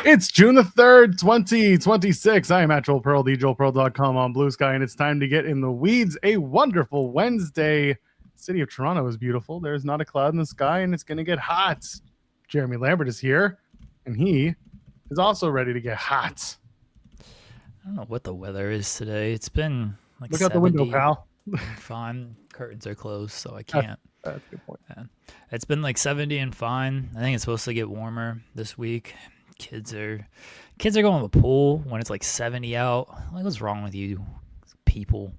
It's June the 3rd, 2026. I am at Joel Pearl, thejoelpearl.com on Blue Sky, and it's time to get in the weeds. A wonderful Wednesday. City of Toronto is beautiful. There's not a cloud in the sky, and it's going to get hot. Jeremy Lambert is here, and he is also ready to get hot. I don't know what the weather is today. It's been like Look out the window, pal. Fine. Curtains are closed, so I can't. That's a good point. Yeah. It's been like 70 and fine. I think it's supposed to get warmer this week. Kids are going to the pool when it's like 70 out. Like, what's wrong with you people?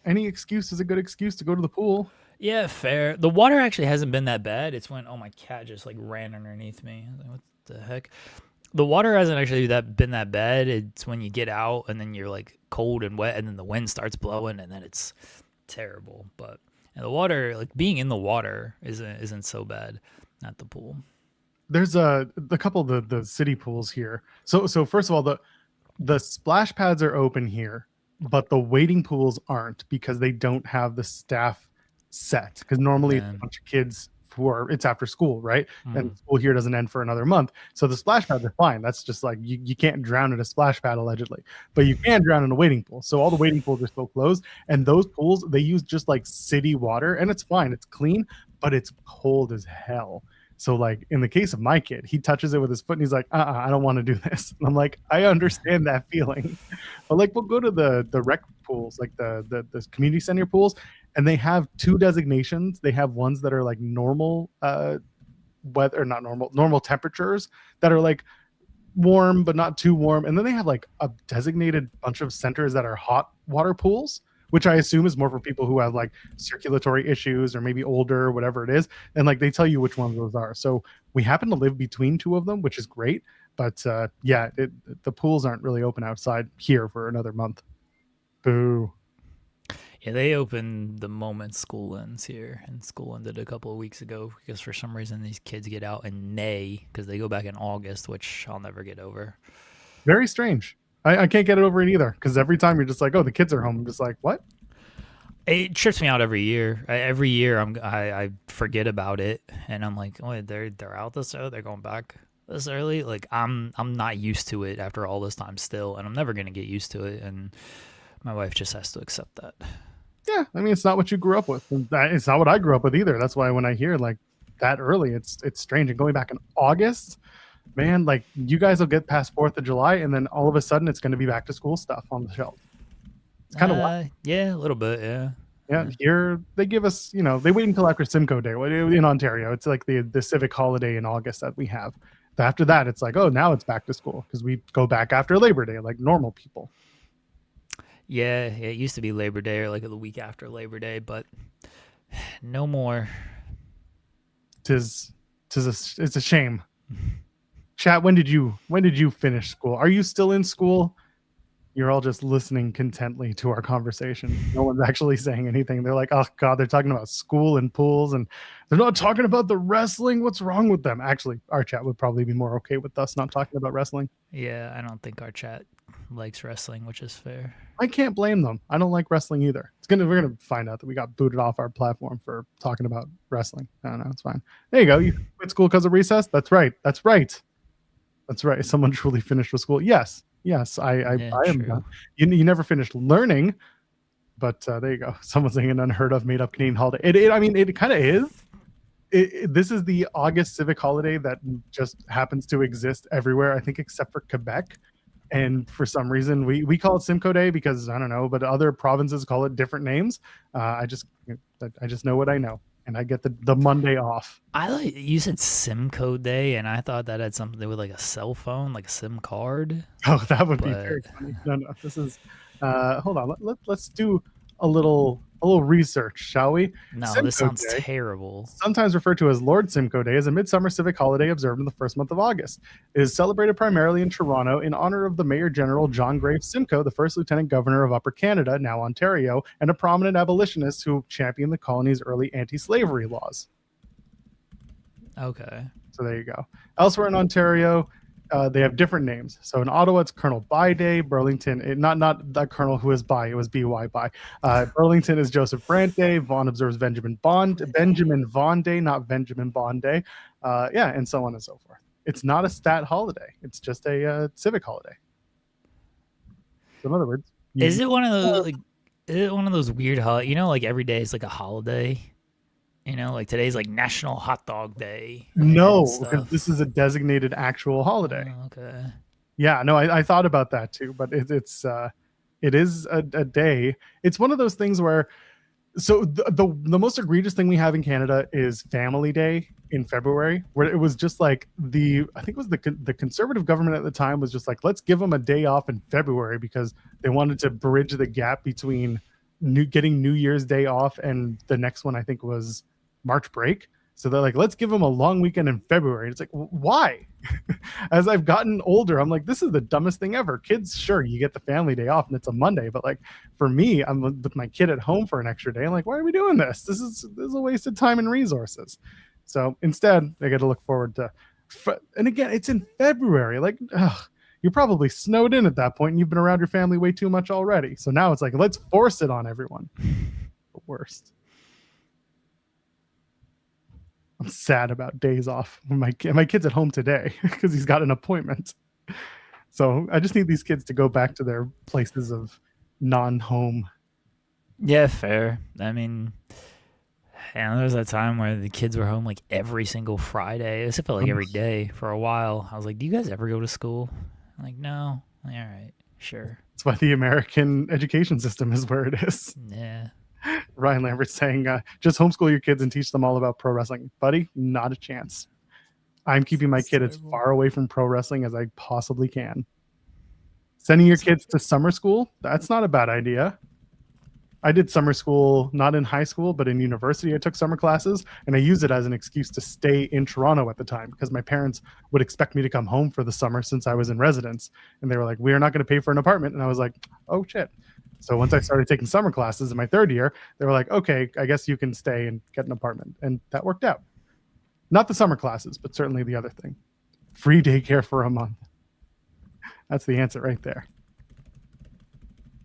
Any excuse is a good excuse to go to the pool. Yeah, fair. The water actually hasn't been that bad. It's when my cat just like ran underneath me. I was like, what the heck? The water hasn't actually been that bad. It's when you get out and then you're like cold and wet, and then the wind starts blowing, and then it's terrible. But the water, like being in the water, isn't so bad at the pool. There's a couple of the city pools here. So first of all, the splash pads are open here, but the wading pools aren't because they don't have the staff set. Because normally it's a bunch of kids it's after school, right? And school here doesn't end for another month. So the splash pads are fine. That's just like you can't drown in a splash pad allegedly, but you can drown in a wading pool. So all the wading pools are still closed, and those pools, they use just like city water, and it's fine. It's clean, but it's cold as hell. So like in the case of my kid, he touches it with his foot and he's like, I don't want to do this. And I'm like, I understand that feeling. But like we'll go to the rec pools, like the community center pools, and they have two designations. They have ones that are like normal weather, not normal temperatures that are like warm but not too warm. And then they have like a designated bunch of centers that are hot water pools, which I assume is more for people who have like circulatory issues or maybe older, whatever it is. And like they tell you which ones those are. So we happen to live between two of them, which is great. But yeah, the pools aren't really open outside here for another month. Boo. Yeah, they open the moment school ends here, and school ended a couple of weeks ago because for some reason these kids get out in May because they go back in August, which I'll never get over. Very strange. I can't get it over it either because every time you're just like, oh, the kids are home. I'm just like, what? It trips me out every year. Every year I forget about it, and I'm like, oh, they're out this early. They're going back this early. Like I'm not used to it after all this time still, and I'm never gonna get used to it. And my wife just has to accept that. Yeah, I mean, it's not what you grew up with. It's not what I grew up with either. That's why when I hear like that early, it's strange. And going back in August, man, like you guys will get past 4th of July, and then all of a sudden it's going to be back to school stuff on the shelf. It's kind of wild. Yeah, a little bit, yeah. Yeah, here they give us, they wait until after Simcoe Day in Ontario. It's like the civic holiday in August that we have. After that, it's like, oh, now it's back to school because we go back after Labor Day like normal people. Yeah, it used to be Labor Day or like the week after Labor Day, but no more. It's a shame. Chat, when did you finish school? Are you still in school? You're all just listening contently to our conversation. No one's actually saying anything. They're like, oh God, they're talking about school and pools, and they're not talking about the wrestling. What's wrong with them? Actually, our chat would probably be more okay with us not talking about wrestling. Yeah, I don't think our chat likes wrestling, which is fair. I can't blame them. I don't like wrestling either. We're gonna find out that we got booted off our platform for talking about wrestling. I don't know. It's fine. There you go. You quit school because of recess. That's right. Someone truly finished with school. Yes, I am. You never finished learning, but there you go. Someone's saying an unheard of made up Canadian holiday. It kind of is. This is the August civic holiday that just happens to exist everywhere, I think, except for Quebec. And for some reason, we call it Simcoe Day because I don't know, but other provinces call it different names. I just know what I know, and I get the Monday off. You said Simcoe Day, and I thought that had something to do with like a cell phone, like a SIM card. Oh, that would be very funny. No, this is. Hold on, let's do a little research, shall we? No, Simcoe this sounds terrible. Sometimes referred to as Lord Simcoe Day, is a midsummer civic holiday observed in the first month of August. It is celebrated primarily in Toronto in honor of the Mayor General John Graves Simcoe, the first Lieutenant Governor of Upper Canada, now Ontario, and a prominent abolitionist who championed the colony's early anti-slavery laws. Okay. So there you go. Elsewhere in Ontario, they have different names. So in Ottawa, it's Colonel By Day. Burlington, not that Colonel who is by, it was B.Y. by. Burlington is Joseph Brant Day. Vaughan observes Benjamin Vaughan Day, not Benjamin Bond Day. And so on and so forth. It's not a stat holiday. It's just a civic holiday. So in other words, Is it one of those like? Is it one of those weird holidays? You know, like every day is like a holiday. You know, like today's like National Hot Dog Day. no, because this is a designated actual holiday. Oh, okay. Yeah, no, I thought about that too, but it is a day. It's one of those things where, so the most egregious thing we have in Canada is Family Day in February, where it was just like I think it was the conservative government at the time was just like, let's give them a day off in February because they wanted to bridge the gap between getting New Year's Day off and the next one I think was March break. So they're like, let's give them a long weekend in February. It's like, why? As I've gotten older, I'm like, this is the dumbest thing ever. Kids, sure, you get the family day off and it's a Monday, but like for me, I'm with my kid at home for an extra day. I'm like, why are we doing this? This is a waste of time and resources. So instead, they got to look forward to, and again, it's in February. Like, you're probably snowed in at that point and you've been around your family way too much already. So now it's like, let's force it on everyone. The worst. I'm sad about days off when my kid's at home today because he's got an appointment. So I just need these kids to go back to their places of non-home. Yeah, fair. I mean, there was that time where the kids were home like every single Friday. It felt like every day for a while. I was like, do you guys ever go to school? I'm like, no. Like, all right, sure. That's why the American education system is where it is. Yeah. Ryan Lambert's saying, just homeschool your kids and teach them all about pro wrestling. Buddy, not a chance. I'm keeping my kid as far away from pro wrestling as I possibly can. Sending your kids to summer school, that's not a bad idea. I did summer school, not in high school, but in university. I took summer classes, and I used it as an excuse to stay in Toronto at the time because my parents would expect me to come home for the summer since I was in residence. And they were like, we are not going to pay for an apartment. And I was like, oh, shit. So once I started taking summer classes in my third year, they were like, okay, I guess you can stay and get an apartment. And that worked out. Not the summer classes, but certainly the other thing. Free daycare for a month. That's the answer right there.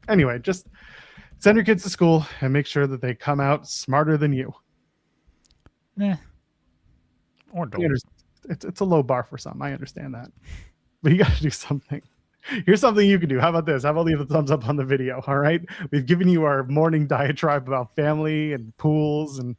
Anyway, just send your kids to school and make sure that they come out smarter than you. Or don't. It's a low bar for some. I understand that. But you got to do something. Here's something you can do. How about this? How about leave a thumbs up on the video? All right. We've given you our morning diatribe about family and pools and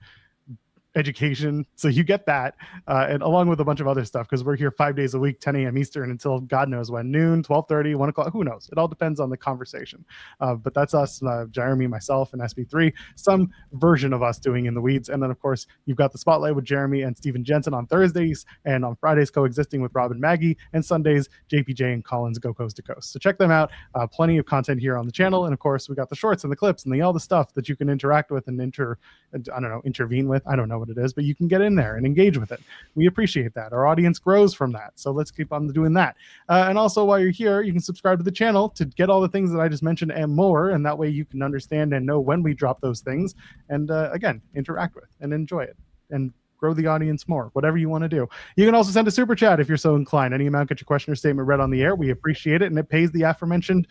education. So you get that, and along with a bunch of other stuff, because we're here 5 days a week, 10 a.m. Eastern until God knows when, noon, 12:30, 1 o'clock, who knows? It all depends on the conversation. But that's us, Jeremy, myself, and SB3, some version of us doing In the Weeds. And then, of course, you've got the Spotlight with Jeremy and Steven Jensen on Thursdays, and on Fridays, coexisting with Rob and Maggie, and Sundays, JPJ and Collins go coast to coast. So check them out. Plenty of content here on the channel. And, of course, we got the shorts and the clips and all the stuff that you can interact with and intervene with. I don't know what it is, but you can get in there and engage with it. We appreciate that. Our audience grows from that. So let's keep on doing that. And also, while you're here, you can subscribe to the channel to get all the things that I just mentioned and more. And that way you can understand and know when we drop those things. And again, interact with and enjoy it and grow the audience more, whatever you want to do. You can also send a super chat if you're so inclined. Any amount, get your question or statement read on the air. We appreciate it. And it pays the aforementioned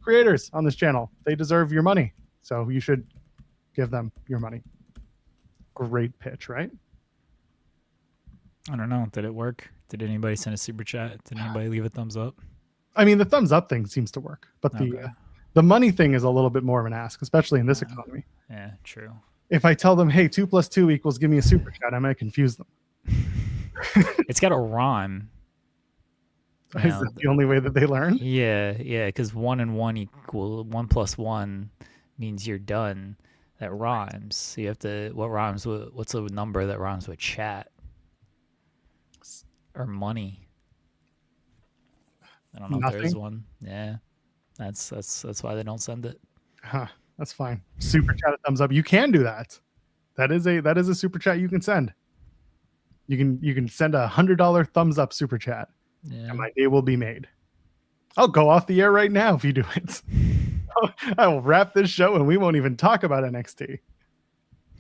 creators on this channel. They deserve your money. So you should give them your money. Great pitch, right? I don't know. Did it work? Did anybody send a super chat? Did anybody leave a thumbs up? I mean, the thumbs up thing seems to work, but the money thing is a little bit more of an ask, especially in this economy. Yeah, true. If I tell them, hey, 2 + 2 = give me a super chat, I might confuse them. It's got a rhyme. Is that the only way that they learn? Yeah, because 1 and 1 = 1 + 1 means you're done. That rhymes. So you have to, what rhymes with, what's a number that rhymes with chat or money? I don't know if there is one. Yeah, that's why they don't send it. That's fine. Super chat, a thumbs up. You can do that. That is a super chat you can send. You can send a $100 thumbs up super chat, and my day will be made. I'll go off the air right now if you do it. I will wrap this show and we won't even talk about NXT.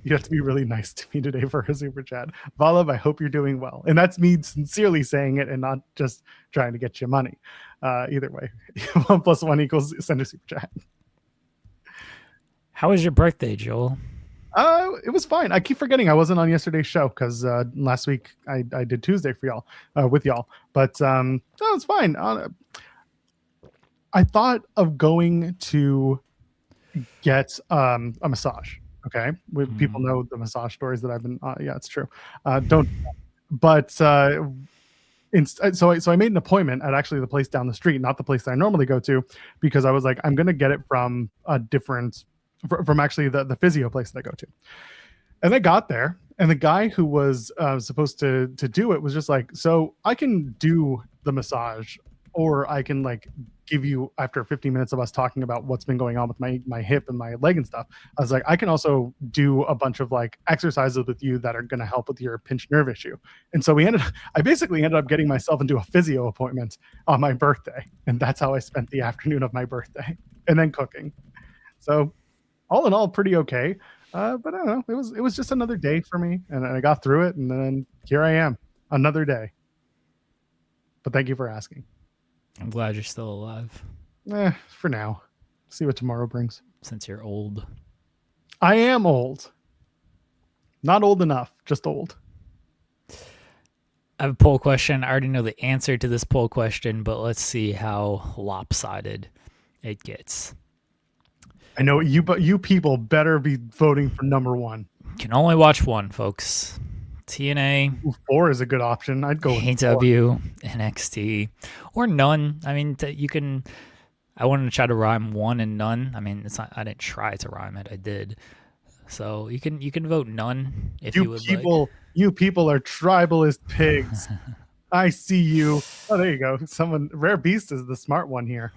You have to be really nice to me today for a super chat. Valev, I hope you're doing well. And that's me sincerely saying it and not just trying to get you money. Either way, 1 + 1 = send a super chat. How was your birthday, Joel? It was fine. I keep forgetting I wasn't on yesterday's show because last week I did Tuesday for y'all with y'all, but no, it's fine. I thought of going to get a massage. Okay, people know the massage stories that I've been. Yeah, it's true. Don't, but so I made an appointment at actually the place down the street, not the place that I normally go to, because I was like, I'm gonna get it from a different, from actually the physio place that I go to. And I got there, and the guy who was supposed to do it was just like, so I can do the massage, or I can like give you, after 15 minutes of us talking about what's been going on with my hip and my leg and stuff, I was like, I can also do a bunch of like exercises with you that are going to help with your pinched nerve issue. And so I basically ended up getting myself into a physio appointment on my birthday, and that's how I spent the afternoon of my birthday, and then cooking. So all in all, pretty okay. But I don't know. It was just another day for me, and I got through it, and then here I am, another day. But thank you for asking. I'm glad you're still alive. For now. See what tomorrow brings. Since you're old. I am old. Not old enough, just old. I have a poll question. I already know the answer to this poll question, but let's see how lopsided it gets. I know you people better be voting for number one. You can only watch one, folks. TNA. 4 is a good option. I'd go with 4. AW, NXT, or none. I mean, you can. I wanted to try to rhyme one and none. I mean, it's not. I didn't try to rhyme it. I did. So you can vote none if you would like. You people are tribalist pigs. I see you. Oh, there you go. Rare Beast is the smart one here.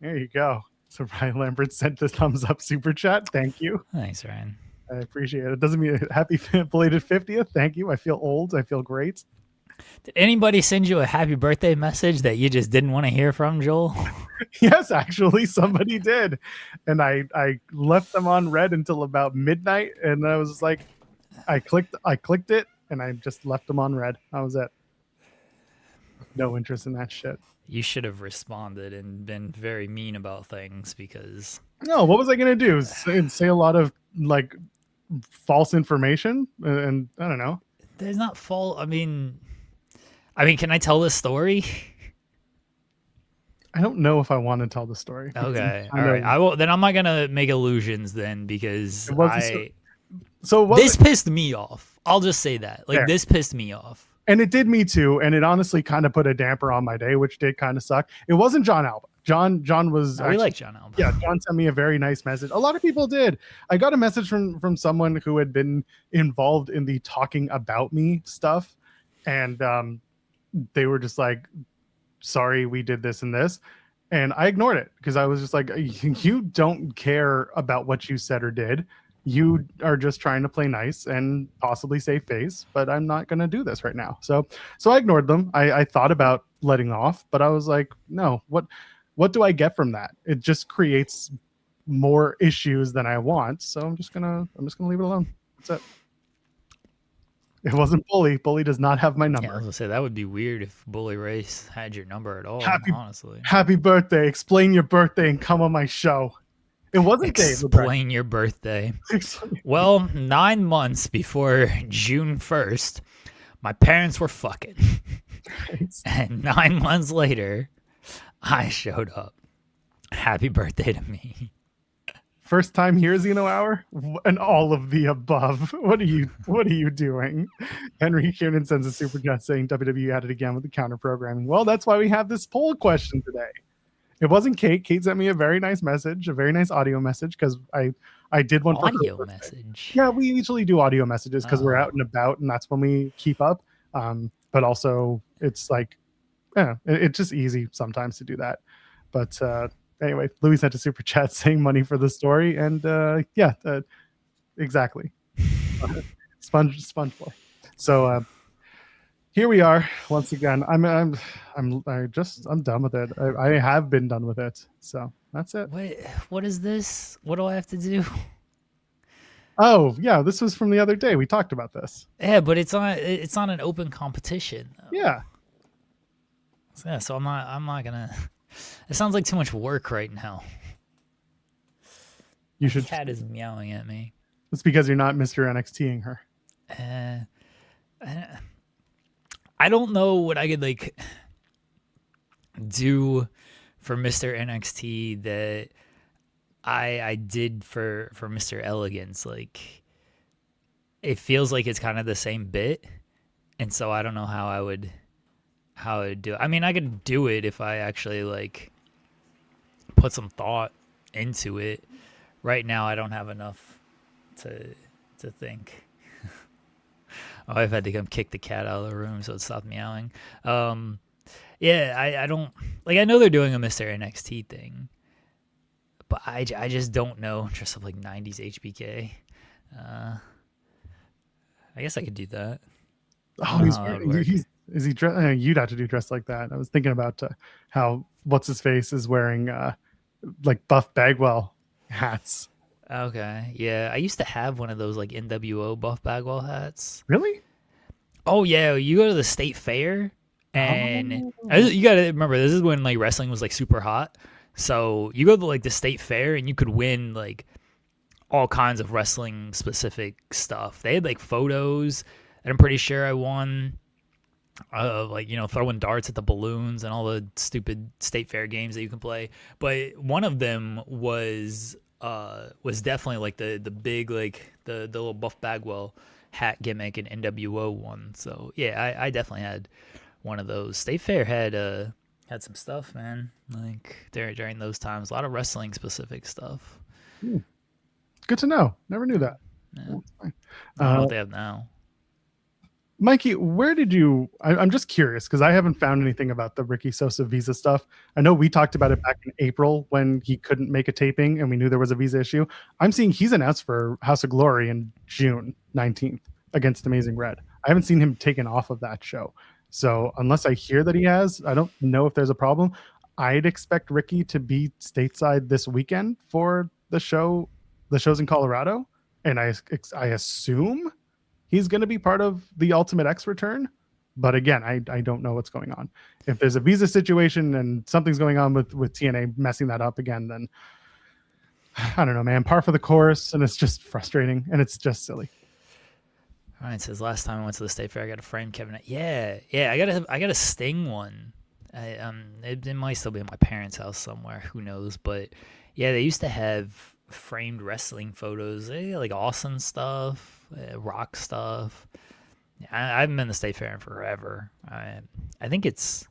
There you go. So Ryan Lambert sent the thumbs up super chat. Thank you. Thanks, Ryan. I appreciate it. It doesn't mean happy belated 50th. Thank you. I feel old. I feel great. Did anybody send you a happy birthday message that you just didn't want to hear from, Joel? Yes, actually, somebody did. And I left them on red until about midnight. And I was like, I clicked it, and I just left them on red. That was it. No interest in that shit. You should have responded and been very mean about things, because... No, what was I going to do? Say a lot of, like, false information? And I don't know. There's not false... I mean, can I tell this story? I don't know if I want to tell the story. Okay. All right. I will. Then I'm not going to make illusions then, because this pissed me off. I'll just say that. Like, this pissed me off. And it did me too, and it honestly kind of put a damper on my day, which did kind of suck. It wasn't John Alba. John was. We like John Alba. Yeah, John sent me a very nice message. A lot of people did. I got a message from someone who had been involved in the talking about me stuff, and they were just like, "Sorry, we did this and this," and I ignored it because I was just like, "You don't care about what you said or did. You are just trying to play nice and possibly save face, but I'm not going to do this right now." So I ignored them. I thought about letting off, but I was like, no, what do I get from that? It just creates more issues than I want. So I'm just gonna leave it alone. That's it. It wasn't Bully. Bully does not have my number. Yeah, I was gonna say that would be weird if Bully Race had your number at all. Honestly. Happy birthday. Explain your birthday and come on my show. It wasn't Dave. Explain your birthday. Well, 9 months before June 1st, my parents were fucking. And 9 months later, I showed up. Happy birthday to me. First time here, Xeno Hour, and all of the above. What are you doing? Henry Kiernan sends a super chat saying WWE at it again with the counter programming. Well, that's why we have this poll question today. It wasn't Kate. Kate sent me a very nice message, a very nice audio message, because I did one for audio message. Yeah, we usually do audio messages because we're out and about, and that's when we keep up. But also, it's like, it's just easy sometimes to do that. But anyway, Louis sent a super chat saying money for the story, and exactly, sponge boy. So here we are once again. I'm done with it. I have been done with it. So that's it. Wait, what is this? What do I have to do? Oh yeah, this was from the other day. We talked about this. Yeah, but it's on an open competition. Yeah. Yeah, so I'm not gonna. It sounds like too much work right now. You should. The cat is meowing at me. It's because you're not Mr. NXTing her. Uh, I don't know what I could like do for Mr. NXT that I did for Mr. Elegance. Like it feels like it's kind of the same bit, and so I don't know how I would do it. I mean, I could do it if I actually like put some thought into it. Right now, I don't have enough to think. Oh, I've had to come kick the cat out of the room so it stopped meowing. Yeah, I don't like. I know they're doing a Mr. NXT thing, but I just don't know. Dress up like '90s HBK. I guess I could do that. Oh, is he dressed? You'd have to do dress like that. I was thinking about how what's his face is wearing like Buff Bagwell hats. Okay, yeah, I used to have one of those like NWO Buff Bagwell hats. Really? Oh yeah, you go to the state fair, and Oh. you gotta remember this is when like wrestling was like super hot. So you go to like the state fair, and you could win like all kinds of wrestling specific stuff. They had like photos, and I'm pretty sure I won. Like throwing darts at the balloons and all the stupid state fair games that you can play. But one of them was definitely like the big like the little Buff Bagwell hat gimmick and NWO one. So yeah, I definitely had one of those. State Fair had some stuff, man. Like during those times, a lot of wrestling specific stuff. Good to know. Never knew that. Yeah. I don't know what they have now. Mikey, where did you? I'm just curious because I haven't found anything about the Ricky Sosa visa stuff. I know we talked about it back in April when he couldn't make a taping and we knew there was a visa issue. I'm seeing he's announced for House of Glory in June 19th against Amazing Red. I haven't seen him taken off of that show. So unless I hear that he has, I don't know if there's a problem. I'd expect Ricky to be stateside this weekend for the shows in Colorado, and I assume he's going to be part of the Ultimate X return. But again, I don't know what's going on. If there's a visa situation and something's going on with TNA messing that up again, then I don't know, man. Par for the course, and it's just frustrating, and it's just silly. All right, says last time I went to the state fair, I got a frame cabinet. Yeah, I got a Sting one. It might still be in my parents' house somewhere. Who knows? But yeah, they used to have framed wrestling photos. They had, like Austin stuff. Rock stuff. I haven't been to State Fair in forever. I think it's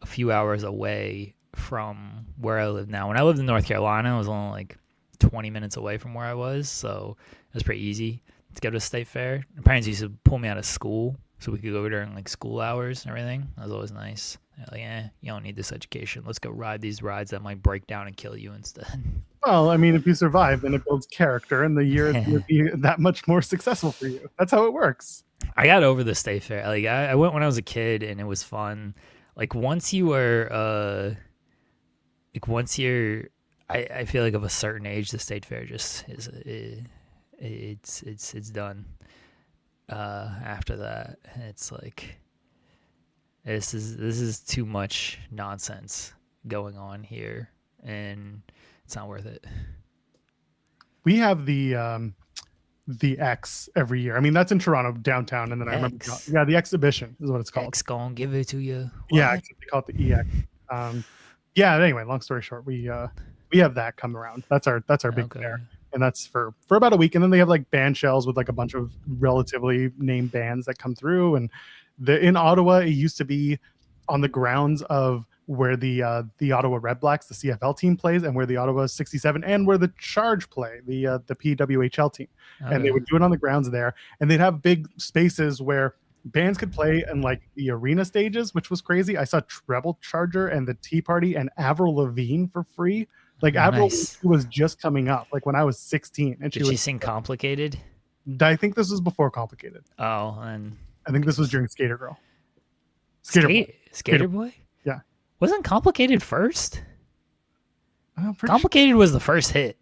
a few hours away from where I live now. When I lived in North Carolina, it was only like 20 minutes away from where I was, so it was pretty easy to go to State Fair. My parents used to pull me out of school so we could go during like school hours and everything. That was always nice. They're like, you don't need this education. Let's go ride these rides that might break down and kill you instead. Well, I mean, if you survive, then it builds character, and the year would be that much more successful for you. That's how it works. I got over the State Fair. Like I went when I was a kid, and it was fun. Like once you're, I feel like of a certain age, the State Fair just is, it's done. After that, it's like this is too much nonsense going on here, and it's not worth it. We have the X every year. I mean, that's in Toronto downtown, and then I remember, the exhibition is what it's called. X gonna give it to you. What? Yeah, they call it the EX. Yeah. Anyway, long story short, we have that come around. That's our big fair, and that's for about a week. And then they have like band shells with like a bunch of relatively named bands that come through. And in Ottawa, it used to be on the grounds of where the Ottawa Red Blacks, the CFL team, plays, and where the Ottawa 67 and where the Charge play, the PWHL team. Okay. And they would do it on the grounds there, and they'd have big spaces where bands could play in like the arena stages, which was crazy. I saw Treble Charger and the Tea Party and Avril Lavigne for free. Like Avril was just coming up, like when I was 16, and did she sing Complicated? I think this was before Complicated. Oh, and I think this was during Skater Girl. Skater Boy? Yeah. Wasn't Complicated first? Complicated was the first hit.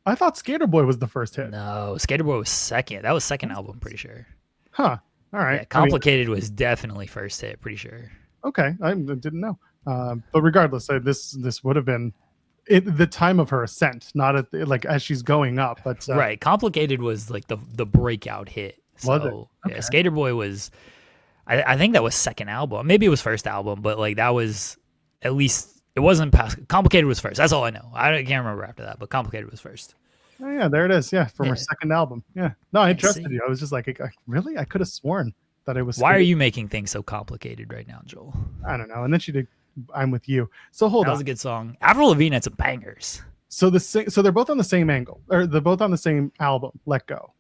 I thought Skater Boy was the first hit. No, Skater Boy was second. That was second album, pretty sure. Huh. All right. Yeah, Complicated was definitely first hit, pretty sure. Okay. I didn't know. But regardless, this would have been the time of her ascent, not at like as she's going up. But Right. Complicated was like the breakout hit. Was it? So Okay. yeah, Skater Boy was. I think that was second album. Maybe it was first album, but like that was at least it wasn't past. Complicated was first. That's all I know. I can't remember after that, but Complicated was first. Oh yeah, there it is. Yeah, from her Yeah. second album. Yeah. No, I trusted see. you. I was just like, really? I could have sworn that it was. Why are you making things so complicated right now, Joel? I don't know. And then she did I'm With You. So hold That on. was a good song. Avril Lavigne had some bangers. So so they're both on the same angle, or they're both on the same album, Let Go.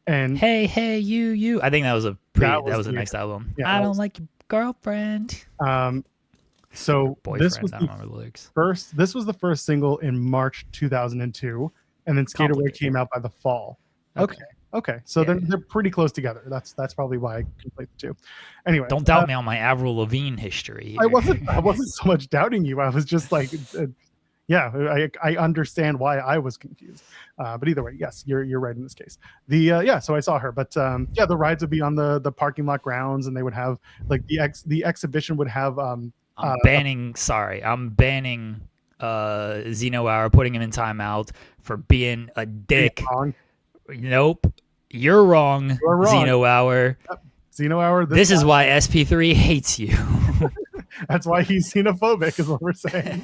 And Hey, you. I think that was a that was the next album. Yeah, I don't like your girlfriend. So Boyfriend. this was I don't remember the lyrics. This was the first single in March 2002, and then Skater Boy came out by the fall. Okay. So they're pretty close together. That's probably why I conflate the two. Anyway, don't doubt me on my Avril Lavigne history. Here. I wasn't so much doubting you. I was just like, I understand why I was confused. But either way, yes, you're right in this case. So I saw her, but the rides would be on the parking lot grounds, and they would have like the exhibition would have. I'm banning Zeno Hour, putting him in timeout for being a dick. Nope, you're wrong. Zeno Hour. Yep. Zeno Hour. This is why SP3 hates you. That's why he's xenophobic, is what we're saying.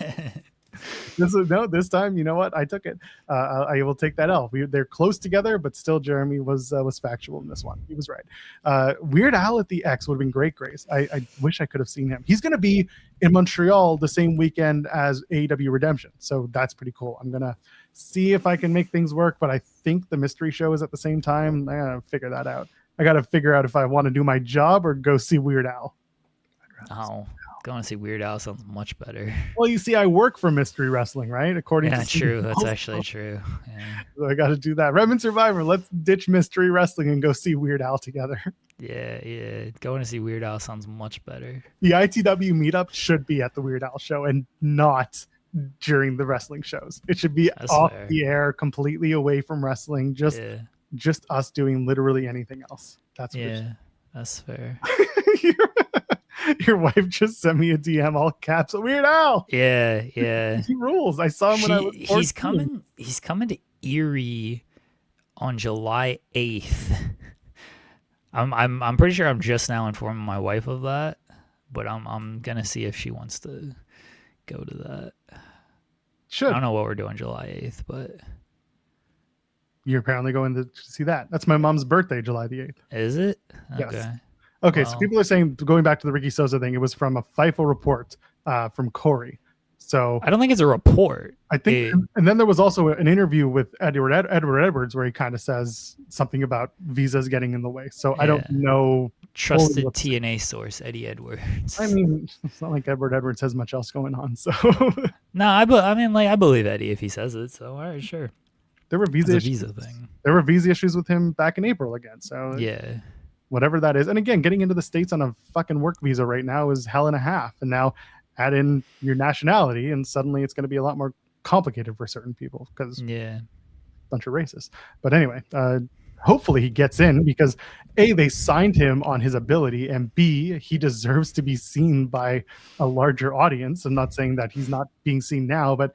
This time, you know what? I took it. I will take that L. They're close together, but still, Jeremy was factual in this one. He was right. Weird Al at the X would have been great, Grace. I wish I could have seen him. He's going to be in Montreal the same weekend as AEW Redemption, so that's pretty cool. I'm gonna see if I can make things work, but I think the mystery show is at the same time. I gotta figure that out. I gotta figure out if I want to do my job or go see Weird Al. Going to see Weird Al sounds much better. Well, you see, I work for Mystery Wrestling, right? According to true. That's actually true. Yeah. So I got to do that. Redmond Survivor. Let's ditch Mystery Wrestling and go see Weird Al together. Yeah. Going to see Weird Al sounds much better. The ITW meetup should be at the Weird Al show and not during the wrestling shows. It should be off the air, completely away from wrestling. Just us doing literally anything else. That's that's fair. Your wife just sent me a DM, all caps. Weird Al. Yeah. He rules. I saw him when I was 14. He's coming to Erie on July 8th. I'm pretty sure I'm just now informing my wife of that, but I'm gonna see if she wants to go to that. I don't know what we're doing July 8th, but you're apparently going to see that. That's my mom's birthday, July the 8th. Is it? Yes. Okay, so people are saying, going back to the Ricky Sosa thing, it was from a FIFO report from Corey. So I don't think it's a report. I think, and then there was also an interview with Edward Edwards where he kind of says something about visas getting in the way. So I don't know. Trusted TNA source, Eddie Edwards. I mean, it's not like Edward Edwards has much else going on. So no, I believe Eddie if he says it. So all right, sure. There were visa thing. There were visa issues with him back in April again. So yeah. Whatever that is. And again, getting into the States on a fucking work visa right now is hell and a half. And now add in your nationality and suddenly it's going to be a lot more complicated for certain people because a bunch of racists. But anyway, hopefully he gets in because A, they signed him on his ability, and B, he deserves to be seen by a larger audience. I'm not saying that he's not being seen now, but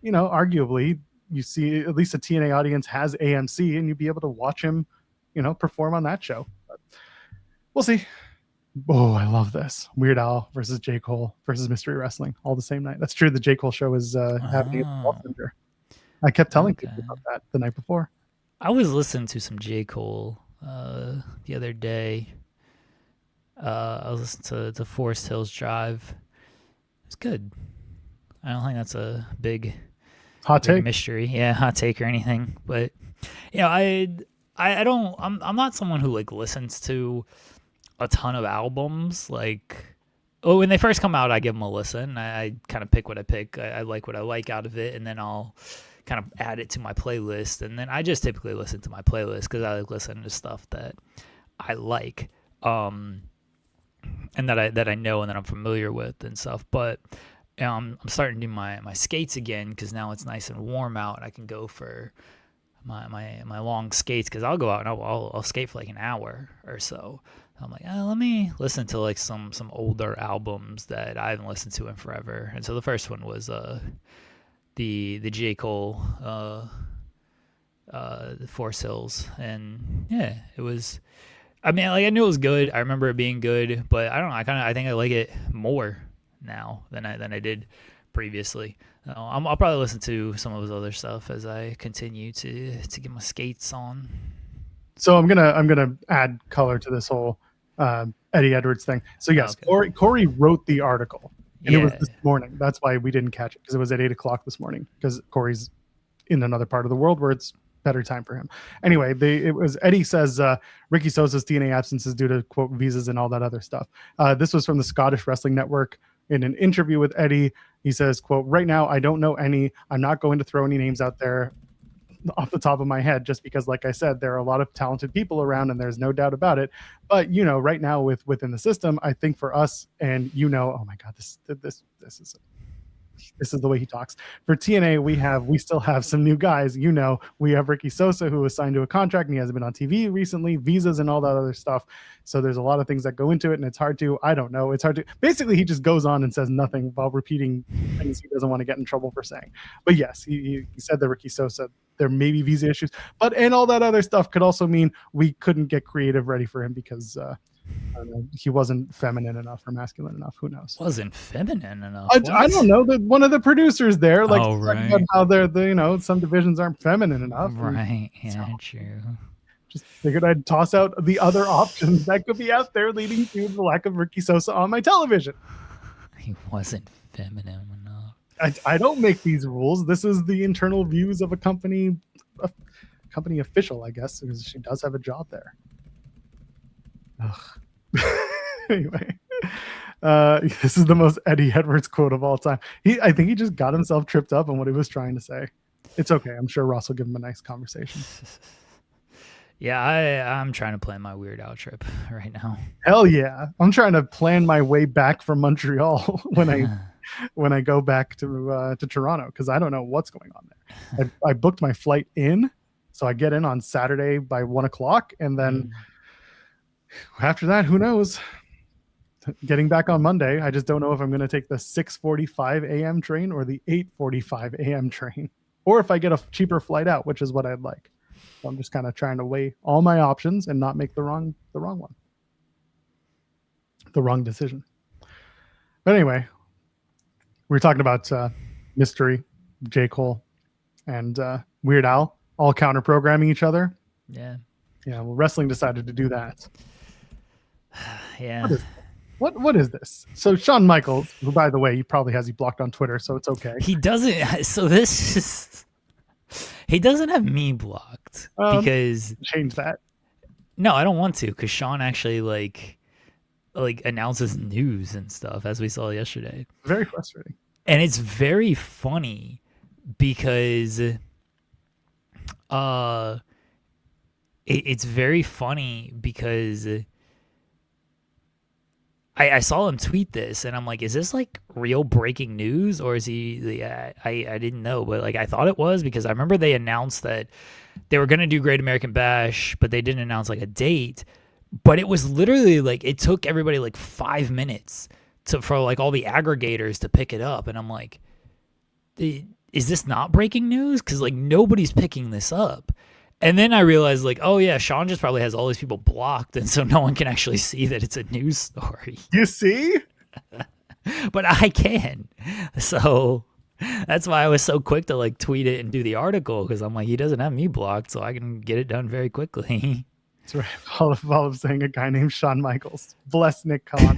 arguably you see at least a TNA audience has AMC and you'd be able to watch him, perform on that show. But we'll see. Oh, I love this. Weird Al versus J. Cole versus Mystery Wrestling all the same night. That's true. The J. Cole show is happening at the Wall Center. I kept telling people about that the night before. I was listening to some J. Cole the other day. I was listening to Forest Hills Drive. It's good. I don't think that's a big hot take mystery. Yeah, hot take or anything. But I don't. I'm not someone who listens to a ton of albums. When they first come out, I give them a listen. I kind of pick what I pick. I like what I like out of it, and then I'll kind of add it to my playlist. And then I just typically listen to my playlist because I like listening to stuff that I like, and that I know and that I'm familiar with and stuff. But I'm starting to do my skates again because now it's nice and warm out. I can go for my long skates because I'll go out and I'll skate for an hour or so. I'm like, let me listen to some older albums that I haven't listened to in forever. And so the first one was the J. Cole the Force Hills, and yeah, it was. I mean, like I knew it was good. I remember it being good, but I don't know. I think I like it more now than I did previously. I'll probably listen to some of his other stuff as I continue to get my skates on. So I'm gonna add color to this whole Eddie Edwards thing. So yes, Okay. Corey wrote the article, and it was Yeah. this morning. That's why we didn't catch it, because it was at 8 o'clock this morning, because Corey's in another part of the world where it's better time for him. Anyway, it was Eddie says Ricky Sosa's TNA absence is due to quote visas and all that other stuff. This was from the Scottish Wrestling Network. In an interview with Eddie, he says, quote, right now I don't know any. I'm not going to throw any names out there off the top of my head, just because, like I said, there are a lot of talented people around, and there's no doubt about it. But right now within the system, I think for us, and oh my God, this is the way he talks. For TNA, we still have some new guys. We have Ricky Sosa, who was signed to a contract, and he hasn't been on TV recently, visas and all that other stuff. So there's a lot of things that go into it, and it's hard to, I don't know. It's hard to, basically, he just goes on and says nothing while repeating things he doesn't want to get in trouble for saying. But yes, he said that Ricky Sosa, there may be visa issues, and all that other stuff could also mean we couldn't get creative ready for him because, I don't know, he wasn't feminine enough or masculine enough. Who knows? Wasn't feminine enough. I don't know. That one of the producers there, like, right. about how they're some divisions aren't feminine enough. Right. Yeah, so, true. Just figured I'd toss out the other options that could be out there, leading to the lack of Ricky Sosa on my television. He wasn't feminine enough. I don't make these rules. This is the internal views of a company official, I guess, because she does have a job there. Anyway, this is the most Eddie Edwards quote of all time. I think he just got himself tripped up on what he was trying to say. It's okay. I'm sure Ross will give him a nice conversation. Yeah, I'm trying to plan my Weird Al trip right now. Hell yeah. I'm trying to plan my way back from Montreal when I go back to Toronto, because I don't know what's going on there. I booked my flight in, so I get in on Saturday by 1 o'clock, and then after that, who knows? Getting back on Monday, I just don't know if I'm going to take the 6:45 a.m. train or the 8:45 a.m. train, or if I get a cheaper flight out, which is what I'd like. So I'm just kind of trying to weigh all my options and not make the wrong one, the wrong decision. But anyway, we were talking about Mystery, J. Cole, and Weird Al all counter programming each other. Yeah. Well, wrestling decided to do that. Yeah. What is this? So Shawn Michaels, who, by the way, he probably has you blocked on Twitter, so it's okay. He doesn't. So this is. He doesn't have me blocked because change that. No, I don't want to, because Sean actually like announces news and stuff, as we saw yesterday. Very frustrating. And it's very funny because it's very funny because I saw him tweet this, and I'm like, is this like real breaking news, or is he? I didn't know, but like I thought it was, because I remember they announced that they were gonna do Great American Bash, but they didn't announce like a date. But it was literally like it took everybody like 5 minutes for like all the aggregators to pick it up, and I'm like, is this not breaking news? Because like nobody's picking this up. And then I realized, like, oh yeah, Sean just probably has all these people blocked, and so no one can actually see that it's a news story. You see? But I can. So that's why I was so quick to like tweet it and do the article, because I'm like, he doesn't have me blocked, so I can get it done very quickly. That's right. All of saying a guy named Shawn Michaels. Bless Nick Khan.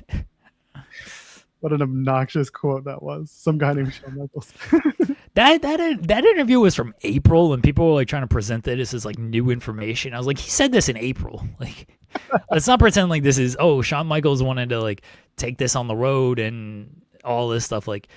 What an obnoxious quote that was. Some guy named Shawn Michaels. That interview was from April, and people were like trying to present that this as like new information. I was like, he said this in April. Like, let's not pretend like this is, Shawn Michaels wanted to like take this on the road and all this stuff. Like,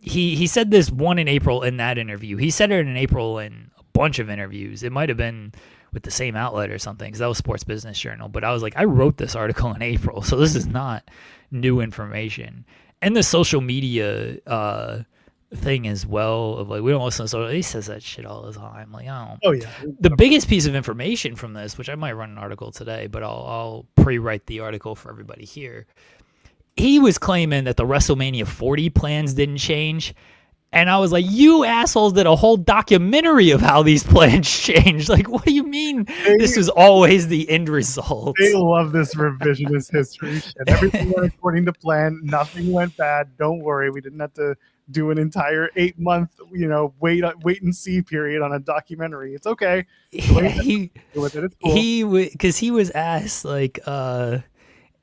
he said this one in April in that interview. He said it in April in a bunch of interviews. It might have been with the same outlet or something, because that was Sports Business Journal. But I was like, I wrote this article in April, so this is not new information. And the social media thing as well, of like, we don't listen to social. He says that shit all the time. Like, I don't. Oh yeah. The biggest piece of information from this, which I might run an article today, but I'll pre-write the article for everybody here. He was claiming that the WrestleMania 40 plans didn't change, And I was like, you assholes did a whole documentary of how these plans changed. Like, what do you mean this was always the end result? They love this revisionist history shit. Everything went according to plan. Nothing went bad. Don't worry. We didn't have to do an entire 8-month, wait and see period on a documentary. It's okay. Yeah, he with it. It's cool. because he was asked like oh,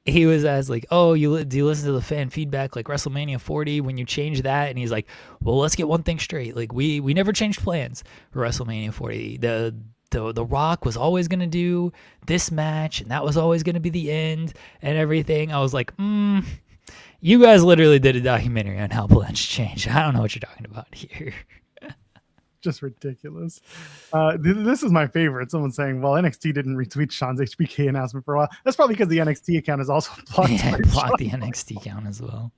do you listen to the fan feedback like WrestleMania 40 when you change that? And he's like, well, let's get one thing straight. Like we never changed plans for WrestleMania 40. The Rock was always going to do this match, and that was always going to be the end and everything. I was like, you guys literally did a documentary on how plans change. I don't know what you're talking about here. Just ridiculous. This is my favorite. Someone saying, well, NXT didn't retweet Sean's HBK announcement for a while. That's probably because the NXT account is also blocked. Yeah, blocked the NXT account as well.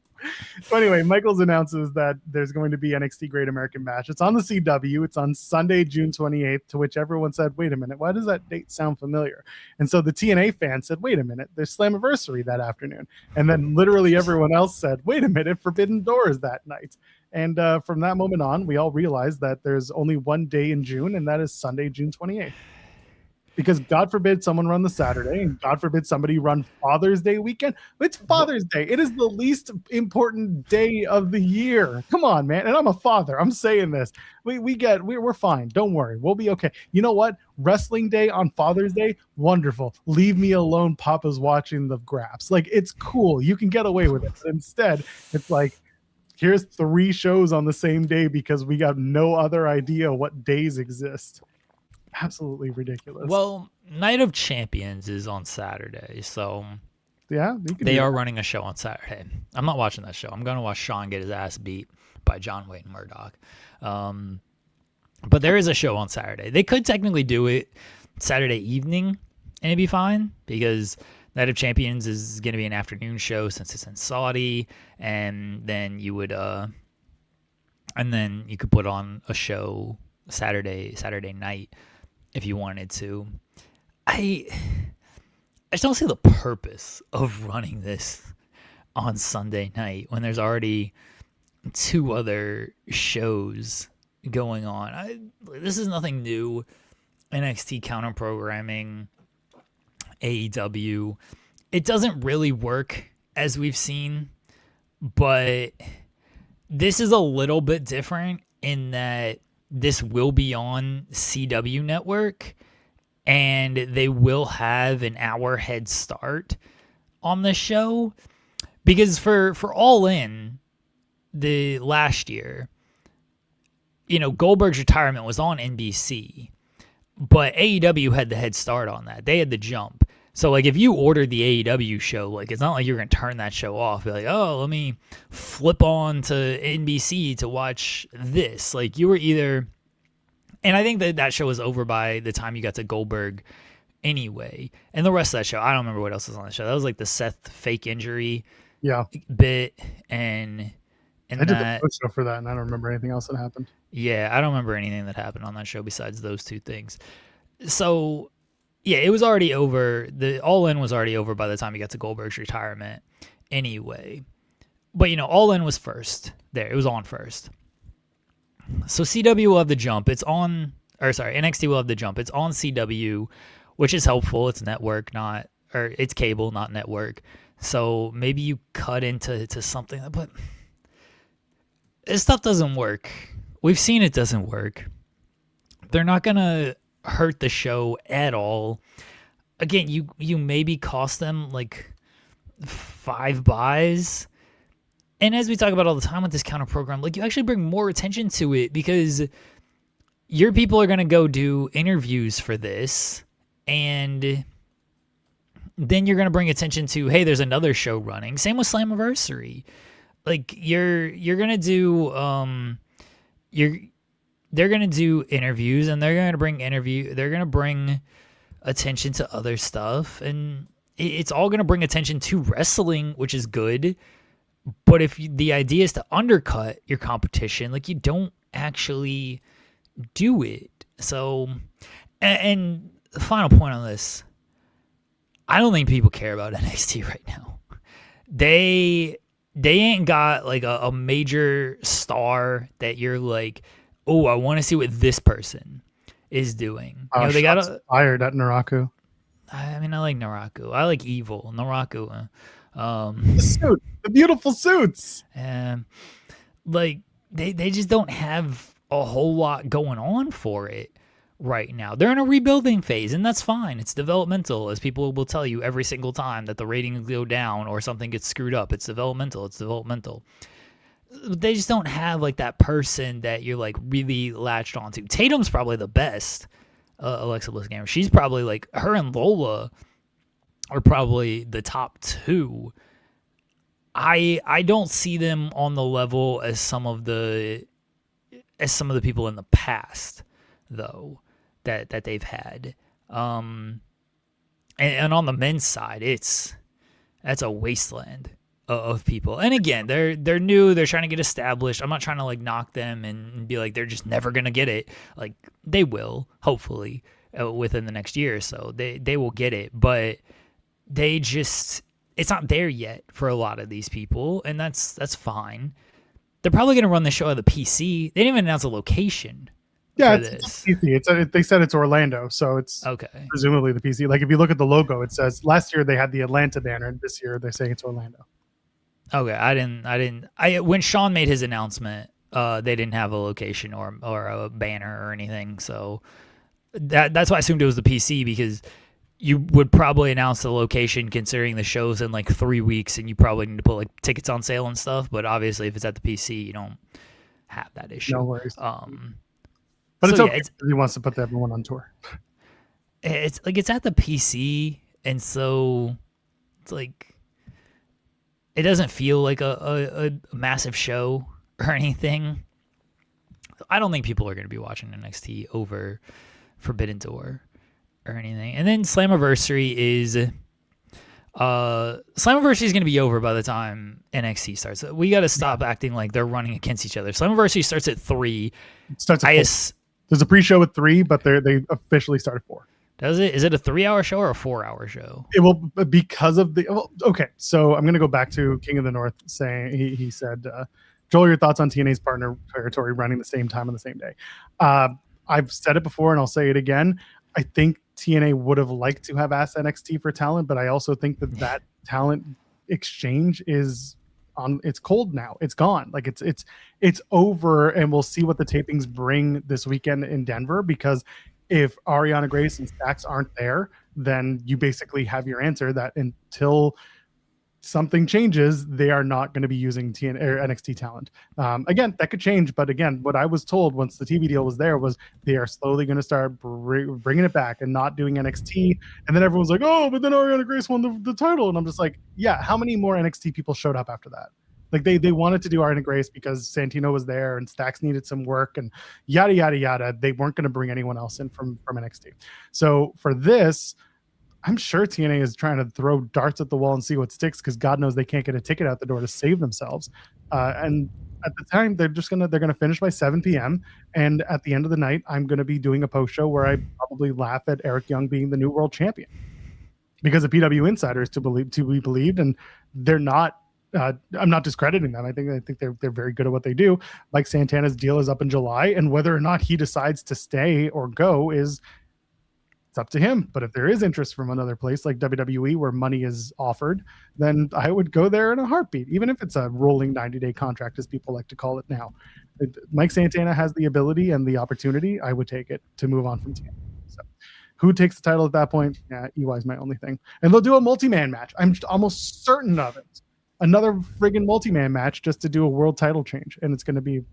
So anyway, Michaels announces that there's going to be NXT Great American Bash. It's on the CW. It's on Sunday, June 28th, to which everyone said, wait a minute, why does that date sound familiar? And so the TNA fans said, wait a minute, there's Slammiversary that afternoon. And then literally everyone else said, wait a minute, Forbidden Doors that night. And from that moment on, we all realized that there's only one day in June, and that is Sunday, June 28th. Because God forbid someone run the Saturday, and God forbid somebody run Father's Day weekend. It's Father's Day. It is the least important day of the year. Come on, man. And I'm a father. I'm saying this. We're fine. Don't worry. We'll be okay. You know what? Wrestling Day on Father's Day, wonderful. Leave me alone. Papa's watching the Graps. Like, it's cool. You can get away with it. But instead, it's like, here's 3 shows on the same day because we got no other idea what days exist. Absolutely ridiculous. Well, Night of Champions is on Saturday, so yeah, they are running a show on Saturday. I'm not watching that show. I'm going to watch Sean get his ass beat by John Wayne Murdoch. But there is a show on Saturday. They could technically do it Saturday evening and it'd be fine because Night of Champions is going to be an afternoon show since it's in Saudi, and then you would you could put on a show Saturday night if you wanted to. I just don't see the purpose of running this on Sunday night when there's already 2 other shows going on. This is nothing new. NXT counter programming, AEW. It doesn't really work as we've seen, but this is a little bit different in that this will be on CW Network, and they will have an hour head start on the show. Because for All In, the last year, Goldberg's retirement was on NBC, but AEW had the head start on that. They had the jump. So, if you ordered the AEW show, it's not like you're going to turn that show off. Be like, oh, let me flip on to NBC to watch this. You were either... And I think that show was over by the time you got to Goldberg anyway. And the rest of that show, I don't remember what else was on the show. That was the Seth fake injury bit. And I did the post show for that, and I don't remember anything else that happened. Yeah, I don't remember anything that happened on that show besides those 2 things. So... yeah, it was already over. The All In was already over by the time you got to Goldberg's retirement anyway. But, All In was first. There, it was on first. So CW will have the jump. NXT will have the jump. It's on CW, which is helpful. It's network, it's cable, not network. So maybe you cut into something. But this stuff doesn't work. We've seen it doesn't work. They're not going to hurt the show at all. Again, you maybe cost them 5 buys. And as we talk about all the time with this counter program, you actually bring more attention to it because your people are going to go do interviews for this, and then you're going to bring attention to, hey, there's another show running. Same with Slammiversary. You're going to do they're going to do interviews, and they're going to bring attention to other stuff, and it's all going to bring attention to wrestling, which is good. But if the idea is to undercut your competition, you don't actually do it. So, and the final point on this, I don't think people care about NXT right now. They they ain't got like a major star that you're like, oh, I want to see what this person is doing. You know, they got Shots fired at Naraku. I mean, I like Naraku. I like Evil Naraku. The suit, the beautiful suits. And like they just don't have a whole lot going on for it right now. They're in a rebuilding phase, and that's fine. It's developmental, as people will tell you every single time that the ratings go down or something gets screwed up. It's developmental. It's developmental. They just don't have like that person that you're like really latched onto. Tatum's probably the best. Alexa Bliss gamer. She's probably like her and Lola are probably the top two. I don't see them on the level as some of the people in the past though that they've had. And on the men's side, that's a wasteland of people. And again, they're new, they're trying to get established. I'm not trying to like knock them and be like they're just never gonna get it. Like they will, hopefully, within the next year or so. They will get it, but they just it's not there yet for a lot of these people, and that's fine. They're probably gonna run the show at the PC. They didn't even announce a location. Yeah, for it's this. PC. They said it's Orlando, so it's Okay. presumably the PC. Like if you look at the logo, it says last year they had the Atlanta banner, and this year they're saying it's Orlando. Okay, I when Sean made his announcement, they didn't have a location or a banner or anything, so that's why I assumed it was the PC, because you would probably announce the location considering the show's in like 3 weeks, and you probably need to put like tickets on sale and stuff. But obviously, if it's at the PC, you don't have that issue. No worries. But it's okay. He wants to put everyone on tour. It's like it's at the PC, and so it's like it doesn't feel like a massive show or anything. I don't think people are going to be watching NXT over Forbidden Door or anything. And then Slammiversary is going to be over by the time NXT starts. We got to stop acting like they're running against each other. Slammiversary starts at 3. It starts at 4. There's a pre-show at 3, but they officially start at 4. Does it? Is it a 3-hour show or a 4-hour show? It will, because of the. Well, okay, so I'm going to go back to King of the North saying he said, Joel, your thoughts on TNA's partner territory running the same time on the same day? I've said it before and I'll say it again. I think TNA would have liked to have asked NXT for talent, but I also think that talent exchange is on. It's cold now. It's gone. Like it's over, and we'll see what the tapings bring this weekend in Denver, because if Ariana Grace and Stax aren't there, then you basically have your answer that until something changes, they are not going to be using TNA or NXT talent. Again, that could change, but again, what I was told once the TV deal was there was they are slowly going to start bringing it back and not doing NXT. And then everyone's like, oh, but then Ariana Grace won the title. And I'm just like, yeah, how many more NXT people showed up after that? Like they wanted to do Ariana Grace because Santino was there and Stax needed some work and yada, yada, yada. They weren't going to bring anyone else in from NXT. So for this, I'm sure TNA is trying to throw darts at the wall and see what sticks, because God knows they can't get a ticket out the door to save themselves. And at the time, they're gonna finish by 7 p.m. And at the end of the night, I'm gonna be doing a post show where I probably laugh at Eric Young being the new world champion, because the PW Insider is to be believed, and they're not. I'm not discrediting them. I think they're very good at what they do. Like Santana's deal is up in July, and whether or not he decides to stay or go is. It's up to him. But if there is interest from another place like WWE where money is offered, then I would go there in a heartbeat, even if it's a rolling 90-day contract, as people like to call it now. Mike Santana has the ability and the opportunity. I would take it to move on from TNA. So who takes the title at that point? Yeah, EY is my only thing. And they'll do a multi-man match. I'm almost certain of it. Another friggin' multi-man match just to do a world title change. And it's going to be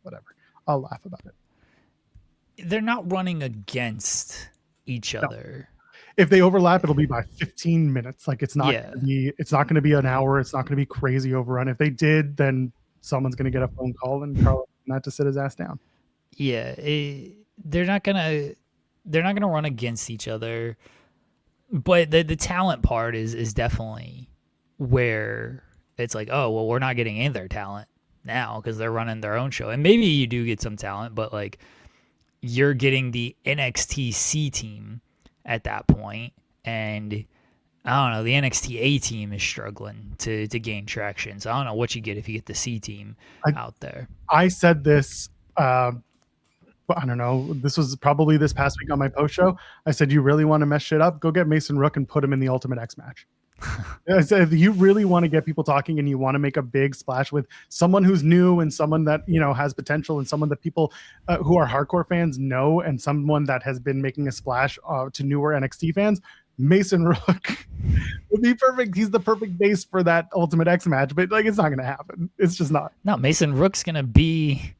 whatever. I'll laugh about it. They're not running against each other. No. If they overlap, it'll be by 15 minutes. Like it's not going to be an hour. It's not going to be crazy overrun. If they did, then someone's going to get a phone call and Carl not to sit his ass down. Yeah, they're not gonna run against each other. But the talent part is definitely where it's like, oh well, we're not getting in their talent now because they're running their own show. And maybe you do get some talent, but like you're getting the NXT C team at that point, and I don't know. The NXT A team is struggling to gain traction. So I don't know what you get if you get the C team I out there. I said this. I don't know. This was probably this past week on my post show. I said, you really want to mess shit up? Go get Mason Rook and put him in the Ultimate X match. I said, if you really want to get people talking and you want to make a big splash with someone who's new and someone that has potential and someone that people who are hardcore fans know and someone that has been making a splash to newer NXT fans, Mason Rook would be perfect. He's the perfect base for that Ultimate X match, but like it's not going to happen. It's just not. No, Mason Rook's gonna be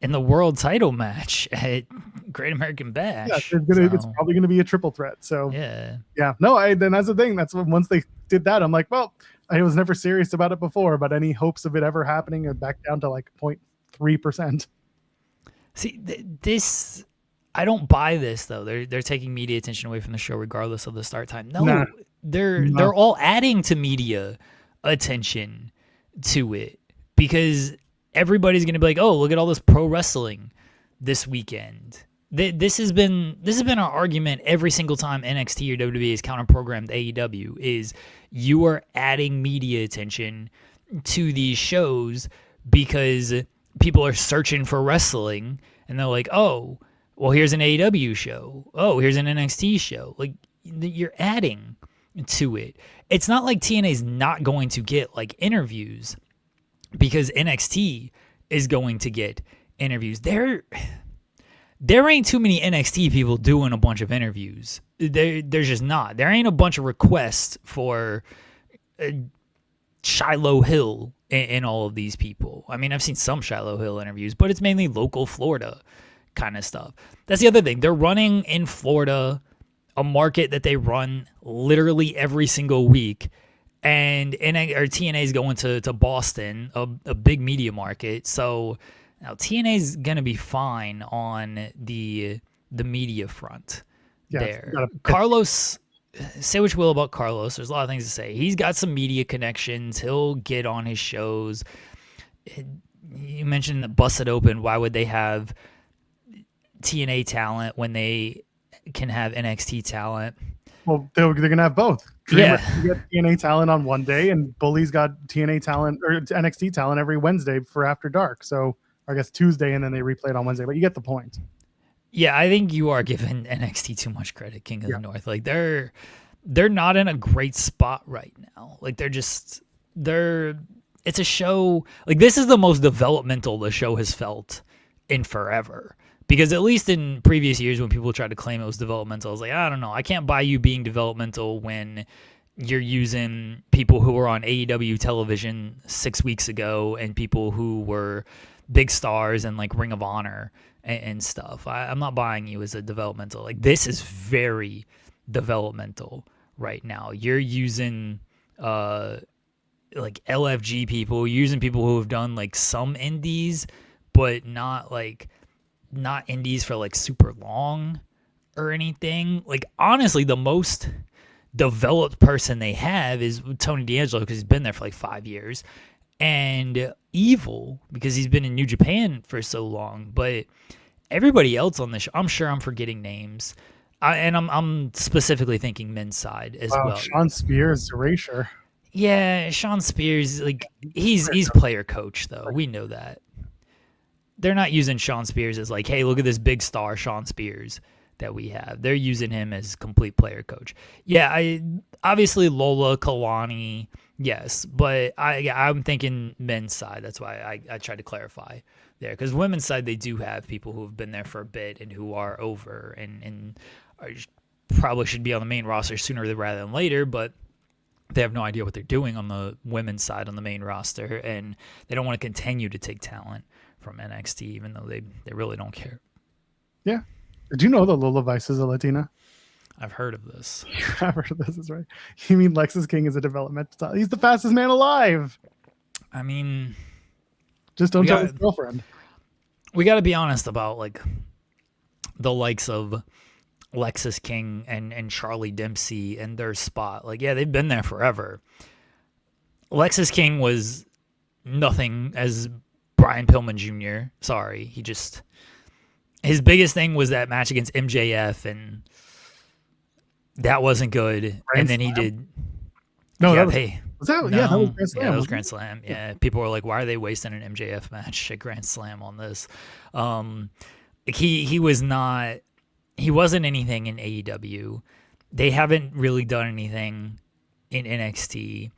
in the world title match at Great American Bash. Yeah, it's probably going to be a triple threat. So yeah. No, then that's the thing. That's once they did that, I'm like, well, I was never serious about it before, but any hopes of it ever happening are back down to like 0.3%. See, this I don't buy this though. They're taking media attention away from the show regardless of the start time. No, they're all adding to media attention to it because everybody's going to be like, "Oh, look at all this pro wrestling this weekend." This has been our argument every single time NXT or WWE has counter-programmed AEW is you are adding media attention to these shows because people are searching for wrestling and they're like, "Oh, well, here's an AEW show. Oh, here's an NXT show." Like you're adding to it. It's not like TNA's not going to get like interviews because NXT is going to get interviews. There ain't too many NXT people doing a bunch of interviews. There's just not. There ain't a bunch of requests for Shiloh Hill and all of these people. I mean, I've seen some Shiloh Hill interviews, but it's mainly local Florida kind of stuff. That's the other thing. They're running in Florida, a market that they run literally every single week. And TNA is going to Boston, a big media market. So now TNA is going to be fine on the media front there. Carlos, say what you will about Carlos. There's a lot of things to say. He's got some media connections. He'll get on his shows. You mentioned the Busted Open. Why would they have TNA talent when they can have NXT talent? Well, they're going to have both. Dreamer get TNA talent on one day, and Bully's got TNA talent or NXT talent every Wednesday for After Dark. So I guess Tuesday, and then they replay it on Wednesday. But you get the point. Yeah, I think you are giving NXT too much credit, King of the North. Like they're not in a great spot right now. Like it's a show. Like this is the most developmental the show has felt in forever. Because at least in previous years when people tried to claim it was developmental, I was like, I don't know. I can't buy you being developmental when you're using people who were on AEW television 6 weeks ago and people who were big stars and like Ring of Honor and stuff. I'm not buying you as a developmental. Like this is very developmental right now. You're using like LFG people, using people who have done like some indies, but not indies for like super long or anything. Like honestly, the most developed person they have is Tony D'Angelo because he's been there for like 5 years, and Evil because he's been in New Japan for so long. But everybody else on this show, I'm sure I'm forgetting names, and I'm specifically thinking men's side as well. Sean Spears, Erasure. Yeah, Sean Spears, like he's player coach though. We know that. They're not using Sean Spears as like, hey, look at this big star Sean Spears that we have. They're using him as complete player coach. Yeah, obviously Lola, Kalani, yes, but I'm thinking men's side. That's why I tried to clarify there, because women's side they do have people who have been there for a bit and who are over and probably should be on the main roster sooner rather than later, but they have no idea what they're doing on the women's side on the main roster, and they don't want to continue to take talent from NXT, even though they really don't care. Yeah. Did you know that Lola Vice is a Latina? I've heard of this. I've heard of this, is right. You mean Lexus King is a developmental style? He's the fastest man alive. I mean, just don't tell his girlfriend. We got to be honest about like the likes of Lexus King and Charlie Dempsey and their spot. Like, yeah, they've been there forever. Lexus King was nothing as Brian Pillman Jr. Sorry. His biggest thing was that match against MJF, and That wasn't good. Grand And then he Slam? did. No, Yeah, that was that. Yeah, that was no, Grand Slam. yeah, that was wasn't Grand it? Slam. Yeah, people were like, "Why are they wasting an MJF match at Grand Slam on this?" Um, he was not. He wasn't anything in AEW. They haven't really done anything in NXT.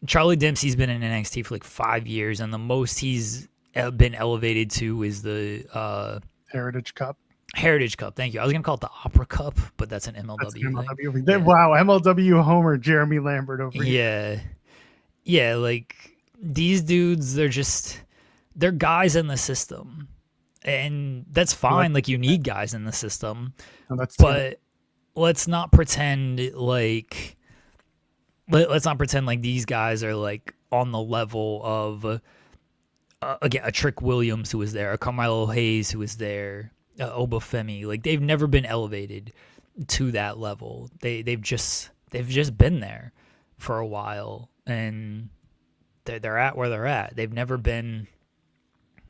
Charlie Dempsey's been in NXT for like 5 years, and the most he's been elevated to is the Heritage Cup. Heritage Cup. Thank you. I was gonna call it the Opera Cup, but that's an That's MLW thing. MLW. Yeah. Wow, MLW Homer Jeremy Lambert over here. Yeah, yeah. Like these dudes, they're guys in the system, and that's fine. Like you need guys in the system, No, that's but let's not pretend like let's not pretend like these guys are like on the level of again a Trick Williams who was there, a Carmelo Hayes who was there, Obafemi. Like they've never been elevated to that level. They've just been there for a while, and they're at where they're at. They've never been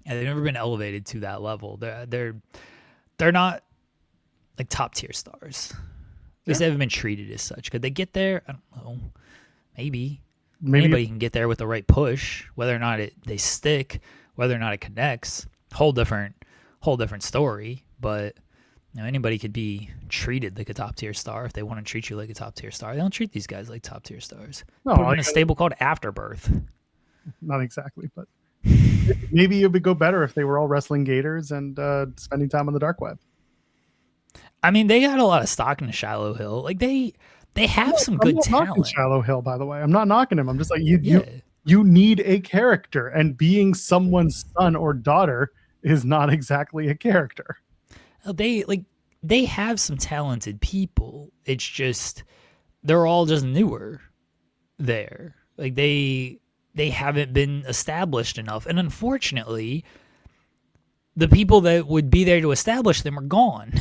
elevated to that level. They're not like top tier stars. At least they haven't been treated as such. Could they get there? I don't know. Maybe anybody can get there with the right push. Whether or not they stick, whether or not it connects, whole different story. But anybody could be treated like a top tier star if they want to treat you like a top tier star. They don't treat these guys like top tier stars. No, Put them in a stable called Afterbirth. Not exactly, but maybe it would go better if they were all wrestling gators and spending time on the dark web. I mean, they got a lot of stock in Shiloh Hill. Like they have some good I'm not knocking talent. Shiloh Hill, by the way. I'm not knocking him. I'm just like you need a character, and being someone's son or daughter is not exactly a character. They have some talented people. It's just they're all just newer there. Like they haven't been established enough, and unfortunately, the people that would be there to establish them are gone.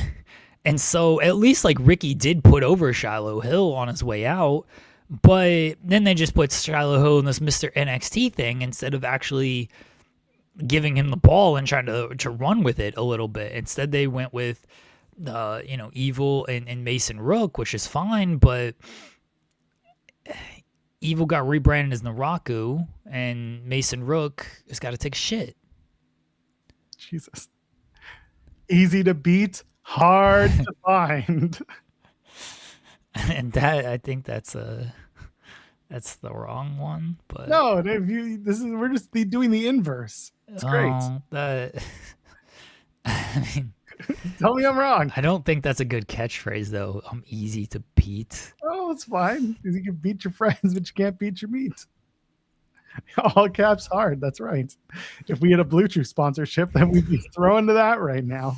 And so at least like Ricky did put over Shiloh Hill on his way out, but then they just put Shiloh Hill in this Mr. NXT thing instead of actually giving him the ball and trying to run with it a little bit. Instead they went with Evil and Mason Rook, which is fine, but Evil got rebranded as Naraku, and Mason Rook has got to take a shit. Jesus. Easy to beat, hard to find. And that, I think that's the wrong one. But no, we're just doing the inverse. It's great. I mean, tell me I'm wrong. I don't think that's a good catchphrase though. I'm easy to beat. Oh, it's fine. You can beat your friends, but you can't beat your meat. All caps hard. That's right. If we had a Blue Chew sponsorship, then we'd be throwing to that right now.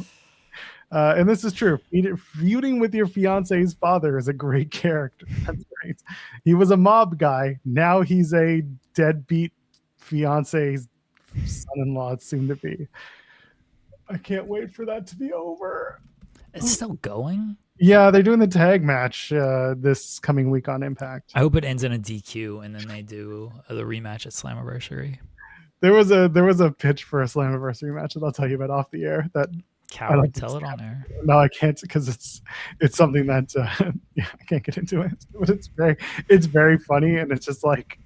And this is true. Feuding with your fiance's father is a great character. That's right. He was a mob guy. Now he's a deadbeat fiance's son-in-law, it seemed to be. I can't wait for that to be over. It's still going? Yeah, they're doing the tag match this coming week on Impact. I hope it ends in a DQ and then they do the rematch at Slammiversary. There was a pitch for a Slammiversary match that I'll tell you about off the air. That Coward, tell it on air. No, I can't because it's something that I can't get into it. But it's very funny, and it's just like,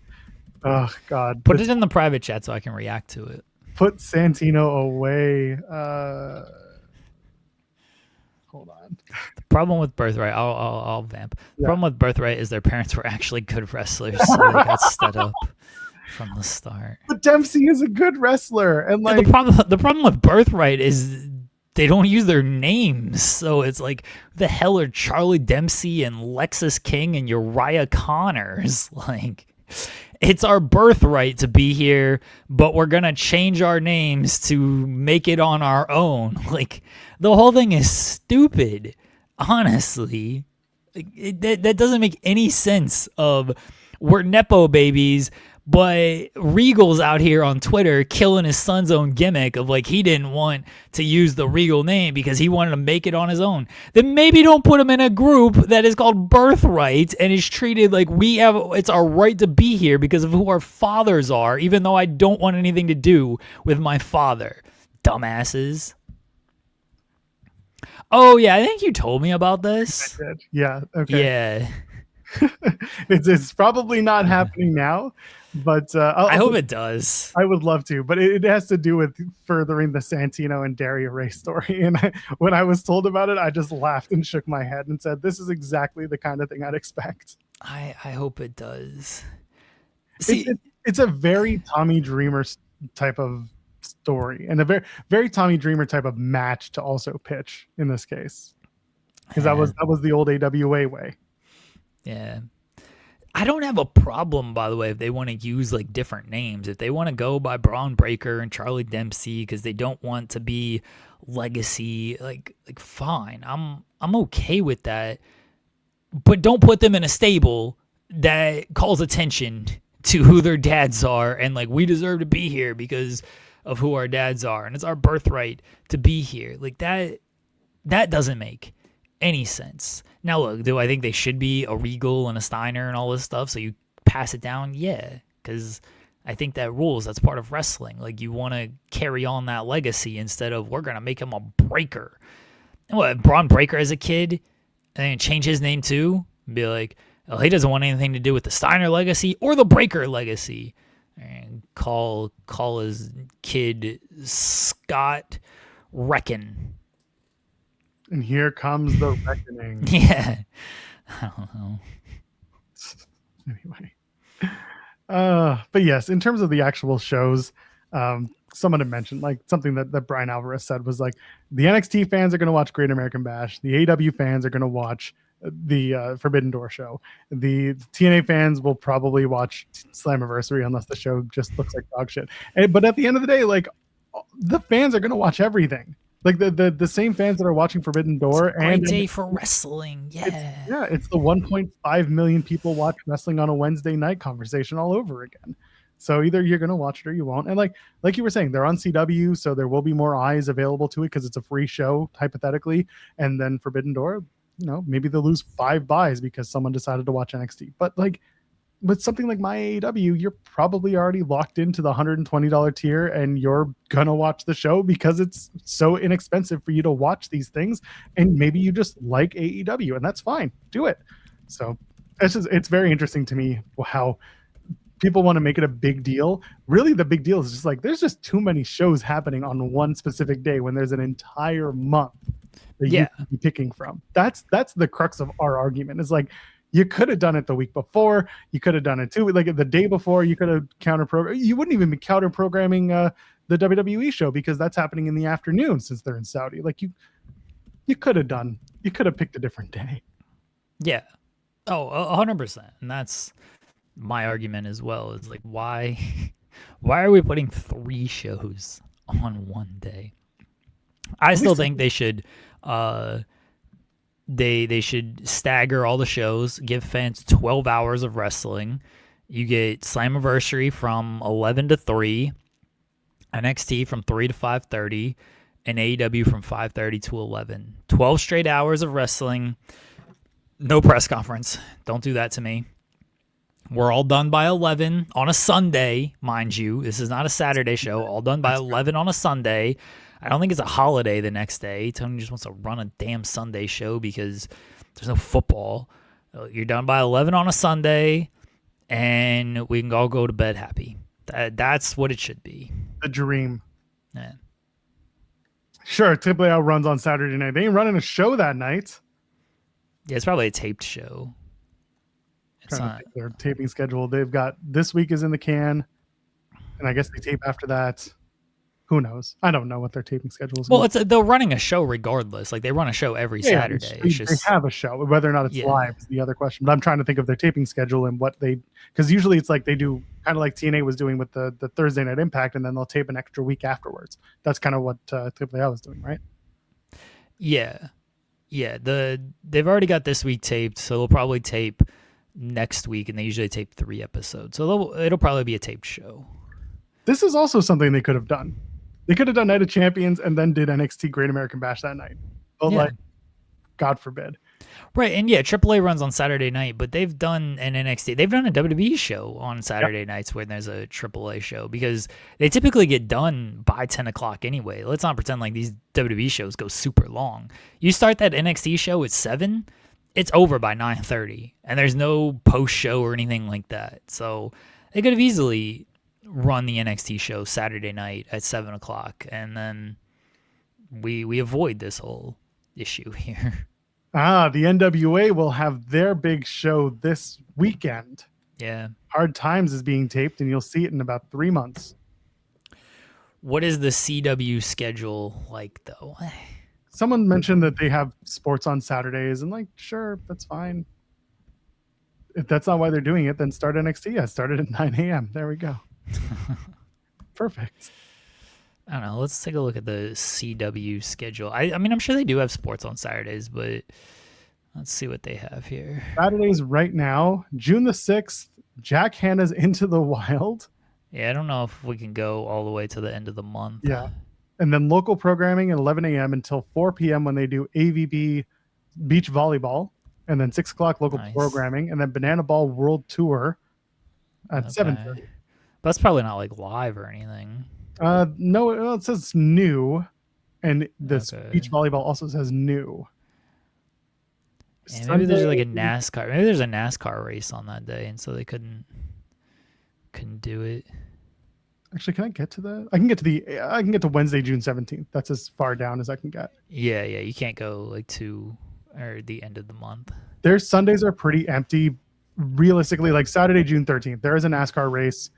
oh god. Put it in the private chat so I can react to it. Put Santino away. Hold on. The problem with Birthright, I'll vamp. The problem with Birthright is their parents were actually good wrestlers, so they got set up from the start. But Dempsey is a good wrestler, and like the problem with Birthright is they don't use their names, so it's like, who the hell are Charlie Dempsey and Lexus King and Uriah Connors? Like, it's our birthright to be here, but we're gonna change our names to make it on our own. Like, the whole thing is stupid, honestly. Like, that doesn't make any sense. Of we're Nepo babies, but Regal's out here on Twitter killing his son's own gimmick of like he didn't want to use the Regal name because he wanted to make it on his own. Then maybe don't put him in a group that is called Birthright and is treated like it's our right to be here because of who our fathers are, even though I don't want anything to do with my father. Dumbasses. Oh yeah, I think you told me about this. Yeah. Okay. Yeah. It's probably not happening now, but I hope it does. I would love to, but it has to do with furthering the Santino and Daria Ray story. And when I was told about it, I just laughed and shook my head and said, "This is exactly the kind of thing I'd expect." I hope it does. It, See, it, it's a very Tommy Dreamer type of story, and a very Tommy Dreamer type of match to also pitch in this case, because that was the old AWA way. yeah. I don't have a problem, by the way, if they want to use like different names. If they want to go by Braun Breaker and Charlie Dempsey because they don't want to be Legacy, like fine. I'm okay with that. But don't put them in a stable that calls attention to who their dads are and like we deserve to be here because of who our dads are and it's our birthright to be here. Like that doesn't make any sense. Now, look, do I think they should be a Regal and a Steiner and all this stuff? So you pass it down? Yeah, because I think that rules. That's part of wrestling. Like, you want to carry on that legacy instead of we're going to make him a breaker. And what, Braun Breaker as a kid and change his name too? And be like, oh, he doesn't want anything to do with the Steiner legacy or the Breaker legacy. And call his kid Scott Reckon. And here comes the reckoning. Yeah. I don't know. Anyway. But yes, in terms of the actual shows, someone had mentioned like something that Brian Alvarez said was like the NXT fans are going to watch Great American Bash. The AW fans are going to watch the Forbidden Door show. The TNA fans will probably watch Slammiversary unless the show just looks like dog shit. But at the end of the day, like the fans are going to watch everything. Like the same fans that are watching Forbidden Door. It's a great day for wrestling. Yeah. It's the 1.5 million people watch wrestling on a Wednesday night conversation all over again. So either you're going to watch it or you won't. And like you were saying, they're on CW, so there will be more eyes available to it because it's a free show, hypothetically. And then Forbidden Door, maybe they'll lose 5 buys because someone decided to watch NXT. But like with something like my AEW, you're probably already locked into the $120 tier and you're going to watch the show because it's so inexpensive for you to watch these things. And maybe you just like AEW and that's fine. Do it. So it's very interesting to me how people want to make it a big deal. Really, the big deal is just like there's just too many shows happening on one specific day when there's an entire month that you can be picking from. That's the crux of our argument. Is like you could have done it the week before. You could have done it too, like the day before. You could have counter-programmed. You wouldn't even be counter-programming the WWE show because that's happening in the afternoon since they're in Saudi. Like you could have done. You could have picked a different day. Yeah. Oh, 100%. And that's my argument as well. Is like why are we putting 3 shows on one day? I still think they should they should stagger all the shows, give fans 12 hours of wrestling. You get Slammiversary from 11 to 3, NXT from 3 to 5:30, and AEW from 5:30 to 11. 12 straight hours of wrestling. No press conference. Don't do that to me. We're all done by 11 on a Sunday, mind you. This is not a Saturday show. All done by 11 on a Sunday. I don't think it's a holiday the next day. Tony just wants to run a damn Sunday show because there's no football. You're done by 11 on a Sunday, and we can all go to bed happy. That's what it should be. The dream. Yeah. Sure, typically out runs on Saturday night. They ain't running a show that night. Yeah, it's probably a taped show. It's not their taping schedule. They've got this week is in the can, and I guess they tape after that. Who knows? I don't know what their taping schedule is. Well, they're running a show regardless. Like they run a show every Saturday. They have a show. Whether or not it's live is the other question. But I'm trying to think of their taping schedule and what because usually it's like they do kind of like TNA was doing with the Thursday Night Impact, and then they'll tape an extra week afterwards. That's kind of what typically I was doing, right? Yeah. They've already got this week taped, so they'll probably tape next week, and they usually tape 3 episodes. So it'll probably be a taped show. This is also something they could have done. They could have done Night of Champions and then did NXT Great American Bash that night. But like, God forbid. Right, and yeah, AAA runs on Saturday night, but they've done an NXT, they've done a WWE show on Saturday nights when there's a AAA show because they typically get done by 10 o'clock anyway. Let's not pretend like these WWE shows go super long. You start that NXT show at 7, it's over by 9:30, and there's no post show or anything like that. So they could have easily run the NXT show Saturday night at 7 o'clock, and then we avoid this whole issue here. The NWA will have their big show this weekend. Yeah. Hard Times is being taped, and you'll see it in about 3 months. What is the CW schedule like, though? Someone mentioned that they have sports on Saturdays, and like, sure, that's fine. If that's not why they're doing it, then start NXT. Yeah, start it at 9 a.m. There we go. Perfect. I don't know. Let's take a look at the CW schedule. I mean, I'm sure they do have sports on Saturdays, but let's see what they have here. Saturdays right now, June the 6th, Jack Hanna's Into the Wild. Yeah, I don't know if we can go all the way to the end of the month. Yeah. And then local programming at 11 a.m. until 4 p.m. when they do AVB Beach Volleyball. And then 6 o'clock local programming. And then Banana Ball World Tour at 7:30. That's probably not like live or anything. No, it says new, and this beach volleyball also says new. And maybe there's like a NASCAR. Maybe there's a NASCAR race on that day, and so they couldn't do it. Actually, can I get to the? I can get to Wednesday, June 17th. That's as far down as I can get. Yeah. You can't go like to or the end of the month. Their Sundays are pretty empty. Realistically, like Saturday, June 13th, there is a NASCAR race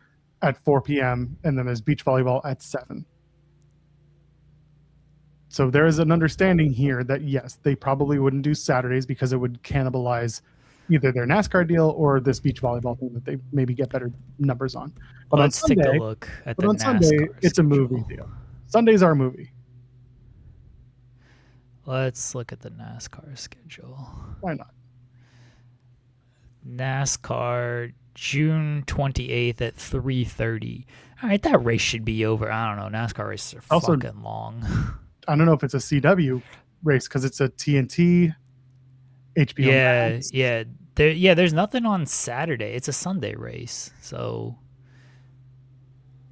at 4 p.m. and then there's beach volleyball at 7. So there is an understanding here that yes, they probably wouldn't do Saturdays because it would cannibalize either their NASCAR deal or this beach volleyball thing that they maybe get better numbers on. But let's take a look at the NASCAR Sunday, it's a movie deal. Sundays are a movie. Let's look at the NASCAR schedule. Why not? NASCAR June 28th at 3:30. All right, that race should be over. I don't know. NASCAR races are also fucking long. I don't know if it's a CW race because it's a TNT, HBO. Yeah. There's nothing on Saturday. It's a Sunday race. So,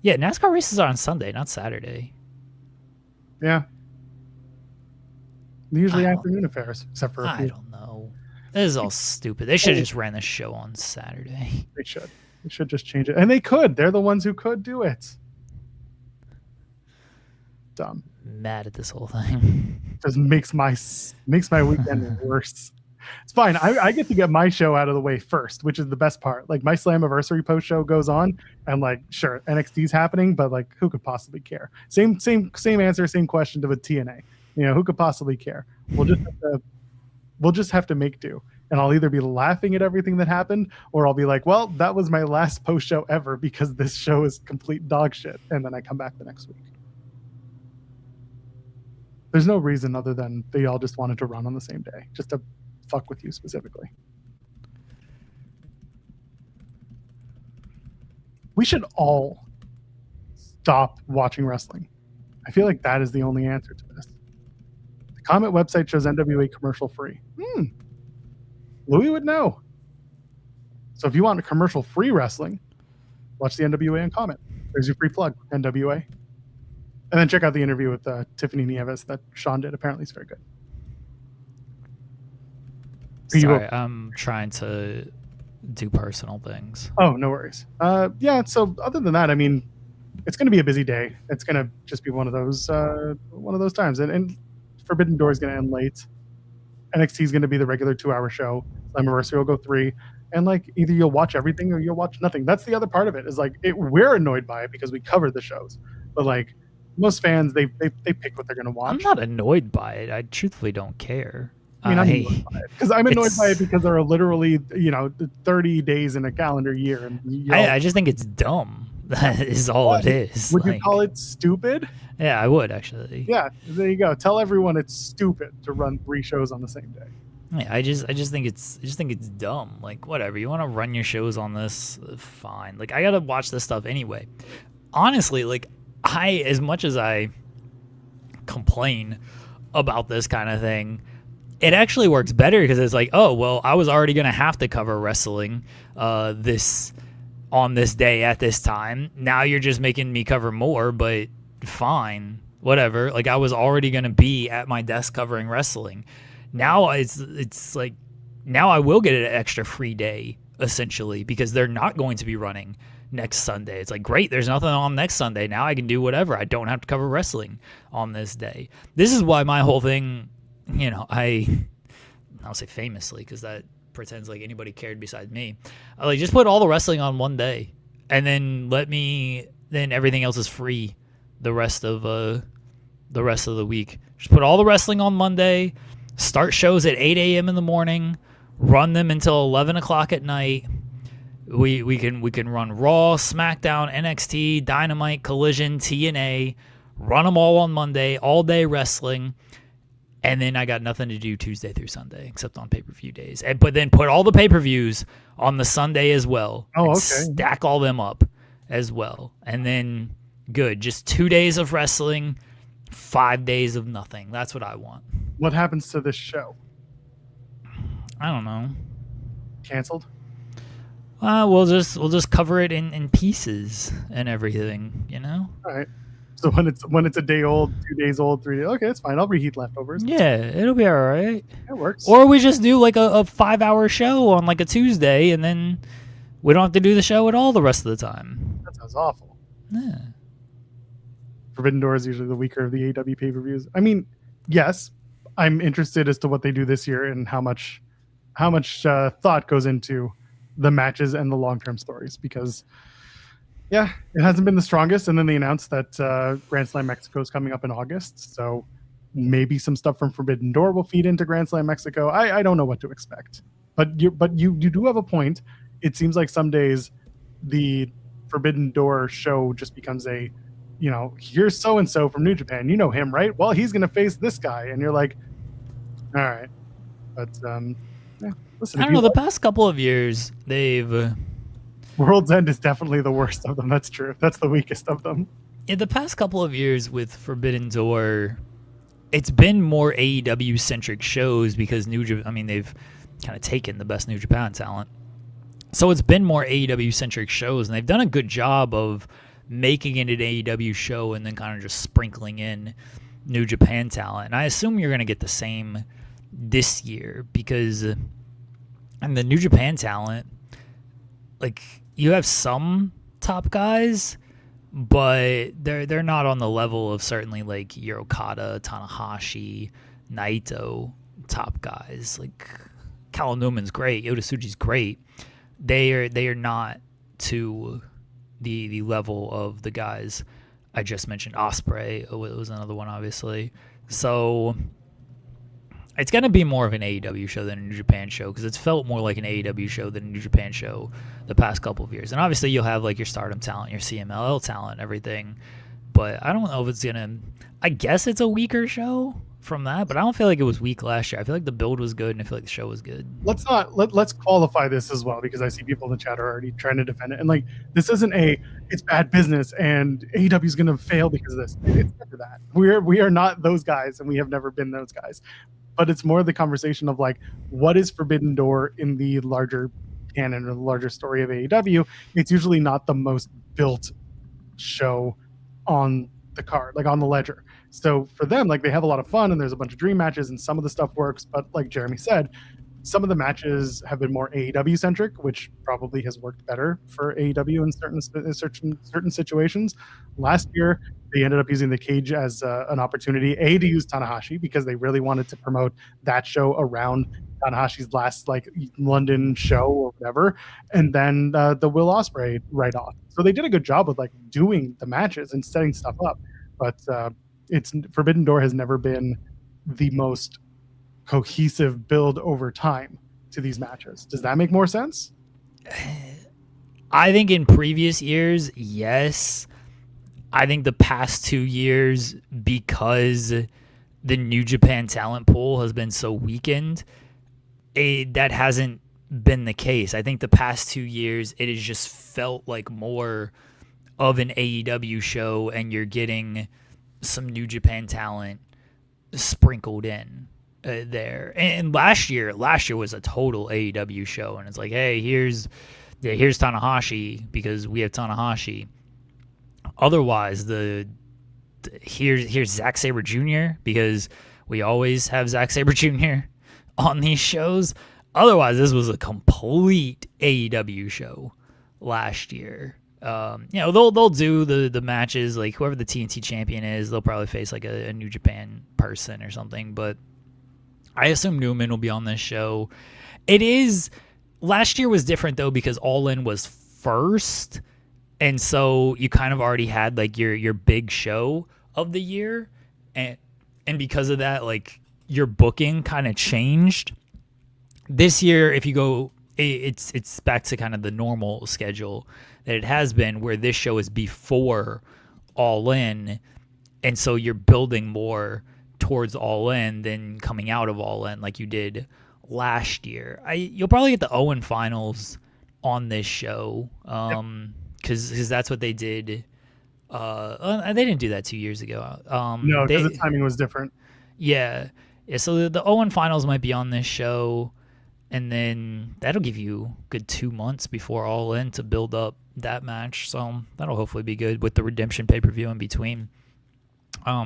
yeah, NASCAR races are on Sunday, not Saturday. Yeah. Usually afternoon affairs, except for I don't know. This is all stupid. They should have just ran the show on Saturday. They should. They should just change it. And they could. They're the ones who could do it. Dumb. Mad at this whole thing. Just makes my weekend worse. It's fine. I get to get my show out of the way first, which is the best part. Like my Slammiversary post show goes on, and like, sure, NXT's happening, but like, who could possibly care? Same answer, same question to with TNA. You know, who could possibly care? We'll just have to make do. And I'll either be laughing at everything that happened, or I'll be like, well, that was my last post show ever because this show is complete dog shit. And then I come back the next week. There's no reason other than they all just wanted to run on the same day, just to fuck with you specifically. We should all stop watching wrestling. I feel like that is the only answer to this. The Comet website shows NWA commercial free. Louis would know. So if you want commercial free wrestling, watch the NWA on Comet. There's your free plug, NWA. And then check out the interview with Tiffany Nieves that Sean did. Apparently it's very good. Sorry, I'm trying to do personal things. Oh, no worries. Yeah, so other than that, I mean, it's going to be a busy day. It's going to just be one of those times. And Forbidden Door is going to end late. NXT is going to be the regular 2-hour show. Slammiversary will go 3. And like either you'll watch everything or you'll watch nothing. That's the other part of it is like we're annoyed by it because we cover the shows. But like most fans, they pick what they're going to watch. I'm not annoyed by it. I truthfully don't care. I mean, I'm annoyed by it because I'm annoyed by it because there are literally 30 days in a calendar year. And I just think it's dumb. That is all it is. Would you call it stupid? Yeah, I would actually. Yeah, there you go. Tell everyone it's stupid to run 3 shows on the same day. Yeah, I just think it's dumb. Like whatever, you want to run your shows on this, fine. Like I gotta watch this stuff anyway. Honestly, like as much as I complain about this kind of thing, it actually works better because it's like, oh well, I was already gonna have to cover wrestling this on this day at this time. Now you're just making me cover more, but fine, whatever. Like I was already gonna be at my desk covering wrestling. Now it's like now I will get an extra free day essentially because they're not going to be running next Sunday. It's like great, there's nothing on next Sunday. Now I can do whatever. I don't have to cover wrestling on this day. This is why my whole thing, I'll say famously because that pretends like anybody cared besides me. I like just put all the wrestling on one day, and then then everything else is free the rest of the week. Just put all the wrestling on Monday, start shows at 8 a.m. in the morning, run them until 11 o'clock at night. We can run Raw, SmackDown, NXT, Dynamite, Collision, TNA, run them all on Monday, all day wrestling. And then I got nothing to do Tuesday through Sunday except on pay-per-view days. But then put all the pay-per-views on the Sunday as well. Oh, okay. Stack all them up as well. And then good. Just 2 days of wrestling, 5 days of nothing. That's what I want. What happens to this show? I don't know. Canceled? We'll just cover it in pieces and everything, All right. So when it's a day old, 2 days old, 3 days, okay, it's fine. I'll reheat leftovers. Yeah, it'll be all right. It works. Or we just do like a 5-hour show on like a Tuesday, and then we don't have to do the show at all the rest of the time. That sounds awful. Yeah. Forbidden Door is usually the weaker of the AEW pay-per-views. I mean, yes, I'm interested as to what they do this year and how much thought goes into the matches and the long-term stories because, yeah, it hasn't been the strongest. And then they announced that Grand Slam Mexico is coming up in August, so maybe some stuff from Forbidden Door will feed into Grand Slam Mexico. I don't know what to expect, but you do have a point. It seems like some days the Forbidden Door show just becomes a, here's so and so from New Japan. You know him, right? Well, he's gonna face this guy, and you're like, all right, but yeah. Listen, I don't know. The past couple of years, they've World's End is definitely the worst of them. That's true. That's the weakest of them. in the past couple of years with Forbidden Door, it's been more AEW centric shows because they've kind of taken the best New Japan talent. So it's been more AEW centric shows, and they've done a good job of making it an AEW show and then kind of just sprinkling in New Japan talent. And I assume you're going to get the same this year because and the New Japan talent, like you have some top guys, but they're not on the level of certainly like Okada, Tanahashi, Naito top guys. Like Callum Newman's great, Yota Tsuji's great. They are not to the level of the guys I just mentioned. Ospreay was another one, obviously. So it's going to be more of an AEW show than a New Japan show because it's felt more like an AEW show than a New Japan show the past couple of years. And obviously you'll have like your Stardom talent, your CMLL talent, everything. But I don't know if it's going to... I guess it's a weaker show from that, but I don't feel like it was weak last year. I feel like the build was good and I feel like the show was good. Let's qualify this as well because I see people in the chat are already trying to defend it. And like, this isn't it's bad business and AEW is going to fail because of this. It's never that. We are not those guys and we have never been those guys. But it's more the conversation of like, what is Forbidden Door in the larger canon or the larger story of AEW? It's usually not the most built show on the card, like on the ledger. So for them, like they have a lot of fun and there's a bunch of dream matches and some of the stuff works. But like Jeremy said, some of the matches have been more AEW centric, which probably has worked better for AEW in certain situations. Last year, they ended up using the cage as an opportunity, to use Tanahashi because they really wanted to promote that show around Tanahashi's last like London show or whatever, and then the Will Ospreay right off. So they did a good job with like doing the matches and setting stuff up. But it's Forbidden Door has never been the most cohesive build over time to these matches. Does that make more sense? I think in previous years, yes. I think the past 2 years, because the New Japan talent pool has been so weakened, that hasn't been the case. I think the past 2 years, it has just felt like more of an AEW show, and you're getting some New Japan talent sprinkled in there. And last year was a total AEW show, and it's like, hey, here's Tanahashi because we have Tanahashi. Otherwise, here's Zack Sabre Jr. because we always have Zack Sabre Jr. on these shows. Otherwise, this was a complete AEW show last year. They'll do the matches, like whoever the TNT champion is, they'll probably face like a New Japan person or something. But I assume Newman will be on this show. Last year was different though because All In was first, and so you kind of already had like your big show of the year, and because of that, like your booking kind of changed. This year, if you go, it's back to kind of the normal schedule that it has been, where this show is before All In, and so you're building more towards All In than coming out of All In like you did last year. You'll probably get the Owen finals on this show, because that's what they did. They didn't do that 2 years ago. No, because the timing was different. Yeah. So the Owen finals might be on this show, and then that'll give you a good 2 months before All In to build up that match. So that'll hopefully be good with the Redemption pay-per-view in between.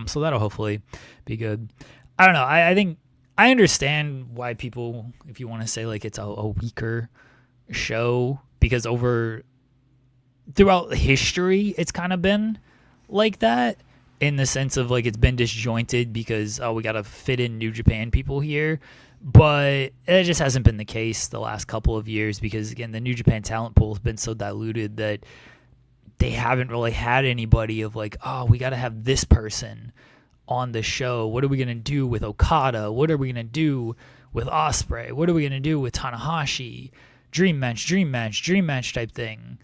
So that'll hopefully be good. I don't know. I think I understand why people, if you want to say like it's a weaker show, because throughout history, it's kind of been like that, in the sense of like it's been disjointed because we got to fit in New Japan people here. But it just hasn't been the case the last couple of years because, again, the New Japan talent pool has been so diluted that they haven't really had anybody of like, oh, we got to have this person on the show. What are we going to do with Okada? What are we going to do with Ospreay? What are we going to do with Tanahashi? Dream match type thing.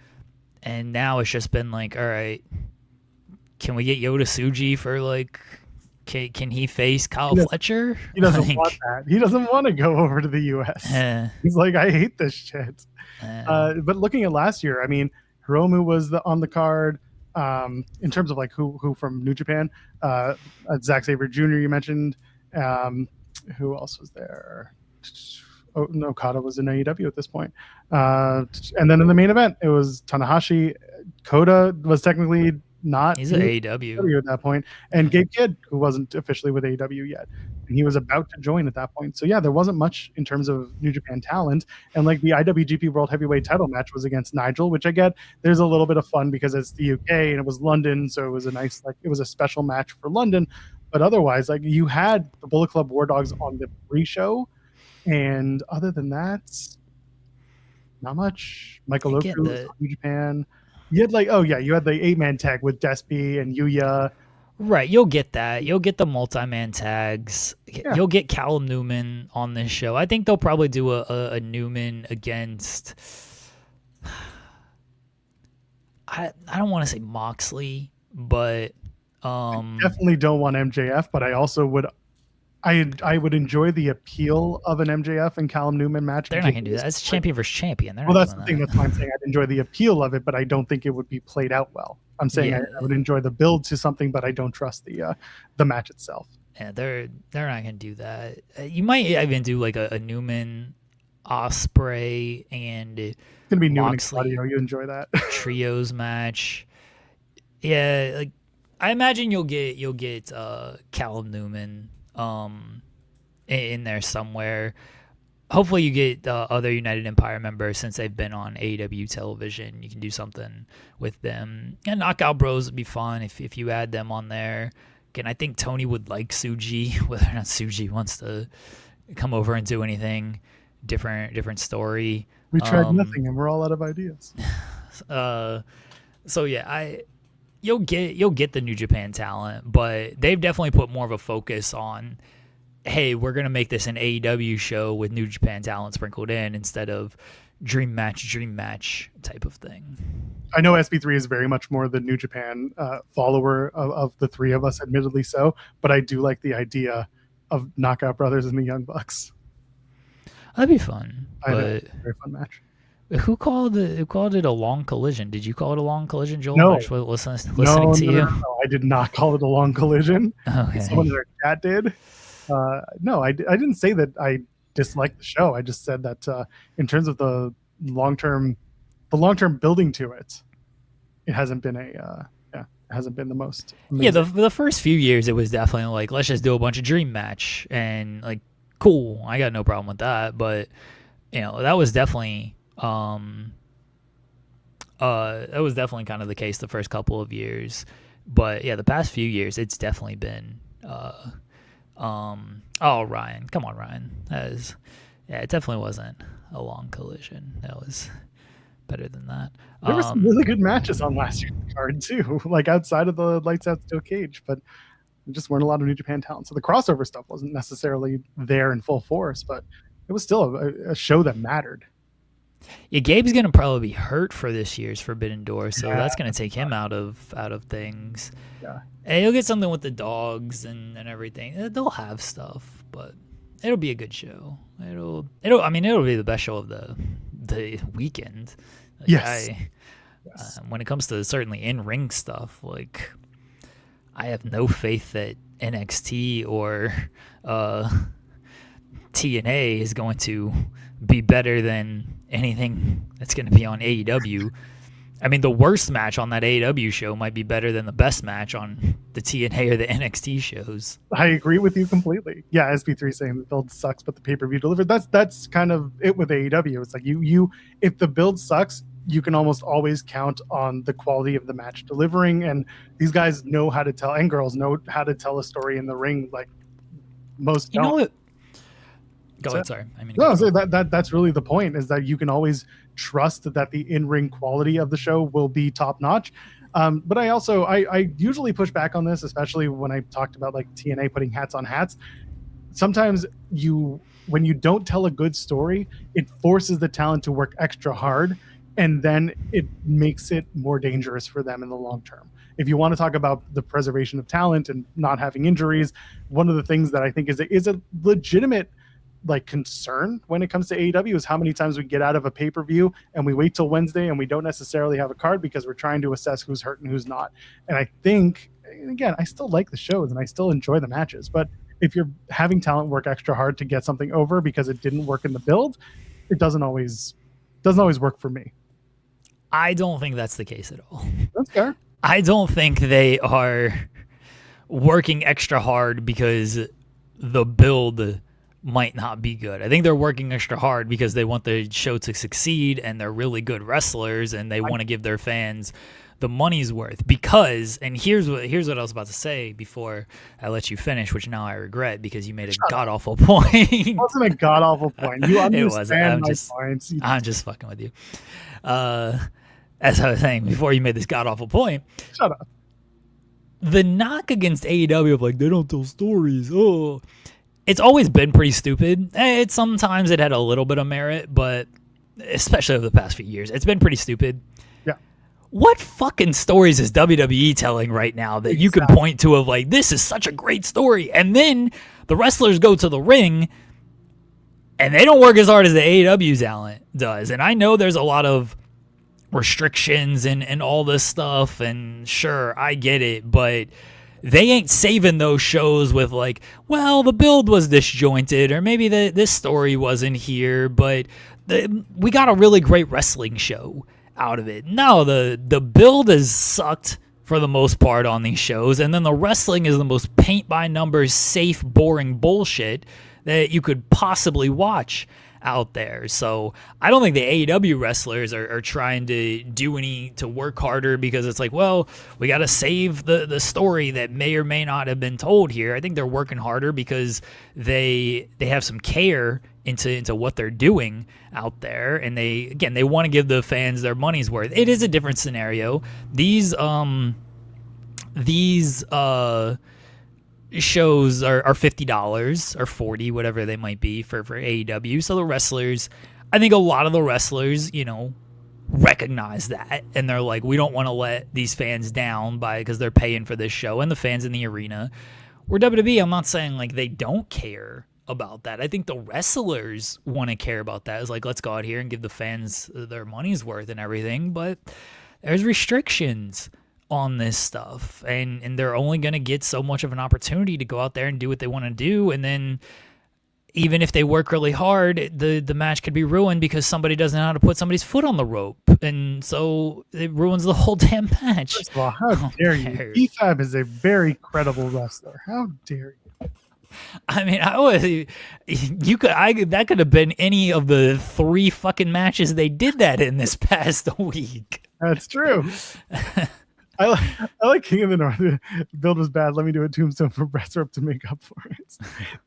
And now it's just been like, all right, can we get Yota Tsuji for like, can he face Kyle Fletcher? He doesn't want that. He doesn't want to go over to the U.S. He's like, I hate this shit. But looking at last year, I mean, Hiromu was on the card. In terms of like who from New Japan, Zack Sabre Jr. you mentioned. Who else was there? Oh, no, Okada was in AEW at this point. And then in the main event, it was Tanahashi. Kota was technically not. He's at AEW at that point. And Gabe Kidd, who wasn't officially with AEW yet. And he was about to join at that point. So yeah, there wasn't much in terms of New Japan talent. And like the IWGP World Heavyweight title match was against Nigel, which I get. There's a little bit of fun because it's the UK and it was London. So it was it was a special match for London. But otherwise, like you had the Bullet Club War Dogs on the pre-show. And other than that, not much. Michael Oku was New Japan. You had you had the 8-man tag with Despy and Yuya. Right, you'll get that. You'll get the multi-man tags. Yeah. You'll get Callum Newman on this show. I think they'll probably do a Newman against. I don't want to say Moxley, but I definitely don't want MJF. But I also would. I would enjoy the appeal of an MJF and Callum Newman match. They're not going to do that. It's champion versus champion. Well, that's the thing. That's why I'm saying I'd enjoy the appeal of it, but I don't think it would be played out well. I'm saying I would enjoy the build to something, but I don't trust the match itself. Yeah, they're not going to do that. You might even do like a Newman, Ospreay, and it's going to be Newman and Claudio. You enjoy that trios match. Yeah, like I imagine you'll get Callum Newman in there somewhere. Hopefully you get other United Empire members since they've been on AEW television. You can do something with them. And Knockout Bros would be fun if you add them on there. Again, I think Tony would like Tsuji, whether or not Tsuji wants to come over and do anything different story. We tried nothing and we're all out of ideas. So yeah, you'll get the New Japan talent, but they've definitely put more of a focus on, hey, we're going to make this an AEW show with New Japan talent sprinkled in instead of dream match type of thing. I know SB3 is very much more the New Japan follower of the three of us, admittedly so, but I do like the idea of Knockout Brothers and the Young Bucks. That'd be fun. I know, it's a very fun match. Who called it a long collision? Did you call it a long collision, Joel? No. Listening to you? No, I did not call it a long collision. Okay. Someone in our chat did. No, I didn't say that I dislike the show. I just said that in terms of the long term building to it, it hasn't been it hasn't been the most Yeah, amazing. the first few years it was definitely like, let's just do a bunch of dream match and like, cool. I got no problem with that, but that was definitely kind of the case the first couple of years. But yeah, the past few years it's definitely been oh, Ryan, come on, Ryan. It definitely wasn't a long collision. That was better than that. There were some really good matches on last year's card too, like outside of the lights out steel cage, but there just weren't a lot of New Japan talent. So the crossover stuff wasn't necessarily there in full force, but it was still a show that mattered. Yeah, Gabe's gonna probably be hurt for this year's Forbidden Door, so that's gonna take him out of things. Yeah. And he'll get something with the dogs and everything. They'll have stuff, but it'll be a good show. It'll be the best show of the weekend. Like, Yes. When it comes to certainly in-ring stuff, like I have no faith that NXT or TNA is going to be better than anything that's going to be on AEW. I mean, the worst match on that AEW show might be better than the best match on the TNA or the NXT shows. I agree with you completely. Yeah, SB3 saying the build sucks, but the pay-per-view delivered. That's kind of it with AEW. It's like you if the build sucks, you can almost always count on the quality of the match delivering, and these guys know how to tell, and girls know how to tell a story in the ring like most don't. You know what? Go ahead, sorry. So that's really the point, is that you can always trust that the in-ring quality of the show will be top-notch. But I usually push back on this, especially when I talked about like TNA putting hats on hats. Sometimes when you don't tell a good story, it forces the talent to work extra hard, and then it makes it more dangerous for them in the long term. If you want to talk about the preservation of talent and not having injuries, one of the things that I think is a legitimate like concern when it comes to AEW is how many times we get out of a pay-per-view and we wait till Wednesday and we don't necessarily have a card because we're trying to assess who's hurt and who's not. And I think, again, I still like the shows and I still enjoy the matches, but if you're having talent work extra hard to get something over because it didn't work in the build, it doesn't always work for me. I don't think that's the case at all. That's fair. I don't think they are working extra hard because the build might not be good. I think they're working extra hard because they want the show to succeed and they're really good wrestlers and they want to give their fans the money's worth. Because, and here's what I was about to say before I let you finish, which now I regret because you made a god-awful point. It wasn't a god-awful point. You understand my points. I'm just fucking with you. As I was saying before you made this god-awful point. Shut up. The knock against AEW of like, they don't tell stories. Oh, it's always been pretty stupid. Sometimes it had a little bit of merit, but especially over the past few years, it's been pretty stupid. Yeah. What fucking stories is WWE telling right now that you can point to of like, this is such a great story? And then the wrestlers go to the ring and they don't work as hard as the AEW talent does. And I know there's a lot of restrictions and all this stuff, and sure, I get it, but they ain't saving those shows with like, well, the build was disjointed, or maybe this story wasn't here, but we got a really great wrestling show out of it. No, the build has sucked for the most part on these shows, and then the wrestling is the most paint-by-numbers, safe, boring bullshit that you could possibly watch out there. So I don't think the AEW wrestlers are trying to work harder because it's like, well, we got to save the story that may or may not have been told here. I think they're working harder because they have some care into what they're doing out there, and they want to give the fans their money's worth. It is a different scenario. These shows are $50 or $40, whatever they might be for AEW. So the wrestlers, I think a lot of the wrestlers, recognize that, and they're like, we don't want to let these fans down because they're paying for this show and the fans in the arena. Where WWE, I'm not saying like they don't care about that. I think the wrestlers want to care about that. It's like, let's go out here and give the fans their money's worth and everything, but there's restrictions on this stuff, and they're only going to get so much of an opportunity to go out there and do what they want to do, and then even if they work really hard, the match could be ruined because somebody doesn't know how to put somebody's foot on the rope, and so it ruins the whole damn match. First of all, how dare you? B-Fab is a very credible wrestler. How dare you? I mean, that could have been any of the 3 fucking matches they did that in this past week. That's true. I like King of the North. Build was bad. Let me do a tombstone for Breathrope to make up for it.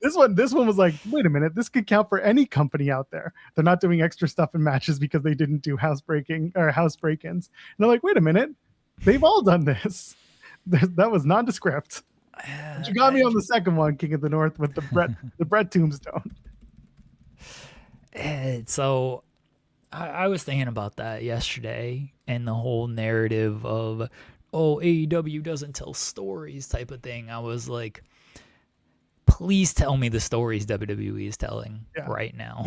This one was like, wait a minute, this could count for any company out there. They're not doing extra stuff in matches because they didn't do house break-ins. And I'm like, wait a minute, they've all done this. That was nondescript. But you got me on the second one, King of the North, with the Brett tombstone. So I was thinking about that yesterday, and the whole narrative of, AEW doesn't tell stories type of thing. I was like, please tell me the stories WWE is telling right now.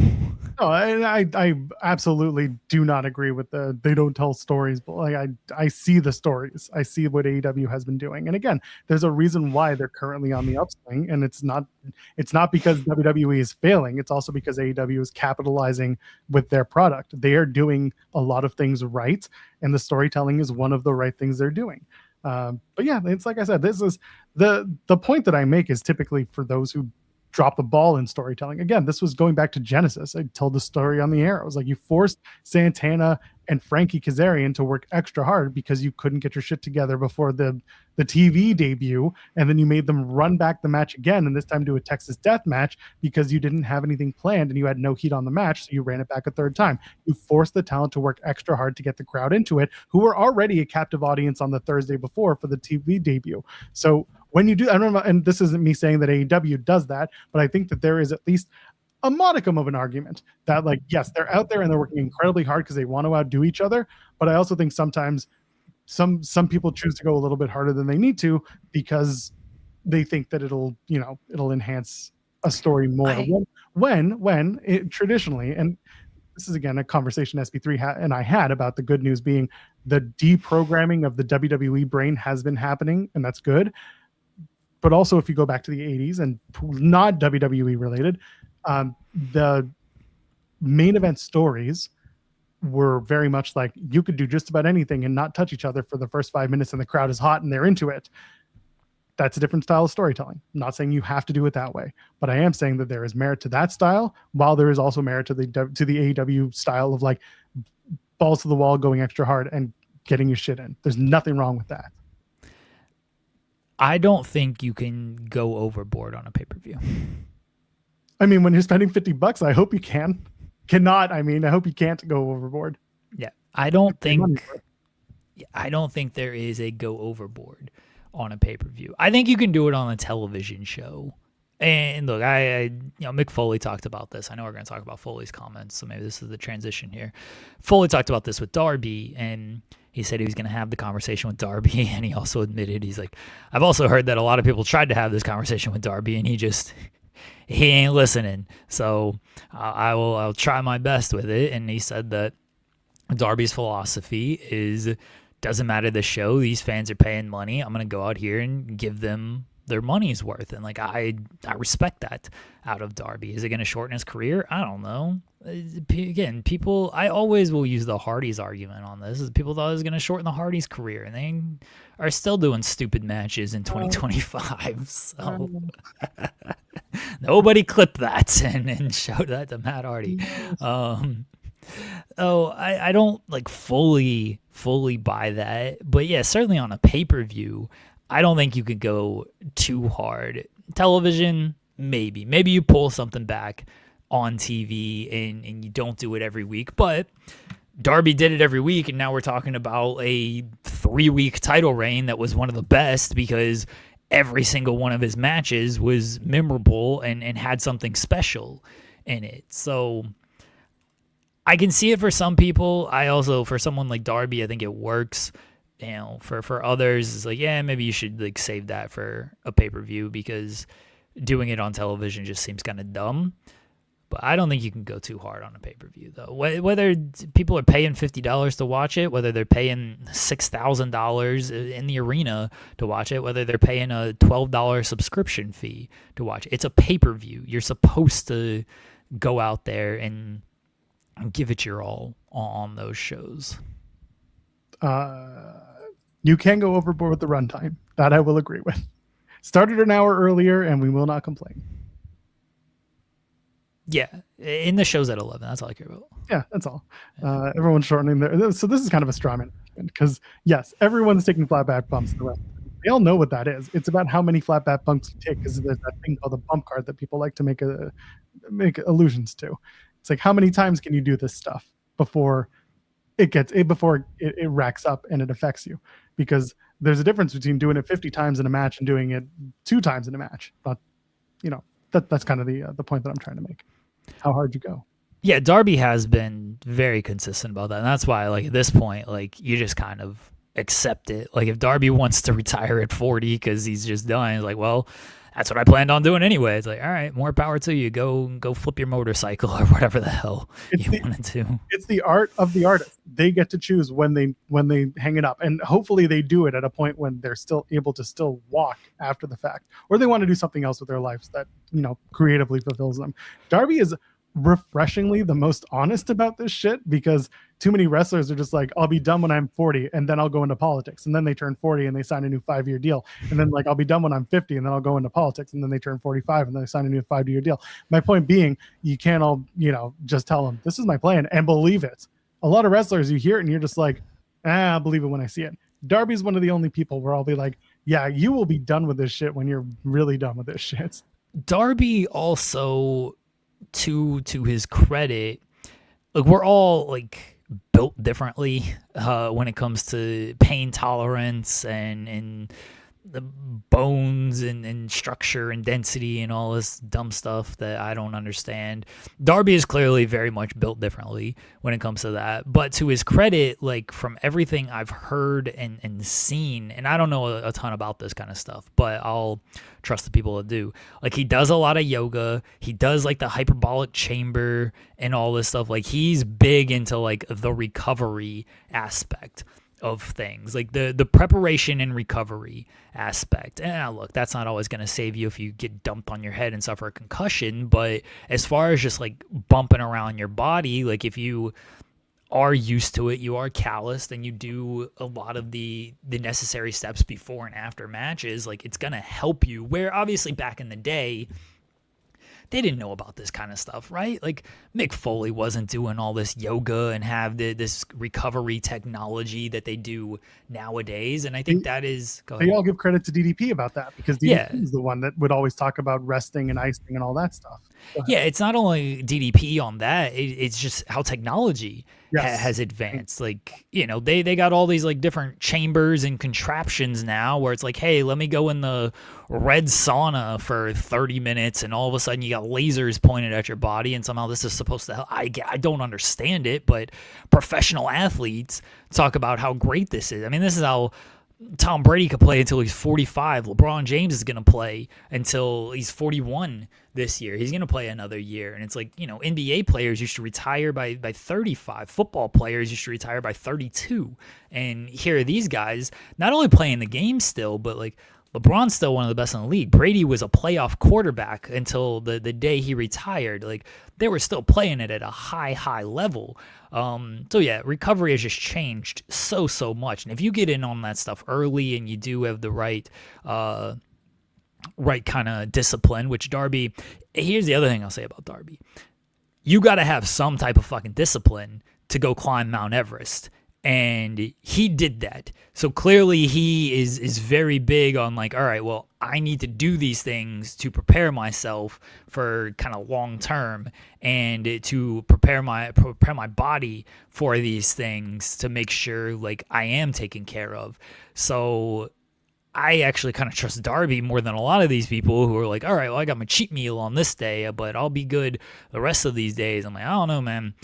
No, I absolutely do not agree with they don't tell stories, but like I see the stories. I see what AEW has been doing. And again, there's a reason why they're currently on the upswing, and it's not because WWE is failing. It's also because AEW is capitalizing with their product. They are doing a lot of things right, and the storytelling is one of the right things they're doing. But yeah, it's like I said, this is the point that I make is typically for those who drop the ball in storytelling. Again, this was going back to Genesis. I told the story on the air. I was like, you forced Santana and Frankie Kazarian to work extra hard because you couldn't get your shit together before the TV debut, and then you made them run back the match again, and this time do a Texas death match because you didn't have anything planned and you had no heat on the match, so you ran it back a third time. You forced the talent to work extra hard to get the crowd into it, who were already a captive audience on the Thursday before for the TV debut. So when you do, I don't know, and this isn't me saying that AEW does that, but I think that there is at least a modicum of an argument that, like, yes, they're out there and they're working incredibly hard because they want to outdo each other, but I also think sometimes some people choose to go a little bit harder than they need to because they think that it'll enhance a story more. When it traditionally, and this is again a conversation SP3 and I had about the good news being the deprogramming of the WWE brain has been happening, and that's good. But also, if you go back to the 80s and not WWE related, the main event stories were very much like you could do just about anything and not touch each other for the first 5 minutes, and the crowd is hot and they're into it. That's a different style of storytelling. I'm not saying you have to do it that way, but I am saying that there is merit to that style, while there is also merit to the AEW style of like balls to the wall, going extra hard and getting your shit in. There's nothing wrong with that. I don't think you can go overboard on a pay-per-view. I mean, when you're spending $50, I hope you can. I hope you can't go overboard. Yeah. I don't think there is a go overboard on a pay-per-view. I think you can do it on a television show. And look, Mick Foley talked about this. I know we're going to talk about Foley's comments, so maybe this is the transition here. Foley talked about this with Darby, and he said he was going to have the conversation with Darby, and he also admitted, he's like, I've also heard that a lot of people tried to have this conversation with Darby, and he ain't listening. So I'll try my best with it. And he said that Darby's philosophy is, doesn't matter the show, these fans are paying money, I'm going to go out here and give them their money's worth. And like, I respect that out of Darby. Is it going to shorten his career? I don't know. Again, I always will use the Hardys argument on this. People thought it was going to shorten the Hardys' career, and they are still doing stupid matches in 2025. So nobody clipped that and showed that to Matt Hardy. I don't like fully buy that, but yeah, certainly on a pay-per-view, I don't think you could go too hard. Television, maybe you pull something back on TV and you don't do it every week, but Darby did it every week, and now we're talking about a 3-week title reign that was one of the best because every single one of his matches was memorable and had something special in it. So I can see it for some people. I also, for someone like Darby, I think it works. For others, it's like, yeah, maybe you should like save that for a pay-per-view because doing it on television just seems kind of dumb. But I don't think you can go too hard on a pay-per-view, though. Whether people are paying $50 to watch it, whether they're paying $6,000 in the arena to watch it, whether they're paying a $12 subscription fee to watch it, it's a pay-per-view. You're supposed to go out there and give it your all on those shows. You can go overboard with the runtime. That I will agree with. Started an hour earlier, and we will not complain. Yeah, in the show's at 11. That's all I care about. Yeah, that's all. Everyone's shortening their. So this is kind of a straw man because yes, everyone's taking flat back bumps. They all know what that is. It's about how many flat back bumps you take because there's that thing called a bump card that people like to make allusions to. It's like how many times can you do this stuff before it racks up and it affects you, because there's a difference between doing it 50 times in a match and doing it 2 times in a match. But that's kind of the point that I'm trying to make. How hard you go. Yeah, Darby has been very consistent about that, and that's why, like, at this point, like, you just kind of accept it. Like, if Darby wants to retire at 40 because he's just done, he's like, well, that's what I planned on doing anyway. It's like, all right, more power to you. Go flip your motorcycle or whatever the hell you wanted to. It's the art of the artist. They get to choose when they hang it up, and hopefully they do it at a point when they're still able to still walk after the fact, or they want to do something else with their lives that creatively fulfills them. Darby is refreshingly the most honest about this shit, because too many wrestlers are just like, I'll be done when I'm 40 and then I'll go into politics, and then they turn 40 and they sign a new 5-year deal, and then like I'll be done when I'm 50 and then I'll go into politics, and then they turn 45 and then they sign a new 5-year deal. My point being, you can't all just tell them this is my plan and believe it. A lot of wrestlers, you hear it and you're just like, I'll believe it when I see it. Darby's one of the only people where I'll be like, yeah, you will be done with this shit when you're really done with this shit. Darby also, to his credit, like, we're all like built differently when it comes to pain tolerance and the bones and structure and density and all this dumb stuff that I don't understand. Darby is clearly very much built differently when it comes to that. But to his credit, like, from everything I've heard and seen, and I don't know a ton about this kind of stuff, but I'll trust the people that do. Like, he does a lot of yoga. He does like the hyperbolic chamber and all this stuff. Like, he's big into like the recovery aspect of things, like the preparation and recovery aspect. And look, that's not always going to save you if you get dumped on your head and suffer a concussion, but as far as just like bumping around your body, like, if you are used to it, you are calloused, and you do a lot of the necessary steps before and after matches, like, it's going to help you. Where obviously back in the day, they didn't know about this kind of stuff, right? Like, Mick Foley wasn't doing all this yoga and have this recovery technology that they do nowadays. And I think that is... They all give credit to DDP about that, because DDP is the one that would always talk about resting and icing and all that stuff. Yeah, it's not only DDP on that, it's just how technology has advanced. Like, they got all these like different chambers and contraptions now where it's like, hey, let me go in the red sauna for 30 minutes, and all of a sudden you got lasers pointed at your body, and somehow this is supposed to help. I don't understand it, but professional athletes talk about how great this is. I mean, this is how Tom Brady could play until he's 45. LeBron James is going to play until he's 41 this year. He's going to play another year. And it's like, NBA players used to retire by 35. Football players used to retire by 32. And here are these guys not only playing the game still, but like, LeBron's still one of the best in the league. Brady was a playoff quarterback until the day he retired. Like, they were still playing it at a high level. So yeah, recovery has just changed so much. And if you get in on that stuff early and you do have the right kind of discipline, which Darby, here's the other thing I'll say about Darby. You got to have some type of fucking discipline to go climb Mount Everest. And he did that. So clearly he is very big on like, all right, well, I need to do these things to prepare myself for kind of long term, and to prepare my body for these things to make sure like I am taken care of. So I actually kind of trust Darby more than a lot of these people who are like, all right, well, I got my cheat meal on this day, but I'll be good the rest of these days. I'm like, I don't know, man.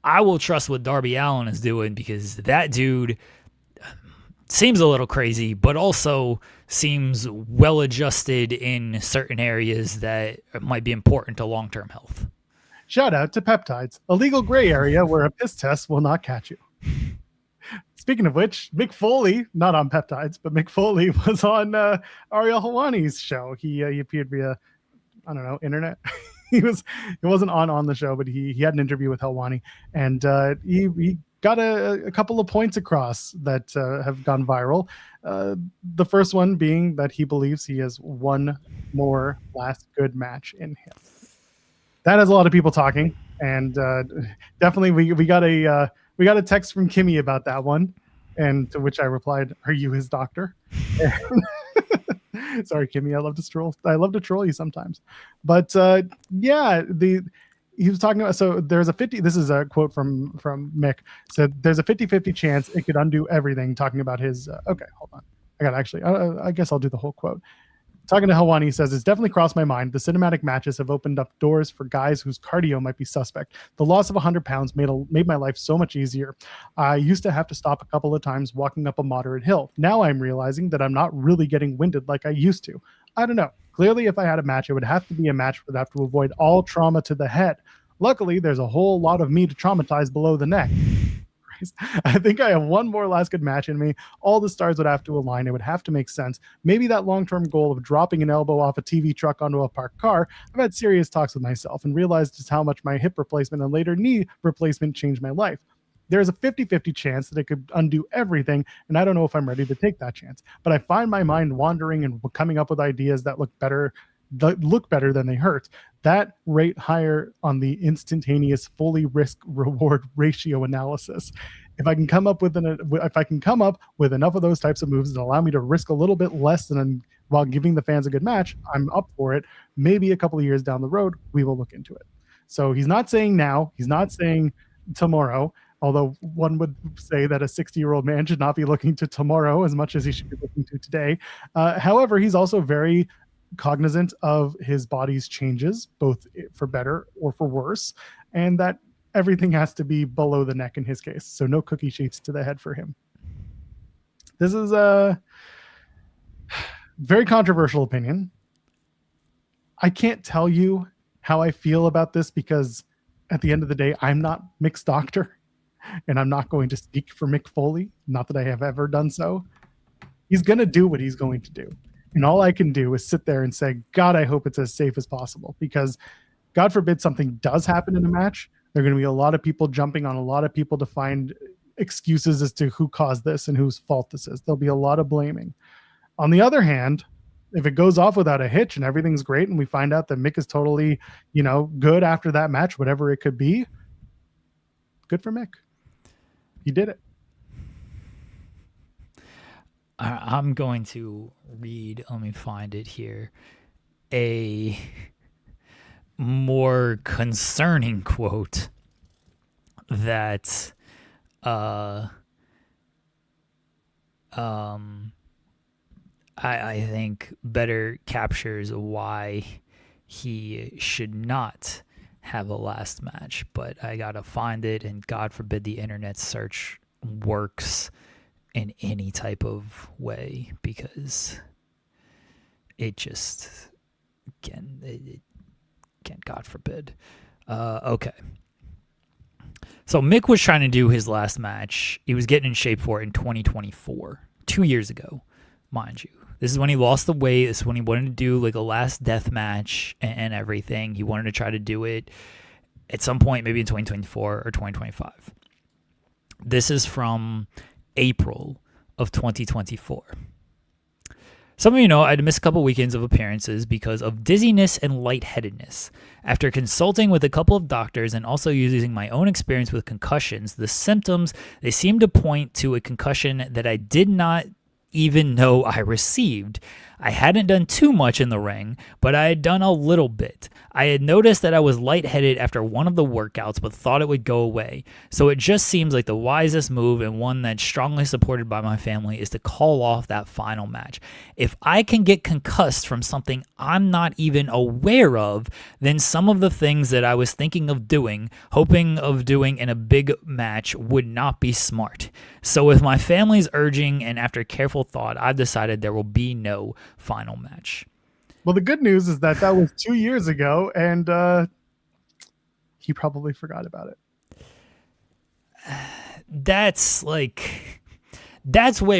I will trust what Darby Allin is doing, because that dude seems a little crazy, but also seems well adjusted in certain areas that might be important to long-term health. Shout out to peptides, a legal gray area where a piss test will not catch you. Speaking of which, Mick Foley, not on peptides, but Mick Foley was on Ariel Helwani's show. He appeared via, I don't know, internet. He wasn't on the show, but he had an interview with Helwani, and he got a couple of points across that have gone viral. The first one being that he believes he has one more last good match in him. That has a lot of people talking, and definitely we got a text from Kimmy about that one, and to which I replied, "Are you his doctor?" Sorry, Kimmy. I love to troll you sometimes, but yeah, he was talking about. So there's a 50. This is a quote from Mick. Said there's a 50-50 chance it could undo everything. Talking about his. Okay, hold on. I got actually. I guess I'll do the whole quote. Talking to Helwani, he says, it's definitely crossed my mind. The cinematic matches have opened up doors for guys whose cardio might be suspect. The loss of 100 pounds made my life so much easier. I used to have to stop a couple of times walking up a moderate hill. Now I'm realizing that I'm not really getting winded like I used to. I don't know. Clearly, if I had a match, it would have to be a match that would have to avoid all trauma to the head. Luckily, there's a whole lot of me to traumatize below the neck. I think I have one more last good match in me. All the stars would have to align. It would have to make sense. Maybe that long-term goal of dropping an elbow off a TV truck onto a parked car. I've had serious talks with myself and realized just how much my hip replacement and later knee replacement changed my life. There's a 50-50 chance that it could undo everything, and I don't know if I'm ready to take that chance. But I find my mind wandering and coming up with ideas that look better than they hurt. That rate higher on the instantaneous fully risk reward ratio analysis. If I can come up with enough of those types of moves that allow me to risk a little bit less than while giving the fans a good match, I'm up for it. Maybe a couple of years down the road, we will look into it. So he's not saying now, he's not saying tomorrow, although one would say that a 60-year-old man should not be looking to tomorrow as much as he should be looking to today. However, he's also very cognizant of his body's changes, both for better or for worse, and that everything has to be below the neck in his case. So no cookie sheets to the head for him. This is a very controversial opinion. I can't tell you how I feel about this because at the end of the day, I'm not Mick's doctor, and I'm not going to speak for Mick Foley. Not that I have ever done so. He's going to do what he's going to do. And all I can do is sit there and say, God, I hope it's as safe as possible, because God forbid something does happen in a match. There are going to be a lot of people jumping on a lot of people to find excuses as to who caused this and whose fault this is. There'll be a lot of blaming. On the other hand, if it goes off without a hitch and everything's great and we find out that Mick is totally, good after that match, whatever it could be, good for Mick. He did it. I'm going to read, let me find it here, a more concerning quote that I think better captures why he should not have a last match. But I gotta find it, and God forbid the internet search works in any type of way, because it just can, God forbid. Okay. So Mick was trying to do his last match. He was getting in shape for it in 2024, 2 years ago, mind you. This is when he lost the weight. This is when he wanted to do like a last death match and everything. He wanted to try to do it at some point, maybe in 2024 or 2025. This is from April of 2024. Some of you know I'd missed a couple weekends of appearances because of dizziness and lightheadedness. After consulting with a couple of doctors and also using my own experience with concussions, the symptoms, they seem to point to a concussion that I did not even know I received. I hadn't done too much in the ring, but I had done a little bit. I had noticed that I was lightheaded after one of the workouts, but thought it would go away. So it just seems like the wisest move, and one that's strongly supported by my family, is to call off that final match. If I can get concussed from something I'm not even aware of, then some of the things that I was thinking of doing, hoping of doing in a big match, would not be smart. So with my family's urging and after careful thought, I've decided there will be no final match. Well, the good news is that was 2 years ago, and he probably forgot about it. That's way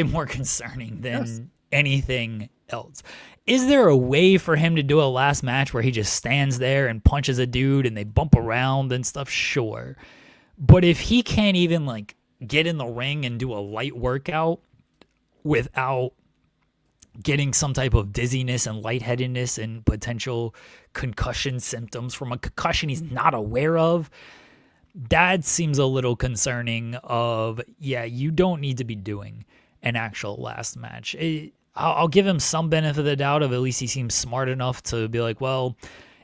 more concerning than anything else. Is there a way for him to do a last match where he just stands there and punches a dude and they bump around and stuff? Sure. But if he can't even like get in the ring and do a light workout without getting some type of dizziness and lightheadedness and potential concussion symptoms from a concussion he's not aware of, that seems a little concerning of, yeah, you don't need to be doing an actual last match. I'll give him some benefit of the doubt of at least he seems smart enough to be like, well,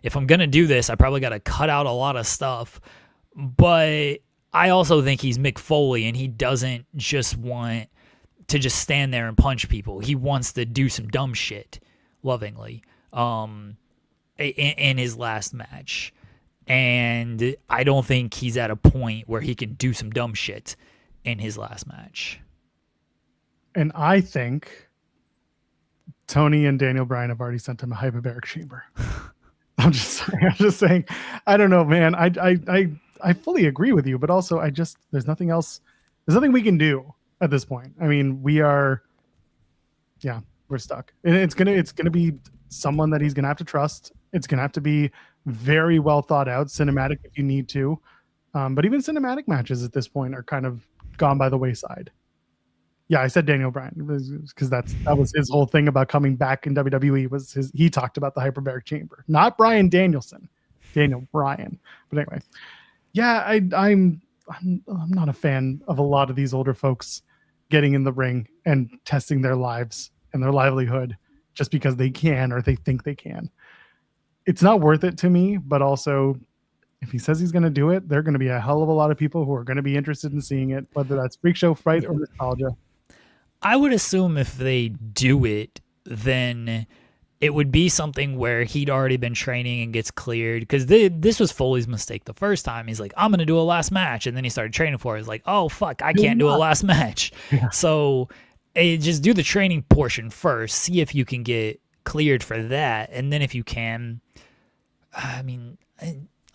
if I'm going to do this, I probably got to cut out a lot of stuff. But I also think he's Mick Foley, and he doesn't just want to just stand there and punch people. He wants to do some dumb shit lovingly in his last match. And I don't think he's at a point where he can do some dumb shit in his last match. And I think Tony and Daniel Bryan have already sent him a hyperbaric chamber. I'm just saying, I don't know, man. I fully agree with you, but also there's nothing else. There's nothing we can do at this point. I mean, we're stuck. And it's gonna be someone that he's gonna have to trust. It's gonna have to be very well thought out, cinematic if you need to. But even cinematic matches at this point are kind of gone by the wayside. Yeah, I said Daniel Bryan because that was his whole thing about coming back in WWE. He talked about the hyperbaric chamber, not Bryan Danielson, Daniel Bryan. But anyway, yeah, I'm not a fan of a lot of these older folks getting in the ring and testing their lives and their livelihood just because they can or they think they can. It's not worth it to me, but also if he says he's going to do it, there are going to be a hell of a lot of people who are going to be interested in seeing it, whether that's Freak Show, Fright, or nostalgia. I would assume if they do it, then it would be something where he'd already been training and gets cleared. Because this was Foley's mistake the first time. He's like, I'm going to do a last match. And then he started training for it. He's like, oh, fuck, I can't do a last match. Yeah. So just do the training portion first. See if you can get cleared for that. And then if you can, I mean,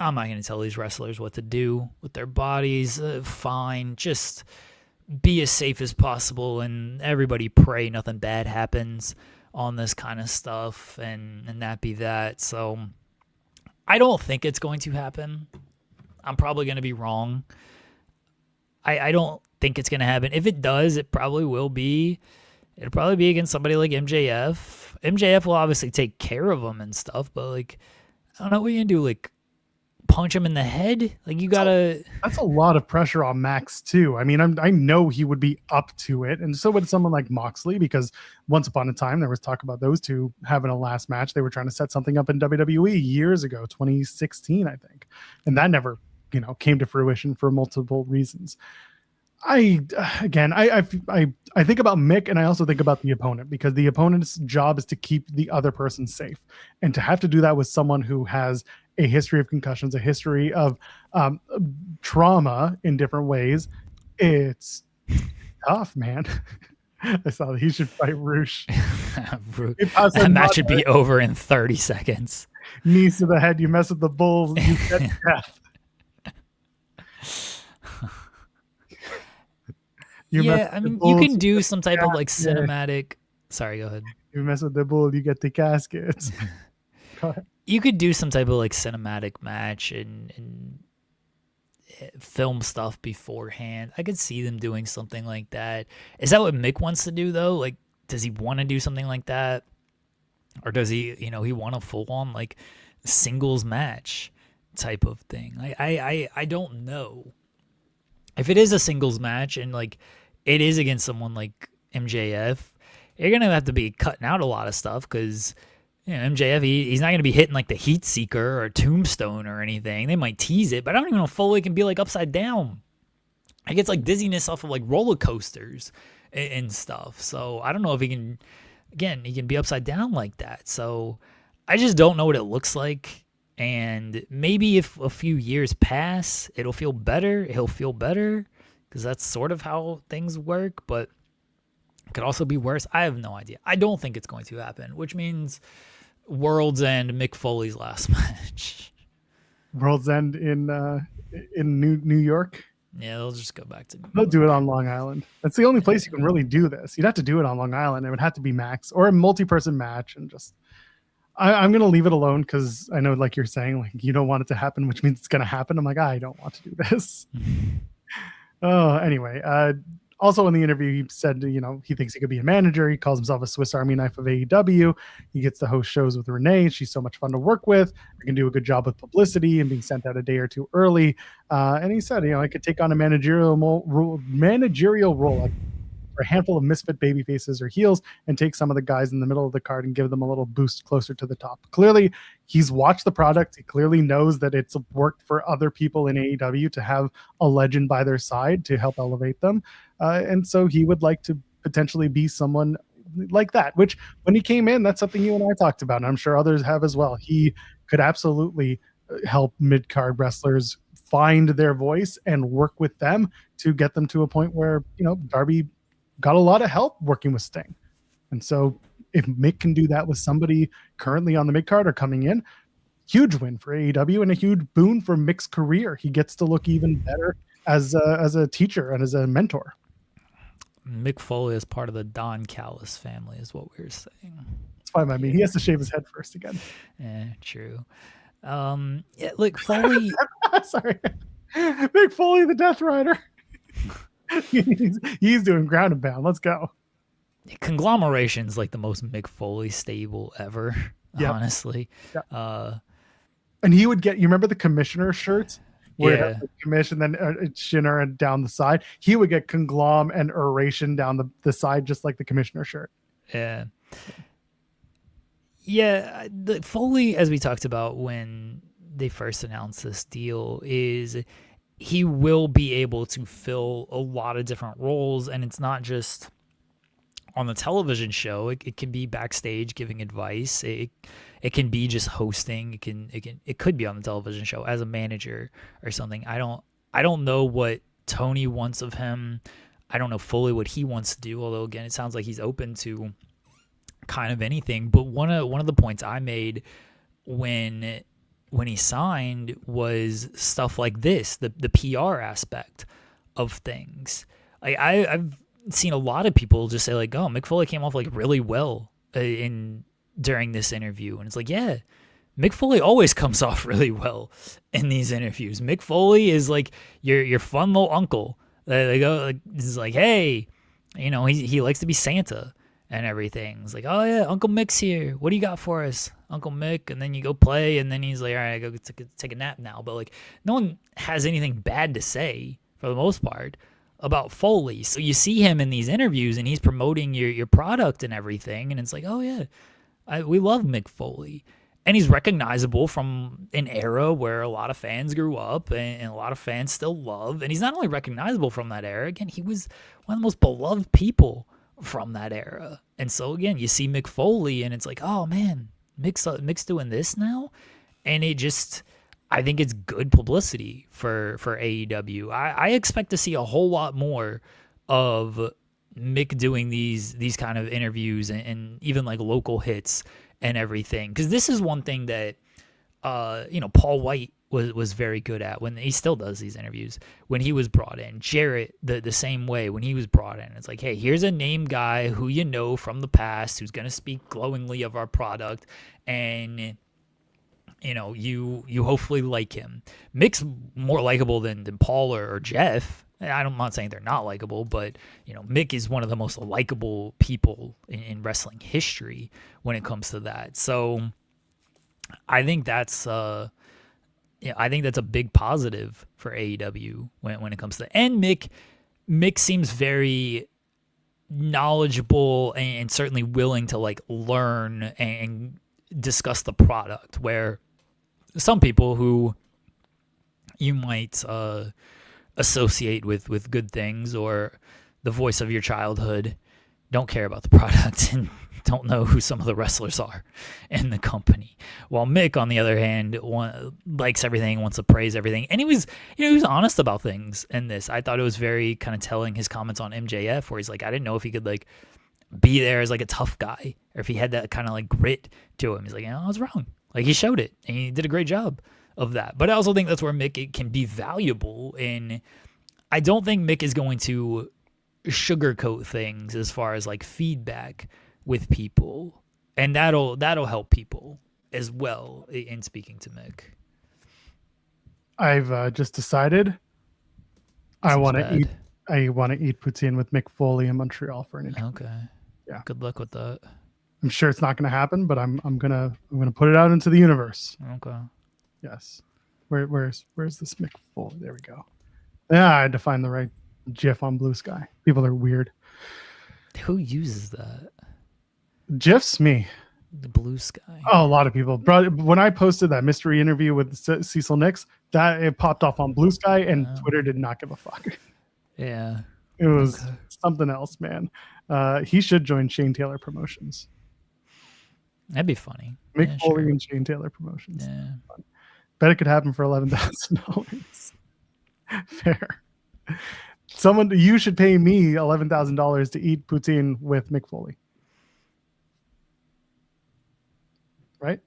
I'm not going to tell these wrestlers what to do with their bodies. Fine. Just be as safe as possible, and everybody pray nothing bad happens on this kind of stuff, and that be that. So I don't think it's going to happen. I'm probably going to be wrong. I don't think it's going to happen. If it does, it'll probably be against somebody like MJF. MJF will obviously take care of him and stuff, but like, I don't know what you can do. Like, punch him in the head? Like, you gotta. That's a lot of pressure on Max too. I mean, I know he would be up to it, and so would someone like Moxley, because once upon a time there was talk about those two having a last match. They were trying to set something up in WWE years ago, 2016, I think, and that never, came to fruition for multiple reasons. I think about Mick, and I also think about the opponent, because the opponent's job is to keep the other person safe, and to have to do that with someone who has a history of concussions, a history of trauma in different ways, it's tough, man. I saw that he should fight Roosh. That match should be over in 30 seconds. Knees to the head, you mess with the bulls, you get death. You can do some type of like cinematic. Sorry, go ahead. You mess with the bull, you get the caskets. Go ahead. You could do some type of like cinematic match and film stuff beforehand. I could see them doing something like that. Is that what Mick wants to do though? Like, does he want to do something like that, or does he, he want a full on like singles match type of thing? I don't know. If it is a singles match and like it is against someone like MJF, you're gonna have to be cutting out a lot of stuff because. MJF, he's not going to be hitting like the Heat Seeker or Tombstone or anything. They might tease it, but I don't even know if Foley can be like upside down. He gets like dizziness off of like roller coasters and stuff. So I don't know if he can be upside down like that. So I just don't know what it looks like. And maybe if a few years pass, it'll feel better. He'll feel better because that's sort of how things work. But it could also be worse. I have no idea. I don't think it's going to happen, which means World's End, Mick Foley's last match. World's End in New York. Yeah, they'll just go back to New They'll York. do it on Long Island. That's the only place you can really do this. You'd have to do it on Long Island. It would have to be Max or a multi-person match, and just I'm gonna leave it alone because I know, like you're saying, like you don't want it to happen, which means it's gonna happen. I'm like, I don't want to do this. Oh, anyway. Also in the interview, he said, he thinks he could be a manager. He calls himself a Swiss Army knife of AEW. He gets to host shows with Renee. She's so much fun to work with. I can do a good job with publicity and being sent out a day or two early. And he said, I could take on a managerial role for a handful of misfit baby faces or heels and take some of the guys in the middle of the card and give them a little boost closer to the top. Clearly, he's watched the product. He clearly knows that it's worked for other people in AEW to have a legend by their side to help elevate them. And so he would like to potentially be someone like that, which when he came in, that's something you and I talked about, and I'm sure others have as well. He could absolutely help mid-card wrestlers find their voice and work with them to get them to a point where, Darby got a lot of help working with Sting. And so if Mick can do that with somebody currently on the mid-card or coming in, huge win for AEW and a huge boon for Mick's career. He gets to look even better as a teacher and as a mentor. Mick Foley is part of the Don Callis family, is what we were saying. It's fine by me. He has to shave his head first again. Yeah, true. Look, Foley. Sorry, Mick Foley, the Death Rider. he's doing ground and pound. Let's go. Conglomeration's like the most Mick Foley stable ever. Yep. Honestly. Yep. And he would get. You remember the commissioner shirts? Where it has the commission, then Shinner and down the side. He would get conglom and oration down the side, just like the commissioner shirt. Yeah. Yeah. The Foley, as we talked about when they first announced this deal, is he will be able to fill a lot of different roles, and it's not just on the television show. It can be backstage giving advice. It can be just hosting. It could be on the television show as a manager or something. I don't know what Tony wants of him. I don't know fully what he wants to do, although again, it sounds like he's open to kind of anything. But one of the points I made when he signed was stuff like this, the PR aspect of things. Like I've seen a lot of people just say like, oh, Mick Foley came off like really well during this interview. And it's like, yeah, Mick Foley always comes off really well in these interviews. Mick Foley is like your fun little uncle. They go, like, he's like, hey, he likes to be Santa and everything. It's like, oh yeah, Uncle Mick's here. What do you got for us, Uncle Mick? And then you go play, and then he's like, all right, I go take a nap now. But like, no one has anything bad to say for the most part about Foley. So you see him in these interviews, and he's promoting your product and everything, and it's like, oh yeah, we love Mick Foley. And he's recognizable from an era where a lot of fans grew up and a lot of fans still love. And he's not only recognizable from that era, again, he was one of the most beloved people from that era. And so, again, you see Mick Foley, and it's like, oh, man, Mick's doing this now? And I think it's good publicity for AEW. I expect to see a whole lot more of Mick doing these kind of interviews and even like local hits and everything, because this is one thing that Paul White was very good at when he still does these interviews when he was brought in. Jarrett the same way when he was brought in. It's like, hey, here's a name guy who from the past who's going to speak glowingly of our product, and you hopefully like him. Mick's more likable than Paul or Jeff. I'm not saying they're not likable, but Mick is one of the most likable people in wrestling history when it comes to that. So I think that's a big positive for AEW when it comes to. And Mick seems very knowledgeable and certainly willing to like learn and discuss the product, where some people who you might associate with good things or the voice of your childhood don't care about the product and don't know who some of the wrestlers are in the company. While Mick, on the other hand, likes everything, wants to praise everything. And he was honest about things in this. I thought it was very kind of telling, his comments on MJF, where he's like, I didn't know if he could like be there as like a tough guy or if he had that kind of like grit to him. He's like, I was wrong. Like, he showed it and he did a great job of that. But I also think that's where Mick can be valuable. And I don't think Mick is going to sugarcoat things as far as like feedback with people, and that'll help people as well in speaking to Mick. I've just decided I want to eat poutine with Mick Foley in Montreal for an interview. Okay. Yeah. Good luck with that. I'm sure it's not going to happen, but I'm gonna put it out into the universe. Okay. Yes. Where's this Mick Foley? There we go. Yeah, I had to find the right GIF on Blue Sky. People are weird. Who uses that? GIFs? Me. The Blue Sky. Oh, a lot of people. Bro, when I posted that mystery interview with Cecil Nix, that it popped off on Blue Sky, and Twitter did not give a fuck. Yeah. It was something else, man. He should join Shane Taylor Promotions. That'd be funny. Mick Foley and Shane Taylor Promotions. Yeah. Bet it could happen for $11,000. Fair. You should pay me $11,000 to eat poutine with Mick Foley. Right?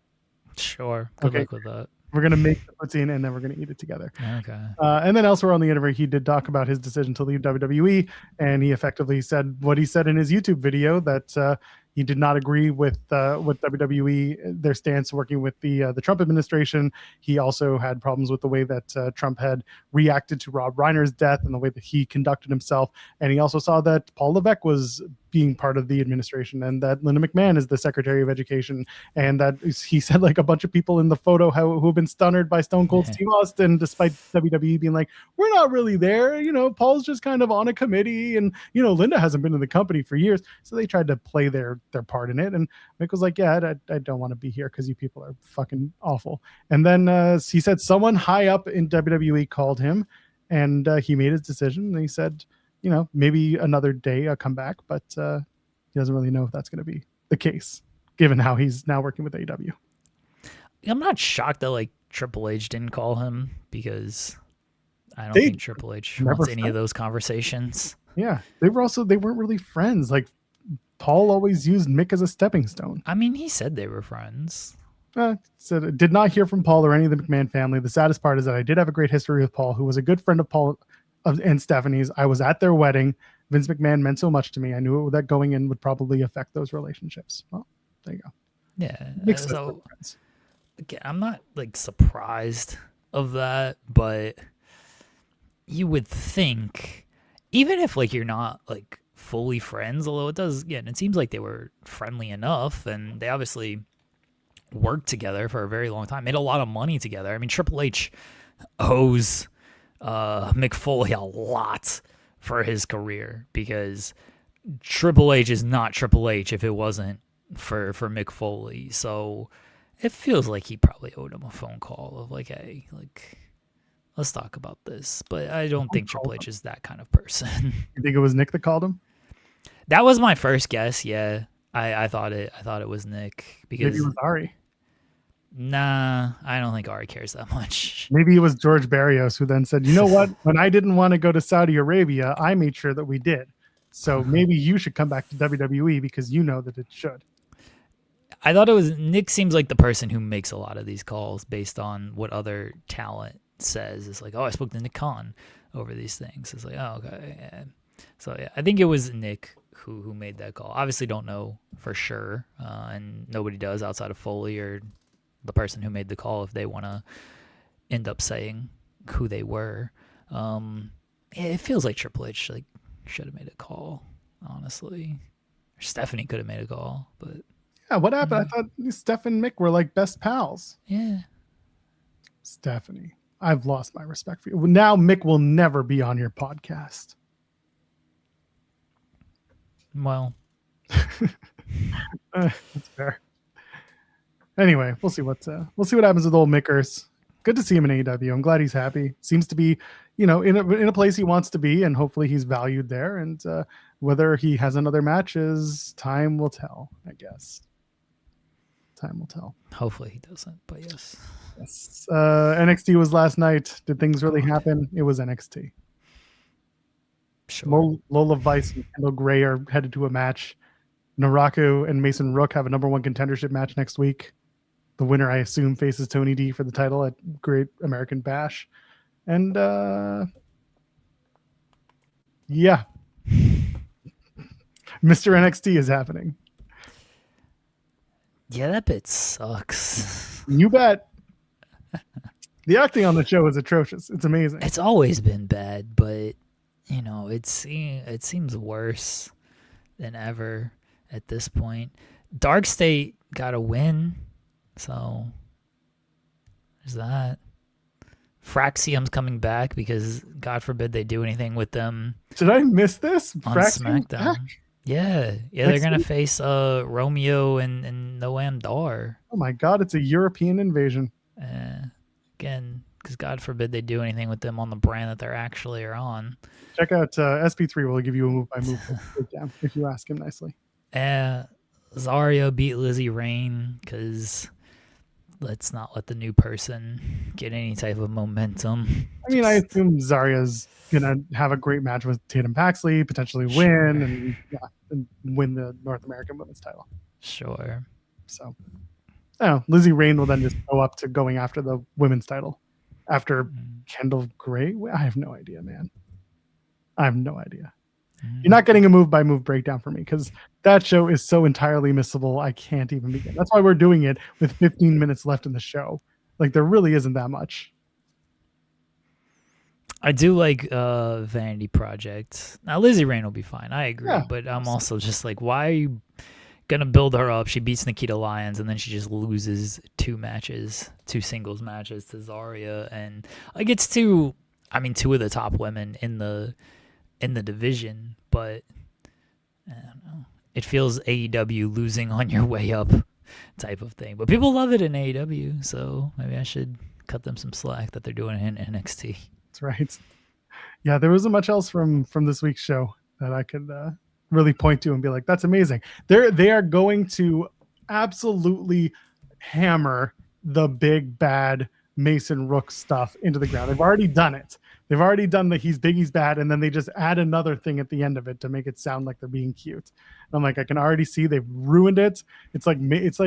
Sure. Good luck with that. We're going to make the poutine and then we're going to eat it together. Okay. And then elsewhere on the interview, he did talk about his decision to leave WWE. And he effectively said what he said in his YouTube video, that he did not agree with WWE, their stance working with the Trump administration. He also had problems with the way that Trump had reacted to Rob Reiner's death and the way that he conducted himself. And he also saw that Paul Levesque was being part of the administration, and that Linda McMahon is the Secretary of Education, and that he said like a bunch of people in the photo who have been stunned by Stone Cold Steve Austin, despite WWE being like, we're not really there, Paul's just kind of on a committee, and Linda hasn't been in the company for years. So they tried to play their part in it, and Mick was like, yeah, I don't want to be here because you people are fucking awful. And then he said someone high up in WWE called him, and he made his decision, and he said, maybe another day I'll come back, but he doesn't really know if that's going to be the case, given how he's now working with AEW. I'm not shocked that like Triple H didn't call him, because I don't think Triple H wants any of those conversations. Yeah, they weren't really friends. Like Paul always used Mick as a stepping stone. I mean, he said they were friends. Said did not hear from Paul or any of the McMahon family. The saddest part is that I did have a great history with Paul, who was a good friend of Paul and Stephanie's. I was at their wedding. Vince McMahon meant so much to me. I knew that going in would probably affect those relationships. Well, there you go. Yeah. So again, I'm not like surprised of that, but you would think, even if like you're not like fully friends, although it seems like they were friendly enough, and they obviously worked together for a very long time, made a lot of money together. I mean, Triple H owes Mick Foley a lot for his career, because Triple H is not Triple H if it wasn't for Mick Foley. So it feels like he probably owed him a phone call of like, hey, like, let's talk about this. But I don't think Triple H is that kind of person. You think it was Nick that called him? That was my first guess. Yeah, I thought it was Nick, because maybe it was Ari. Nah, I don't think Ari cares that much. Maybe it was George Barrios, who then said, you know what? When I didn't want to go to Saudi Arabia, I made sure that we did. So maybe you should come back to WWE because you know that it should. I thought it was Nick. Seems like the person who makes a lot of these calls based on what other talent says. It's like, oh, I spoke to Nick Khan over these things. It's like, oh, okay. Yeah. So yeah, I think it was Nick who made that call. Obviously don't know for sure, and nobody does outside of Foley or the person who made the call, if they want to end up saying who they were. It feels like Triple H like should have made a call, honestly. Or Stephanie could have made a call, but yeah, what happened? I thought Steph and Mick were like best pals. Yeah. Stephanie, I've lost my respect for you. Now Mick will never be on your podcast. Well, that's fair. Anyway, we'll see what happens with old Mickers. Good to see him in AEW. I'm glad he's happy. Seems to be, in a place he wants to be, and hopefully he's valued there. And whether he has another match is time will tell, I guess. Time will tell. Hopefully he doesn't, but yes. Yes. NXT was last night. Did things really happen? It was NXT. Sure. Lola Vice and Kendall Gray are headed to a match. Naraku and Mason Rook have a number one contendership match next week. The winner, I assume, faces Tony D for the title at Great American Bash. And yeah, Mr. NXT is happening. Yeah, that bit sucks. You bet. The acting on the show is atrocious. It's amazing. It's always been bad, but you know, it seems worse than ever at this point. Dark State got a win, so there's that. Fraxium's coming back because God forbid they do anything with them. Did I miss this? On Fraxium SmackDown. back? Yeah, they're gonna face Romeo and Noam Dar. Oh my God, it's a European invasion. Again, because God forbid they do anything with them on the brand that they're actually are on. Check out SP3. Will give you a move by move breakdown if you ask him nicely. Zarya beat Lizzie Rain because let's not let the new person get any type of momentum. I mean, I assume Zarya's gonna have a great match with Tatum Paxley, potentially win, and win the North American Women's title. Sure. So, I don't know. Lizzie Rain will then just go up to going after the women's title after Kendall Gray. I have no idea, man. I have no idea. You're not getting a move by move breakdown for me because that show is so entirely missable. I can't even begin. That's why we're doing it with 15 minutes left in the show. Like, there really isn't that much. I do like Vanity Project. Now, Lizzie Rain will be fine. I agree. Yeah. But I'm also just like, why are you going to build her up? She beats Nikita Lyons, and then she just loses two singles matches to Zarya. And like, it's two of the top women in the division. But I don't know. It feels AEW losing on your way up type of thing. But people love it in AEW, so maybe I should cut them some slack that they're doing it in NXT. That's right. Yeah, there wasn't much else from this week's show that I could really point to and be like, that's amazing. They are going to absolutely hammer the big bad Mason Rook stuff into the ground. They've already done it. They've already done the he's big, he's bad, and then they just add another thing at the end of it to make it sound like they're being cute. And I'm like, I can already see they've ruined it. It's like it's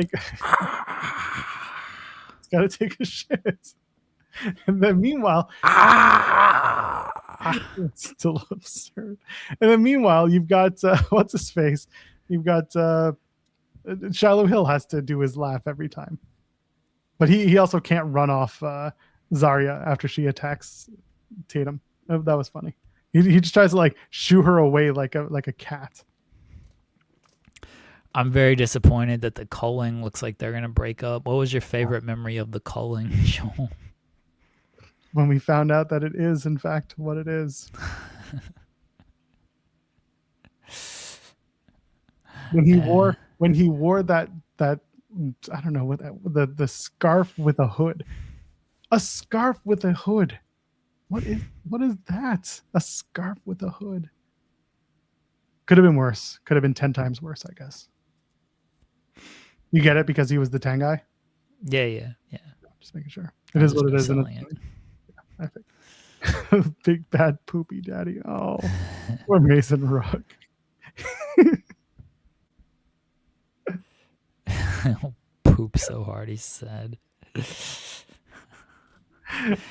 got to take a shit. And then meanwhile, it's still absurd. And then meanwhile, you've got what's his face? You've got Shiloh Hill has to do his laugh every time, but he also can't run off Zarya after she attacks Tatum. That was funny. He just tries to like shoo her away like a cat. I'm very disappointed that the culling looks like they're gonna break up. What was your favorite memory of the culling, Joel? When we found out that it is in fact what it is. when he wore that I don't know what the scarf with a hood. A scarf with a hood. What is that? A scarf with a hood. Could have been worse. Could have been 10 times worse, I guess. You get it because he was the 10 guy? Yeah. Just making sure. It is what it is. I think. Big bad poopy daddy. Oh, poor Mason Rook. Poop so hard, he said.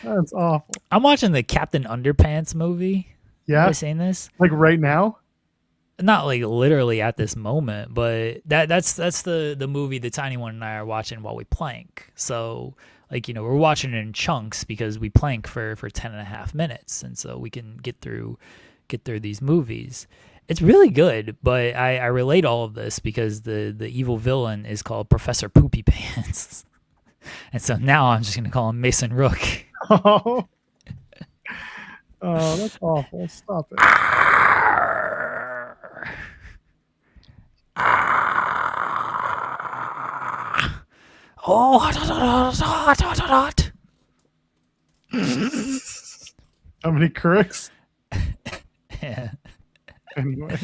That's awful. I'm watching the Captain Underpants movie. Yeah. Have you seen this? Like right now? Not like literally at this moment, but that's the movie the Tiny One and I are watching while we plank. So like, you know, we're watching it in chunks because we plank for 10.5 minutes, and so we can get through these movies. It's really good, but I relate all of this because the evil villain is called Professor Poopy Pants. And so now I'm just going to call him Mason Rook. Oh, that's awful. Stop it. Oh, hot. How many crooks? Yeah. Anyway.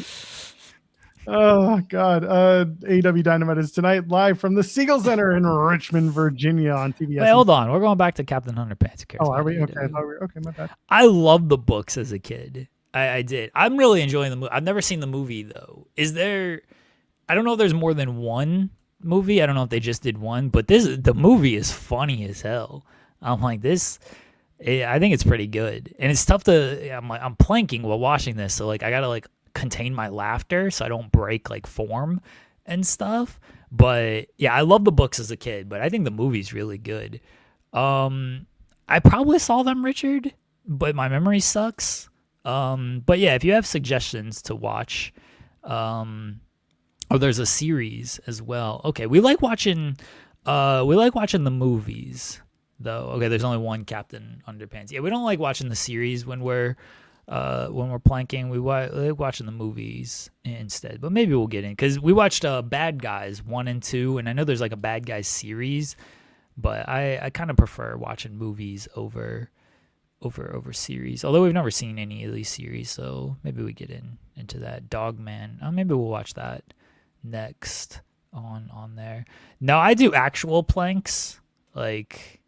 Oh, God. AEW Dynamite is tonight live from the Siegel Center in Richmond, Virginia on TBS. Wait, hold on. We're going back to Captain Underpants. Oh, are we? Okay. I thought we were, okay, my bad. I loved the books as a kid. I did. I'm really enjoying the movie. I've never seen the movie, though. Is there... I don't know if there's more than one movie. I don't know if they just did one, but the movie is funny as hell. I'm like this. I think it's pretty good, and it's tough to. I'm planking while watching this, so like I gotta like contain my laughter so I don't break like form and stuff. But yeah, I love the books as a kid, but I think the movie's really good. I probably saw them, Richard, but my memory sucks. But yeah, if you have suggestions to watch, oh, there's a series as well. Okay, we like watching the movies though. Okay, there's only one Captain Underpants. Yeah, we don't like watching the series when we're planking. We like watching the movies instead. But maybe we'll get in because we watched Bad Guys 1 and 2, and I know there's like a Bad Guys series, but I kind of prefer watching movies over series. Although we've never seen any of these series, so maybe we get into that. Dogman. Maybe we'll watch that next on there. No, I do actual planks. Like,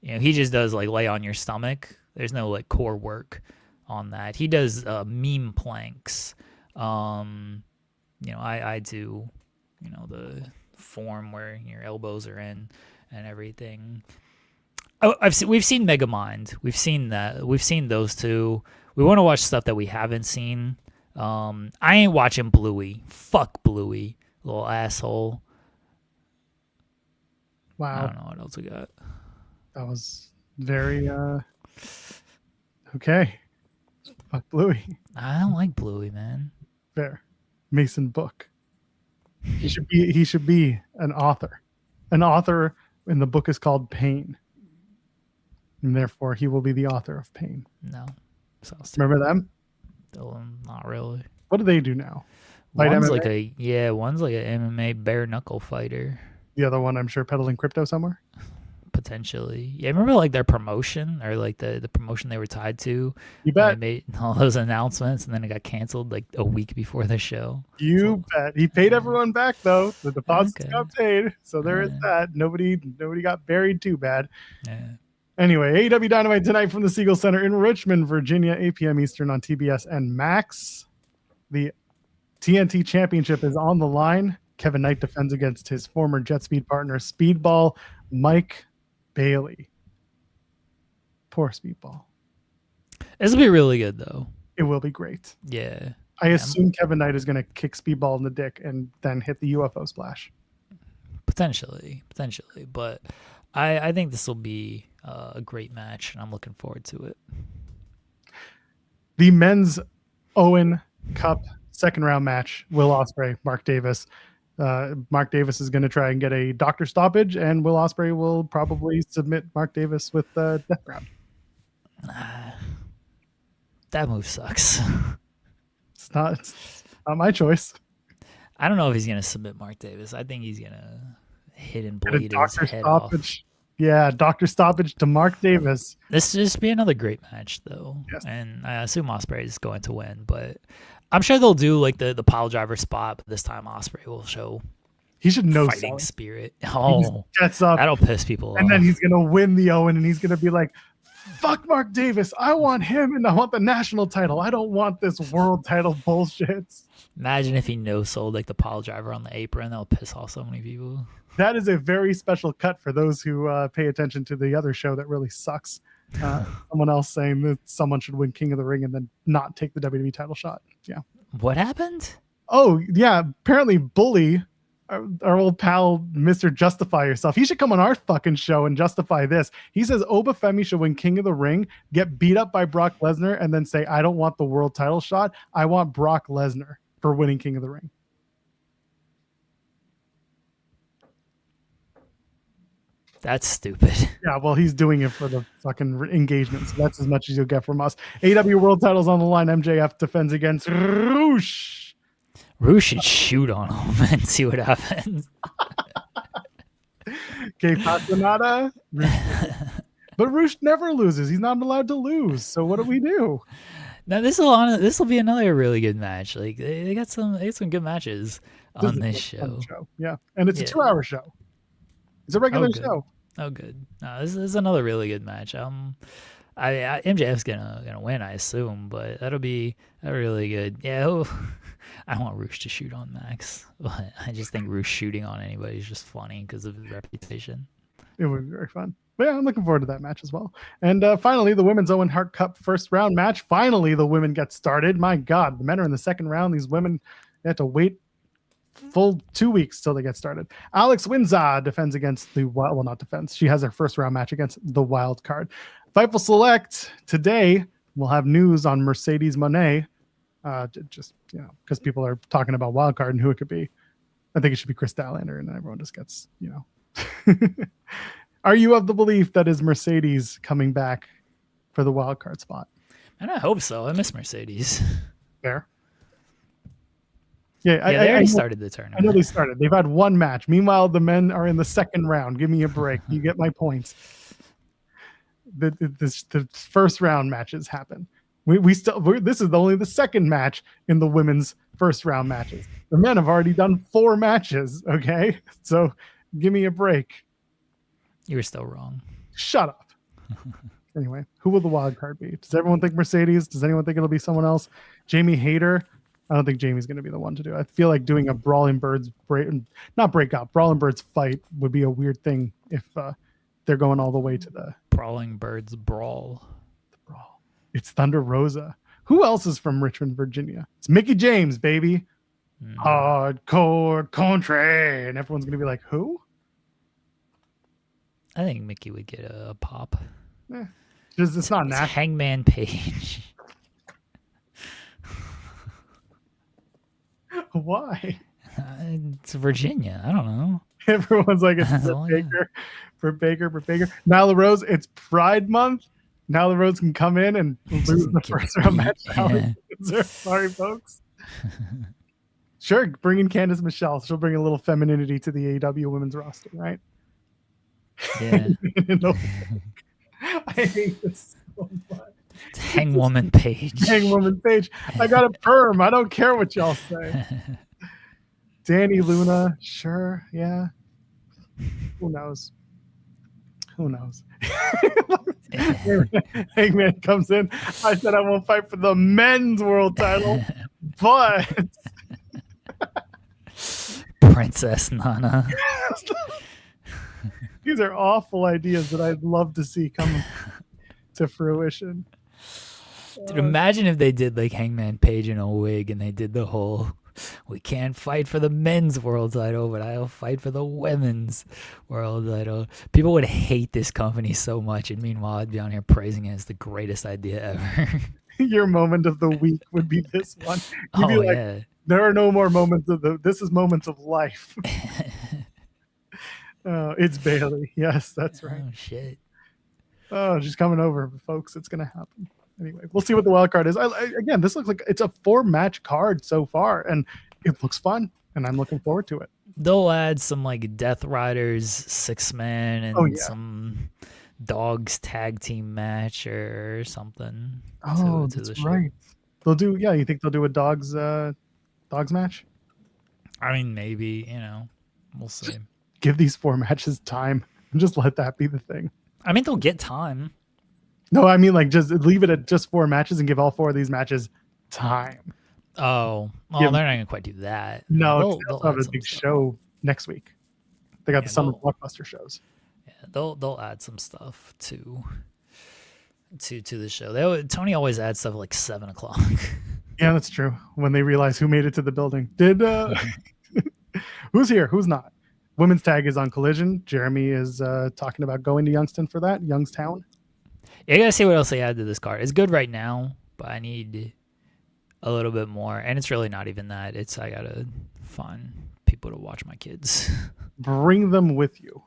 he just does like lay on your stomach. There's no like core work on that. He does meme planks. I do, the form where your elbows are in and everything. Oh, we've seen Megamind. We've seen that. We've seen those two. We want to watch stuff that we haven't seen. I ain't watching Bluey. Fuck Bluey, little asshole. Wow. I don't know what else we got. That was very okay. Fuck Bluey. I don't like Bluey, man. Fair. Mason Book. He should be an author. An author, and the book is called Pain. And therefore he will be the author of Pain. No. Sounds Remember them? Not really. What do they do now? One's like an MMA bare knuckle fighter. The other one, I'm sure, peddling crypto somewhere. Potentially. Yeah, remember like their promotion or like the promotion they were tied to? You bet. They made all those announcements and then it got canceled like a week before the show. You bet. He paid everyone back though. The deposits got paid. So there is that. Nobody got buried too bad. Yeah. Anyway, AEW Dynamite tonight from the Siegel Center in Richmond, Virginia, 8 p.m. Eastern on TBS and Max. The TNT Championship is on the line. Kevin Knight defends against his former Jet Speed partner, Speedball Mike Bailey. Poor Speedball. This will be really good, though. It will be great. Yeah. I assume Kevin Knight is going to kick Speedball in the dick and then hit the UFO splash. Potentially. But I think this will be a great match, and I'm looking forward to it. The men's Owen Cup second round match, Will Ospreay, Mark Davis. Mark Davis is going to try and get a doctor stoppage, and Will Ospreay will probably submit Mark Davis with Death Grab. That move sucks. It's not my choice. I don't know if he's going to submit Mark Davis. I think he's going to hit and bleed his head stoppage. Off. Yeah, doctor stoppage to Mark Davis. This will just be another great match, though. Yes. And I assume Ospreay is going to win, but I'm sure they'll do like the pile driver spot, but this time Ospreay will show he should know fighting spirit. Oh, gets up, that'll piss people off. And then he's gonna win the Owen, and he's gonna be like, "Fuck Mark Davis! I want him, and I want the national title. I don't want this world title bullshit." Imagine if he no-sold like the pile driver on the apron. That'll piss off so many people. That is a very special cut for those who pay attention to the other show that really sucks. Someone else saying that someone should win King of the Ring and then not take the WWE title shot. Yeah. What happened? Oh, yeah. Apparently Bully, our old pal, Mr. Justify Yourself, he should come on our fucking show and justify this. He says Oba Femi should win King of the Ring, get beat up by Brock Lesnar, and then say, I don't want the world title shot. I want Brock Lesnar for winning King of the Ring. That's stupid. Yeah, well, he's doing it for the fucking engagement, so that's as much as you'll get from us. AW World titles on the line. MJF defends against Roosh. Roosh should shoot on him and see what happens. Okay, Patanada. But Roosh never loses. He's not allowed to lose. So what do we do? Now this will be another really good match. Like they got some good matches on this show. Yeah, and it's a 2-hour show. It's a regular show. Oh, good. No, this is another really good match. MJF's gonna win, I assume, but that'll be really good. Yeah, I don't want Roosh to shoot on Max, but I just think Roosh shooting on anybody is just funny because of his reputation. It would be very fun. But yeah, I'm looking forward to that match as well. And finally, the Women's Owen Hart Cup first round match. Finally, the women get started. My God, the men are in the second round. These women, they have to wait full 2 weeks till they get started. Alex Windsor defends against the not defends. She has her first round match against the Wild Card. Fightful Select today. We'll have news on Mercedes Moné. Just because people are talking about Wild Card and who it could be. I think it should be Chris Statlander, and everyone just gets Are you of the belief that is Mercedes coming back for the Wild Card spot? And I hope so. I miss Mercedes. Fair. Yeah, they already started the tournament. I know they started. They've had one match. Meanwhile, the men are in the second round. Give me a break. You get my points. The first round matches happen. This is only the second match in the women's first round matches. The men have already done 4 matches. Okay, so give me a break. You were still wrong. Shut up. Anyway, who will the wild card be? Does everyone think Mercedes? Does anyone think it'll be someone else? Jamie Hayter? I don't think Jamie's going to be the one to do it. I feel like doing a Brawling Birds Brawling Birds fight would be a weird thing if they're going all the way to the Brawling Birds Brawl. The brawl. It's Thunder Rosa. Who else is from Richmond, Virginia? It's Mickey James, baby. Hardcore country. And everyone's going to be like, who? I think Mickey would get a pop. It's not national. Hangman Page. Why? It's Virginia. I don't know. Everyone's like, it's for Baker. Nyla Rose, it's Pride Month. Nyla Rose can come in and lose the first round match. Yeah. Sorry, folks. Sure, bring in Candice Michelle. She'll bring a little femininity to the AEW women's roster, right? Yeah. I hate this so much. Hangwoman Page. Hangwoman Page. I got a perm. I don't care what y'all say. Danny Luna. Sure. Yeah. Who knows? Hangman comes in. I said I won't fight for the men's world title, but Princess Nana. These are awful ideas that I'd love to see come to fruition. Dude, imagine if they did like Hangman Page in a wig and they did the whole, we can't fight for the men's world title, but I'll fight for the women's world title. People would hate this company so much, and meanwhile I'd be on here praising it as the greatest idea ever. Your moment of the week would be this one. You'd be like, yeah. There are no more moments of this is moments of life. It's Bailey. Yes, that's right. Oh, shit. Oh, she's coming over, folks. It's going to happen. Anyway, we'll see what the wild card is. Again, this looks like it's a 4-match card so far, and it looks fun, and I'm looking forward to it. They'll add some like Death Riders 6-man and some Dogs tag team match or something. Oh, that's right. They'll do. Yeah, you think they'll do a dogs match? I mean, maybe. We'll see. Just give these 4 matches time and just let that be the thing. I mean, they'll get time. No, I mean, like, just leave it at just 4 matches and give all 4 of these matches time. Oh, well, they're not going to quite do that. No, they'll have a big show next week. They got the summer blockbuster shows. Yeah, they'll add some stuff to the show. Tony always adds stuff like 7:00. Yeah, that's true. When they realize who made it to the building. Who's here? Who's not? Women's tag is on Collision. Jeremy is talking about going to Youngstown. Yeah, I gotta see what else they add to this card. It's good right now, but I need a little bit more. And it's really not even that. I gotta find people to watch my kids. Bring them with you.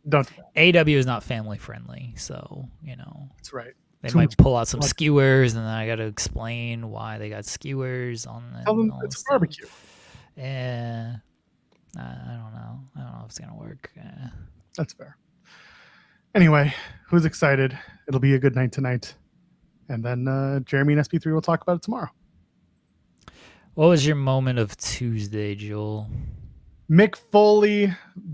Don't do that. AW is not family friendly, so That's right. They might pull out some skewers, and then I gotta explain why they got skewers on them. Tell them it's a barbecue. Yeah. I don't know. I don't know if it's gonna work. That's fair. Anyway, who's excited? It'll be a good night tonight, and then Jeremy and SP3 will talk about it tomorrow. What was your moment of Tuesday, Joel? Mick Foley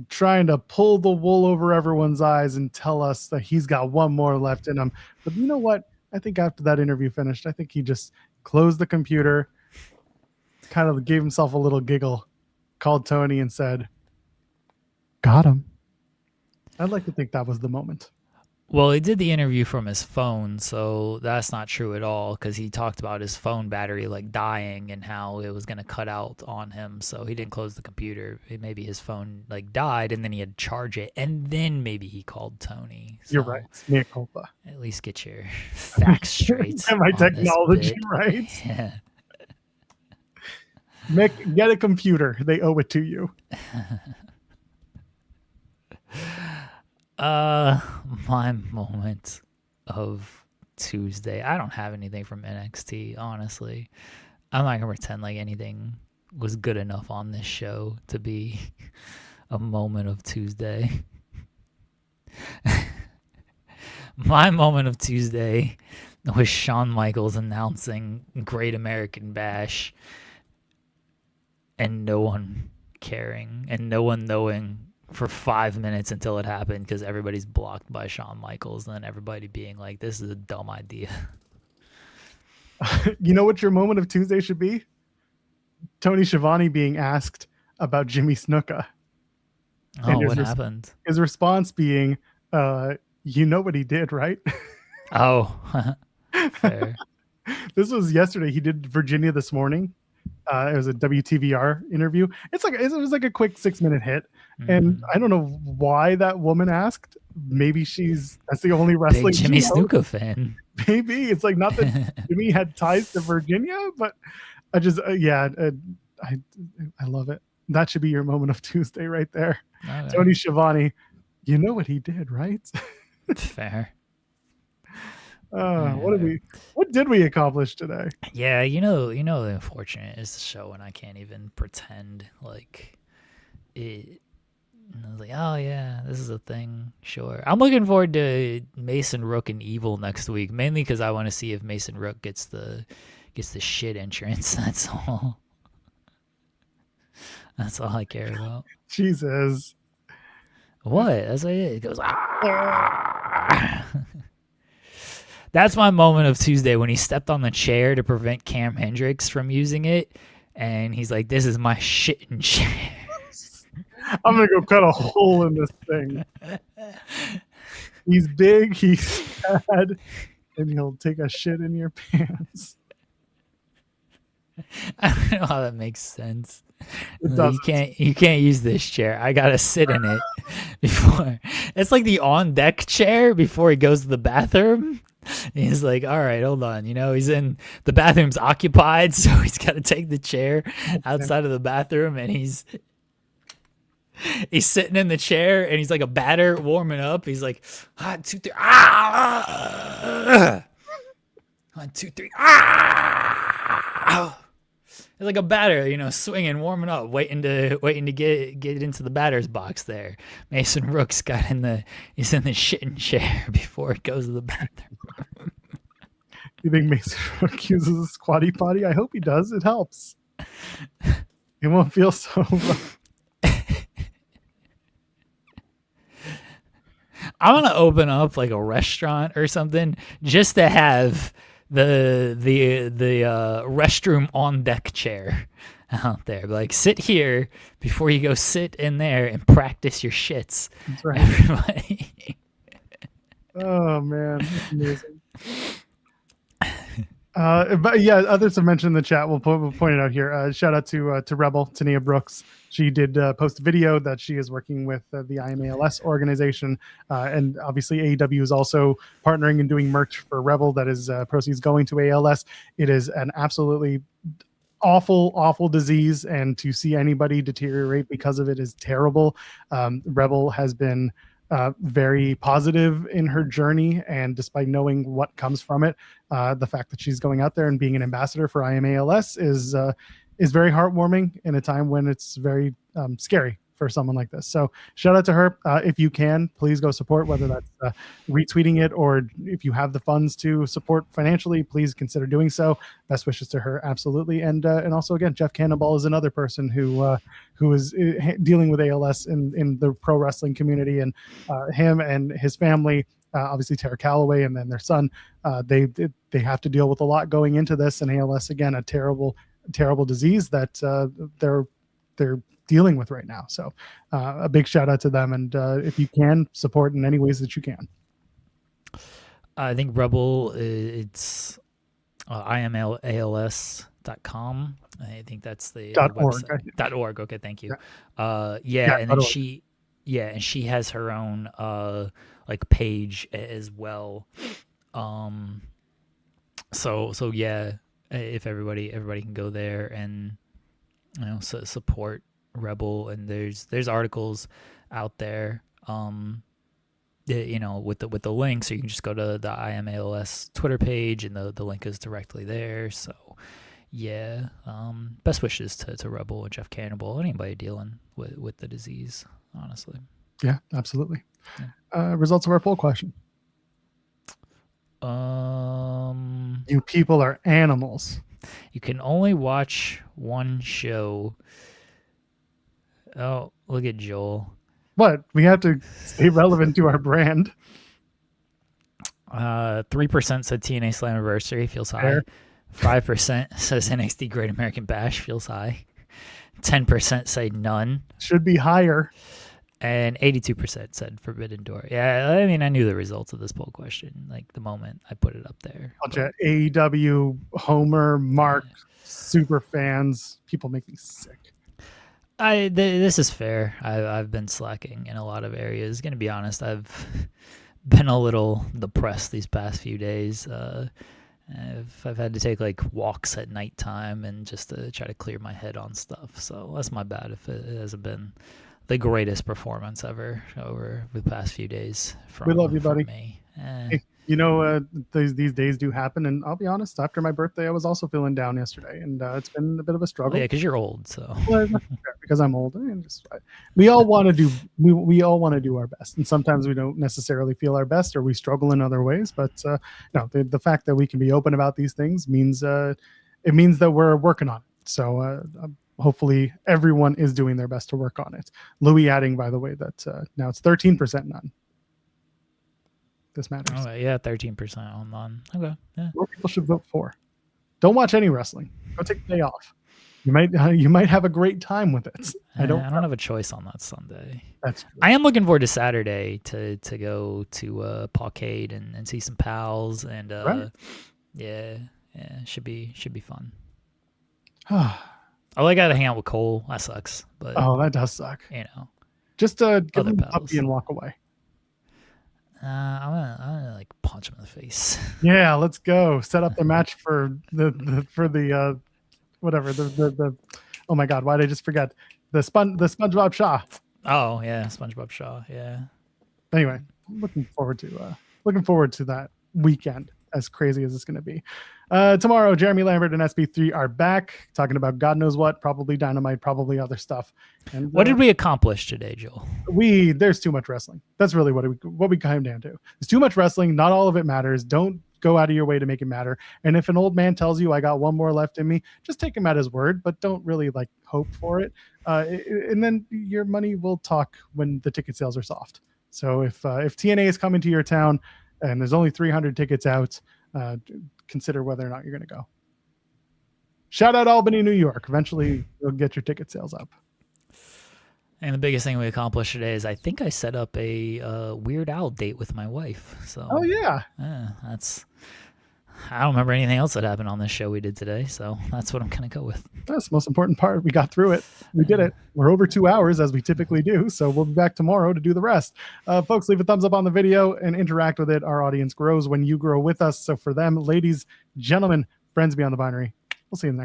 trying to pull the wool over everyone's eyes and tell us that he's got one more left in him. But you know what? I think after that interview finished, I think he just closed the computer, kind of gave himself a little giggle, called Tony and said, "Got him." I'd like to think that was the moment. Well, he did the interview from his phone, so that's not true at all because he talked about his phone battery like dying and how it was going to cut out on him. So he didn't close the computer. Maybe his phone like died and then he had to charge it and then maybe he called Tony. So You're right. It's mea culpa. at least get your facts straight. Get my on this technology bit. right. Yeah. Mick, get a computer. They owe it to you. My moment of Tuesday. I don't have anything from NXT, honestly. I'm not gonna pretend like anything was good enough on this show to be a moment of Tuesday. My moment of Tuesday was Shawn Michaels announcing Great American Bash and no one caring and no one knowing for 5 minutes until it happened because everybody's blocked by Shawn Michaels and then everybody being like, this is a dumb idea. You know what your moment of Tuesday should be? Tony Schiavone being asked about Jimmy Snuka. Oh, what happened? His response being, you know what he did, right? Oh, fair. This was yesterday. He did Virginia This Morning. It was a WTVR interview. It was like a quick 6-minute hit. And I don't know why that woman asked. Maybe that's the only wrestling. Big Jimmy Snuka fan. Maybe it's like not that Jimmy had ties to Virginia, but I just I love it. That should be your moment of Tuesday right there. Okay. Tony Schiavone, you know what he did, right? Fair. What did we accomplish today? Yeah, the unfortunate is the show when I can't even pretend like it. And I was like, oh yeah, this is a thing. Sure. I'm looking forward to Mason Rook and Evil next week, mainly because I want to see if Mason Rook gets the shit entrance. That's all. That's all I care about. Jesus. What? That's what it goes. That's my moment of Tuesday when he stepped on the chair to prevent Cam Hendricks from using it, and he's like, "This is my shitting chair." I'm gonna go cut a hole in this thing. He's big, he's bad, and he'll take a shit in your pants. I don't know how that makes sense. You can't use this chair. I gotta sit in it before. It's like the on deck chair before he goes to the bathroom. He's like, all right, hold on. He's in the bathroom's occupied, so he's got to take the chair outside of the bathroom, and he's sitting in the chair, and he's like a batter warming up. He's like, 1, 2, 3, 1, 2, 3, It's like a batter, swinging, warming up, waiting to get into the batter's box. There, Mason Rook's he's in the shitting chair before it goes to the bathroom. You think Mason Rook uses a squatty potty? I hope he does. It helps. It won't feel so rough. I want to open up like a restaurant or something just to have the restroom on deck chair out there. Like, sit here before you go sit in there and practice your shits. That's right. Everybody. Oh man, that's amazing. But yeah, others have mentioned in the chat. We'll point it out here. Shout out to Rebel, Tania Brooks. She did post a video that she is working with the IMALS organization, and obviously AEW is also partnering and doing merch for Rebel that is proceeds going to ALS. It is an absolutely awful disease, and to see anybody deteriorate because of it is terrible. Rebel has been very positive in her journey, and despite knowing what comes from it, the fact that she's going out there and being an ambassador for IMALS is very heartwarming in a time when it's very scary for someone like this. So shout out to her. If you can, please go support, whether that's retweeting it or if you have the funds to support financially, please consider doing so. Best wishes to her, absolutely. And also again, Jeff Cannonball is another person who is dealing with ALS in the pro wrestling community, and him and his family. Obviously Tara Calloway and then their son, they have to deal with a lot going into this, and ALS, again, a terrible disease that they're dealing with right now. So a big shout out to them, and if you can, support in any ways that you can. I think Rebel, it's imals.com. I think that's the .org. .org. Okay, thank you. Yeah. And then she has her own like page as well. So yeah, if everybody can go there and support Rebel, and there's articles out there with the link, so you can just go to the IMALS Twitter page, and the link is directly there. So yeah, best wishes to Rebel and Jeff Cannonball, anybody dealing with the disease, honestly. Yeah, absolutely. Yeah. Results of our poll question. You people are animals. You can only watch one show. Oh, look at Joel. What? We have to stay relevant to our brand. 3% said TNA Slammiversary, feels high. 5% says NXT Great American Bash, feels high. 10% say none. Should be higher. And 82% said Forbidden Door. Yeah, I mean, I knew the results of this poll question, like the moment I put it up there. Bunch of AEW, Homer, Mark, super fans. People make me sick. This is fair. I've been slacking in a lot of areas. Gonna be honest, I've been a little depressed these past few days. I've had to take like walks at nighttime and just to try to clear my head on stuff. So that's my bad if it hasn't been the greatest performance ever over the past few days. We love you, buddy. Me. Hey, these days do happen, and I'll be honest. After my birthday, I was also feeling down yesterday, and it's been a bit of a struggle. Yeah, because you're old, so because I'm old, and we all want to do our best, and sometimes we don't necessarily feel our best, or we struggle in other ways. But no, the fact that we can be open about these things means that we're working on it. So hopefully everyone is doing their best to work on it. Louis adding, by the way, that now it's 13% none. This matters. Oh, yeah, 13% on none. Okay. Yeah. More people should vote for. Don't watch any wrestling. Go take the day off. You might have a great time with it. I don't have a choice on that Sunday. That's true. I am looking forward to Saturday to go to Pawcade and see some pals, and right. yeah, should be fun. Oh, I gotta hang out with Cole. That sucks. But that does suck. Just give him a puppy and walk away. I'm gonna like punch him in the face. Yeah, let's go. Set up the match for the whatever the oh my god, why did I just forget the SpongeBob Shaw? Oh yeah, SpongeBob Shaw. Yeah. Anyway, looking forward to that weekend. As crazy as it's going to be. Tomorrow, Jeremy Lambert and SB3 are back talking about God knows what, probably Dynamite, probably other stuff. And what did we accomplish today, Joel? There's too much wrestling. That's really what we came down to. There's too much wrestling. Not all of it matters. Don't go out of your way to make it matter. And if an old man tells you I got one more left in me, just take him at his word, but don't really hope for it. And then your money will talk when the ticket sales are soft. So if TNA is coming to your town, and there's only 300 tickets out, consider whether or not you're going to go. Shout out Albany, New York. Eventually, you'll get your ticket sales up. And the biggest thing we accomplished today is I think I set up a Weird Al date with my wife. So. Oh, yeah. I don't remember anything else that happened on this show we did today, so that's what I'm going to go with. That's the most important part. We got through it. We did it. We're over 2 hours, as we typically do, so we'll be back tomorrow to do the rest. Folks, leave a thumbs up on the video and interact with it. Our audience grows when you grow with us. So for them, ladies, gentlemen, friends beyond the binary, we'll see you in the next